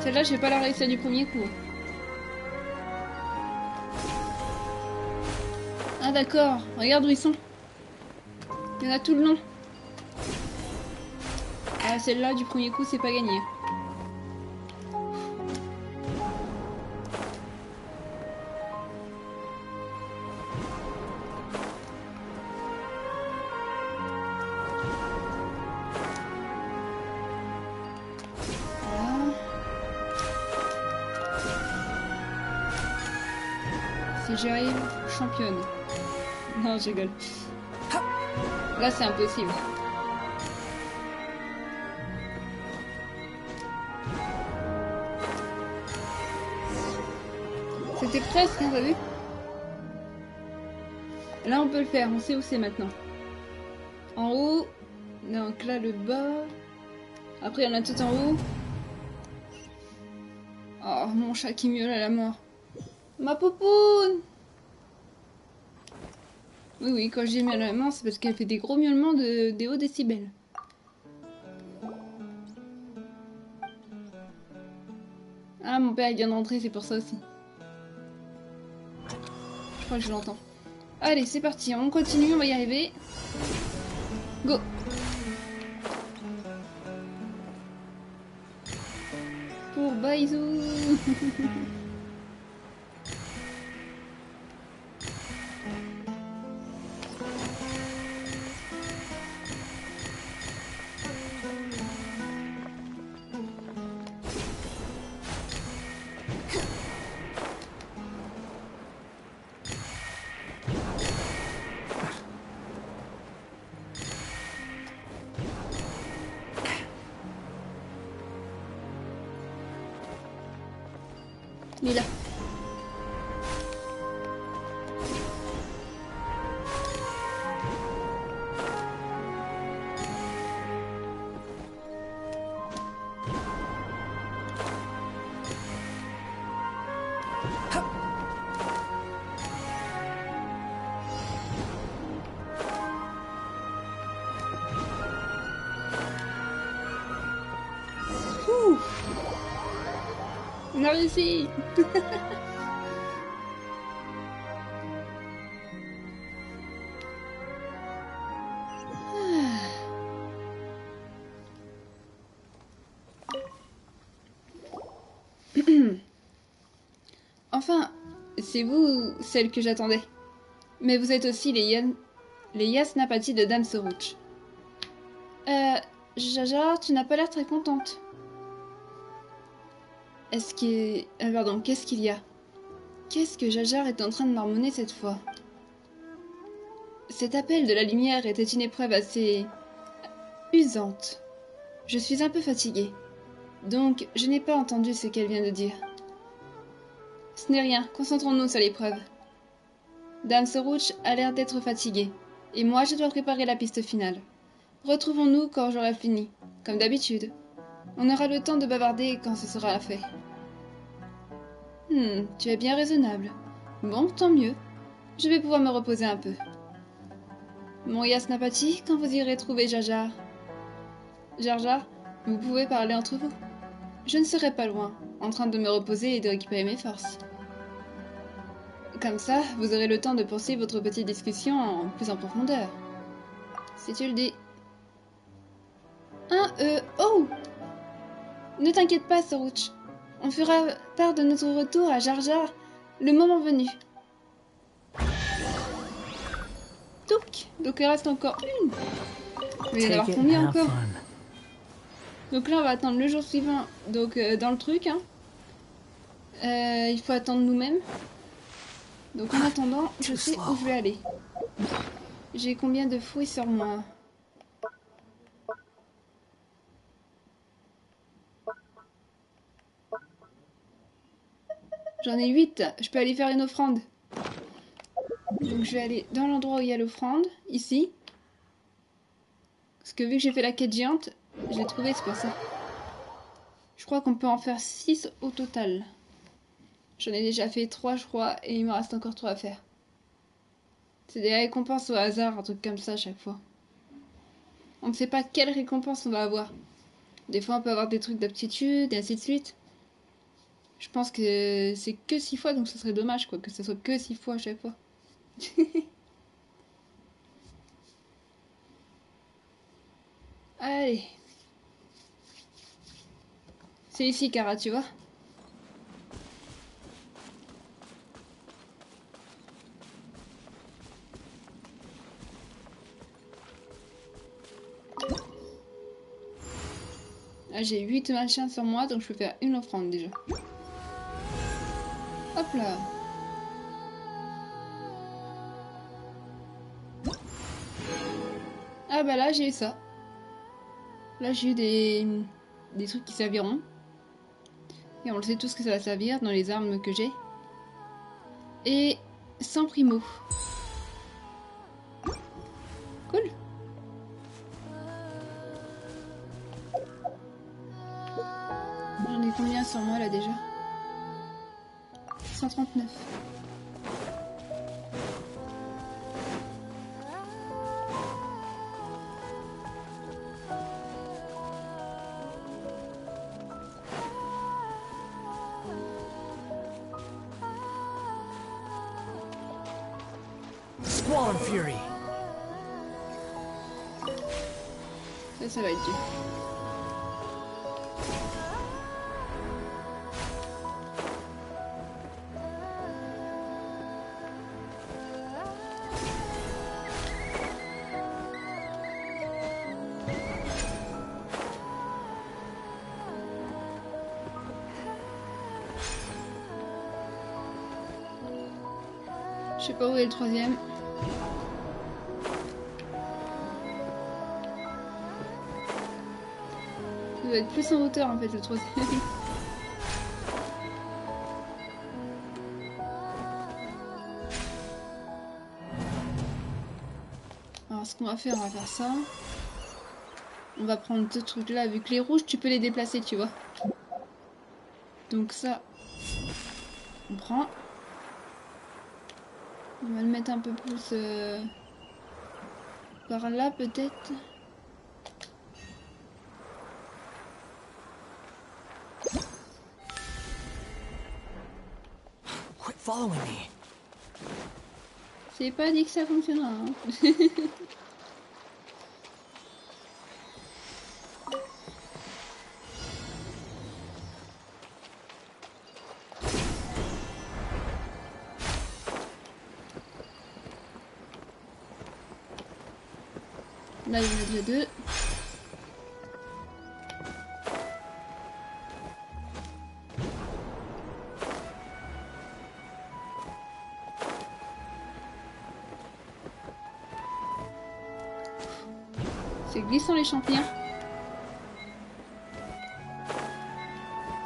Celle-là, je vais pas la réussir du premier coup. Ah d'accord, regarde où ils sont. Il y en a tout le long. Ah, celle-là, du premier coup, c'est pas gagné. Si j'y arrive, championne. Non, je rigole. Là, c'est impossible. C'était presque, hein, t'as vu? Là, on peut le faire. On sait où c'est maintenant. En haut. Donc là, le bas. Après, il y en a tout en haut. Oh, mon chat qui miaule à la mort. Ma poupoune! Oui, oui, quand j'ai mis à la main, c'est parce qu'elle fait des gros miaulements des hauts décibels. Ah, mon père, il vient d'entrer, c'est pour ça aussi. Je crois que je l'entends. Allez, c'est parti, on continue, on va y arriver. Go! Pour Baizou. Il est là. Ouh. On a réussi. Enfin, c'est vous, celle que j'attendais. Mais vous êtes aussi les Yasnapati de Dame Sorouch. Jaja, tu n'as pas l'air très contente. Qu'est-ce qu'il y a? Qu'est-ce que Jajar est en train de marmonner cette fois? Cet appel de la lumière était une épreuve assez usante. Je suis un peu fatiguée, donc je n'ai pas entendu ce qu'elle vient de dire. Ce n'est rien, concentrons-nous sur l'épreuve. Dame Sorouch a l'air d'être fatiguée, et moi je dois préparer la piste finale. Retrouvons-nous quand j'aurai fini, comme d'habitude. On aura le temps de bavarder quand ce sera fait. Tu es bien raisonnable. Bon, tant mieux. Je vais pouvoir me reposer un peu. Mon Yasnapati, quand vous irez trouver Jajar? Jajar, vous pouvez parler entre vous. Je ne serai pas loin, en train de me reposer et de récupérer mes forces. Comme ça, vous aurez le temps de poursuivre votre petite discussion plus en profondeur. Si tu le dis. Oh! Ne t'inquiète pas, Sorouch. On fera part de notre retour à Jar Jar le moment venu. Touk! Donc il reste encore une. Il va y en avoir combien encore? Donc là, on va attendre le jour suivant. Donc dans le truc, hein. Il faut attendre nous-mêmes. Donc en attendant, je sais où je vais aller. J'ai combien de fruits sur moi? J'en ai 8. Je peux aller faire une offrande. Donc je vais aller dans l'endroit où il y a l'offrande, ici. Parce que vu que j'ai fait la quête géante, je l'ai trouvé, c'est pour ça. Je crois qu'on peut en faire 6 au total. J'en ai déjà fait 3, je crois, et il me reste encore 3 à faire. C'est des récompenses au hasard, un truc comme ça à chaque fois. On ne sait pas quelle récompense on va avoir. Des fois, on peut avoir des trucs d'aptitude, et ainsi de suite. Je pense que c'est que 6 fois, donc ce serait dommage, quoi, que ce soit que 6 fois à chaque fois. Allez. C'est ici, Kara, tu vois. Là, j'ai 8 machins sur moi, donc je peux faire une offrande déjà. Hop là. Ah bah là, j'ai eu ça. Là, j'ai eu des trucs qui serviront. Et on le sait tous que ça va servir dans les armes que j'ai. Et sans primo. Cool. J'en ai combien sur moi là déjà? 139. Squall and Fury. Ça va être dur. Je sais pas où est le troisième. Ça doit être plus en hauteur en fait le troisième. Alors ce qu'on va faire ça. On va prendre deux trucs là, vu que les rouges tu peux les déplacer, tu vois. Donc ça, on prend. On va le mettre un peu plus par là peut-être. Quit following me. C'est pas dit que ça fonctionnera. Hein. Là, il y en a déjà 2. C'est glissant les champignons.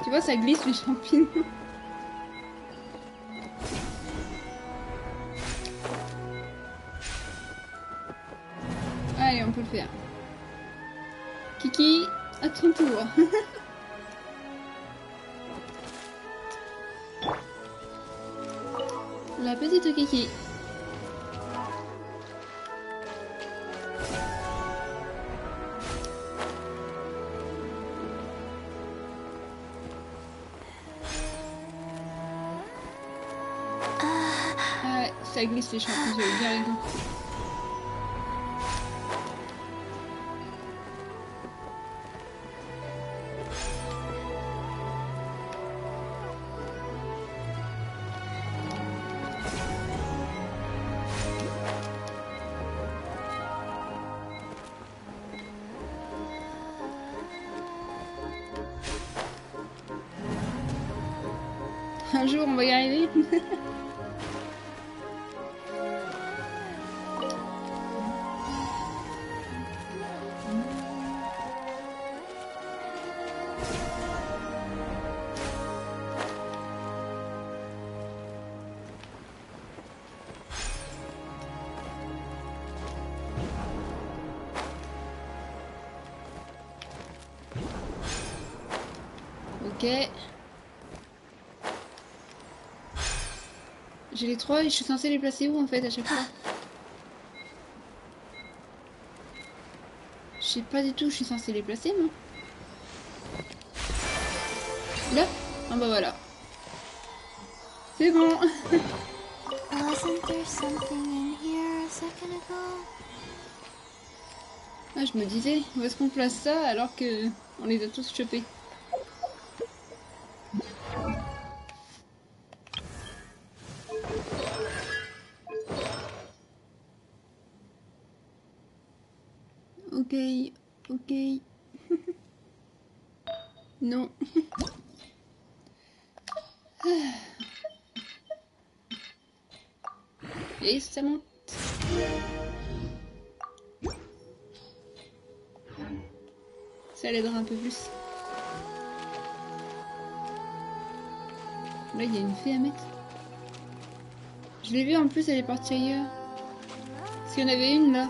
Tu vois, ça glisse les champignons. Allez, on peut le faire. Kiki, à ton tour. La petite Kiki. Ouais, ça glisse les champignons, j'avais bien raison. Un jour, on va y arriver. Ok. J'ai les 3 et je suis censée les placer où en fait à chaque fois? Je sais pas du tout où je suis censée les placer moi. Là? Ah bah voilà. C'est bon. Wasn't there something in here a second ago? Ah, je me disais, où est-ce qu'on place ça alors que on les a tous chopés? Ok, ok. Non. Et ça monte. Ça l'aidera un peu plus. Là, il y a une fée à mettre. Je l'ai vue en plus, elle est partie ailleurs. S'il y en avait une là.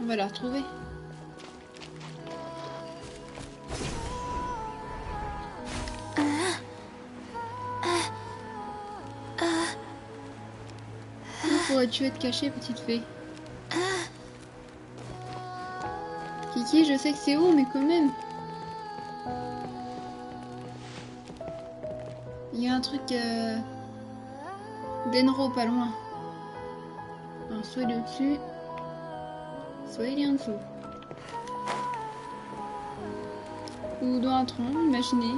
On va la retrouver. Où pourrais-tu être cachée, petite fée? Kiki, je sais que c'est haut, mais quand même. Il y a un truc d'Enro pas loin. Alors, soit il est au-dessus, soit il est en dessous. Ou dans un tronc, imaginez.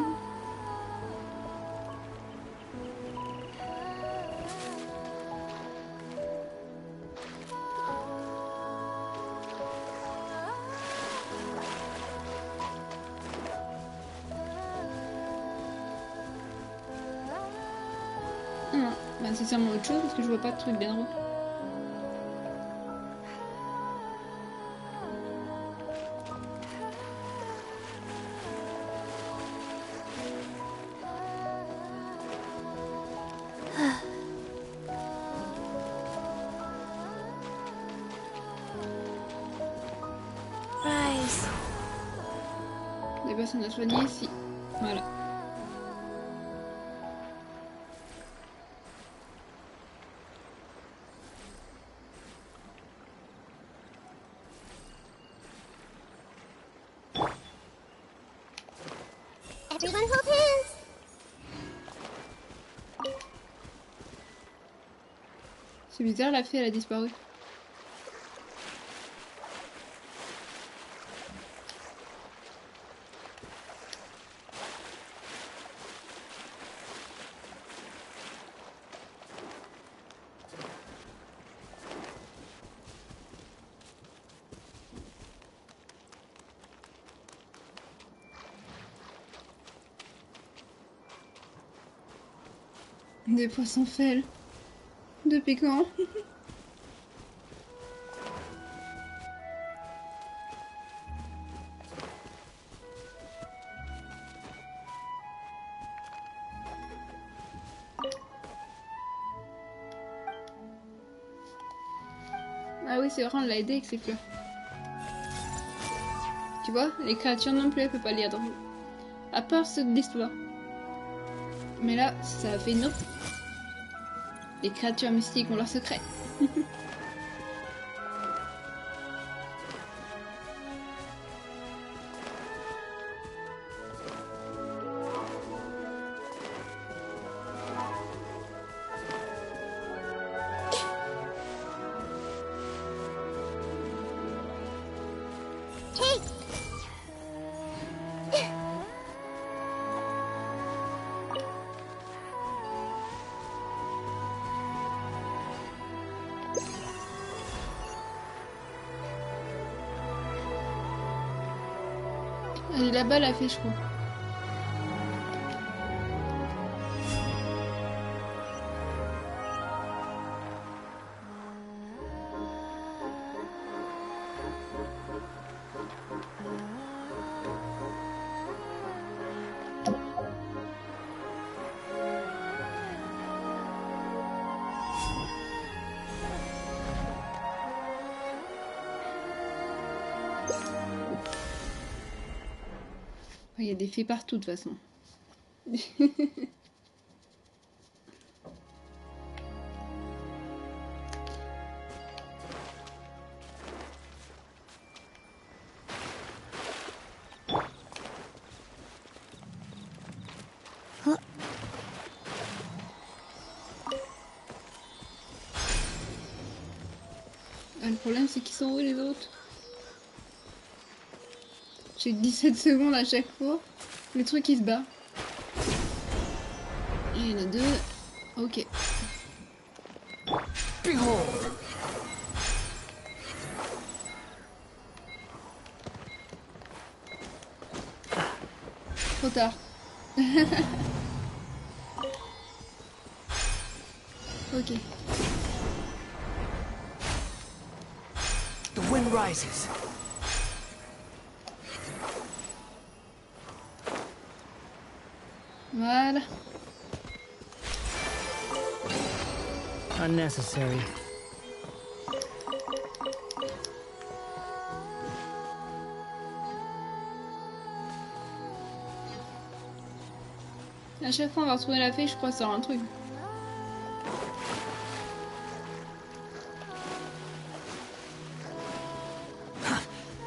Non, bah, c'est sûrement autre chose parce que je vois pas de truc d'Enro. Rise. Des personnes à soigner ici. Voilà. Everyone hold hands. C'est bizarre, la fée elle a disparu. Des poissons fêles. Depuis quand? Ah oui, c'est vrai, on l'a aidé avec ses fleurs. Tu vois, les créatures non plus, elles peuvent pas lire. Donc... À part ceux de l'histoire. Mais là, ça a fait une autre. Les créatures mystiques ont leurs secrets. Elle est là-bas, la fée, je crois. Il y a des fées partout, de toute façon. Le problème, c'est qu'ils sont où, les autres? J'ai 17 secondes à chaque fois. Le truc, il se bat. Il y en a deux. Ok. Trop tard. Ok. The wind rises. Voilà. Unnecessary. À chaque fois, on va retrouver la fée, je crois, sur un truc.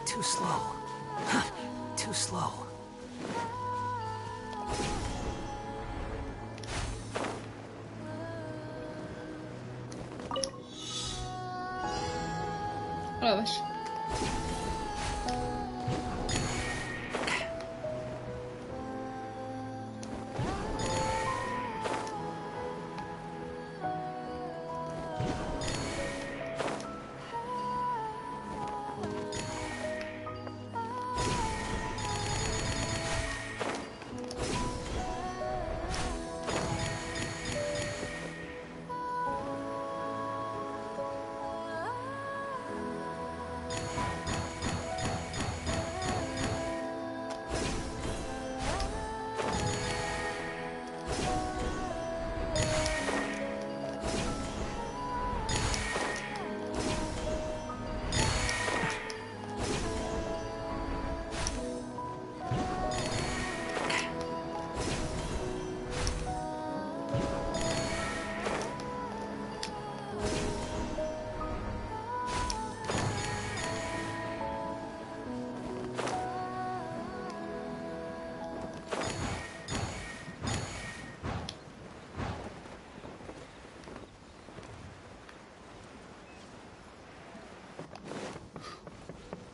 Too slow. Too slow. Oh la vache.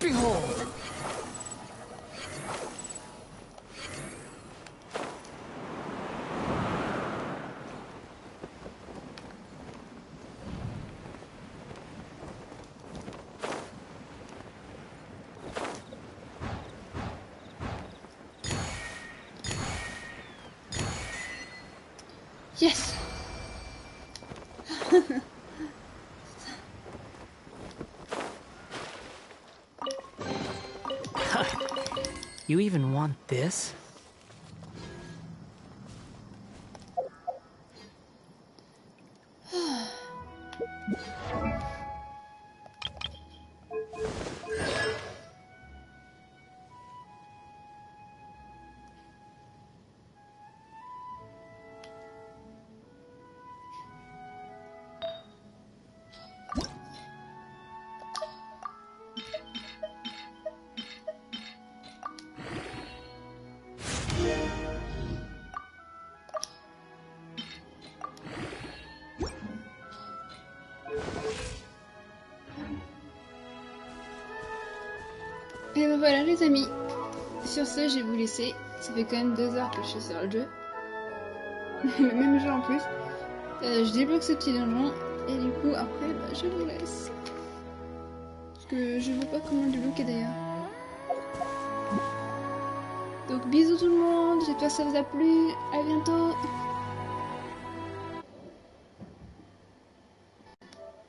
Behold! Yes! You even want this? Et ben voilà les amis, sur ce je vais vous laisser, ça fait quand même 2 heures que je suis sur le jeu, le même jeu en plus, je débloque ce petit donjon et du coup après bah, je vous laisse, parce que je vois pas comment le débloquer d'ailleurs. Donc bisous tout le monde, j'espère que ça vous a plu, à bientôt.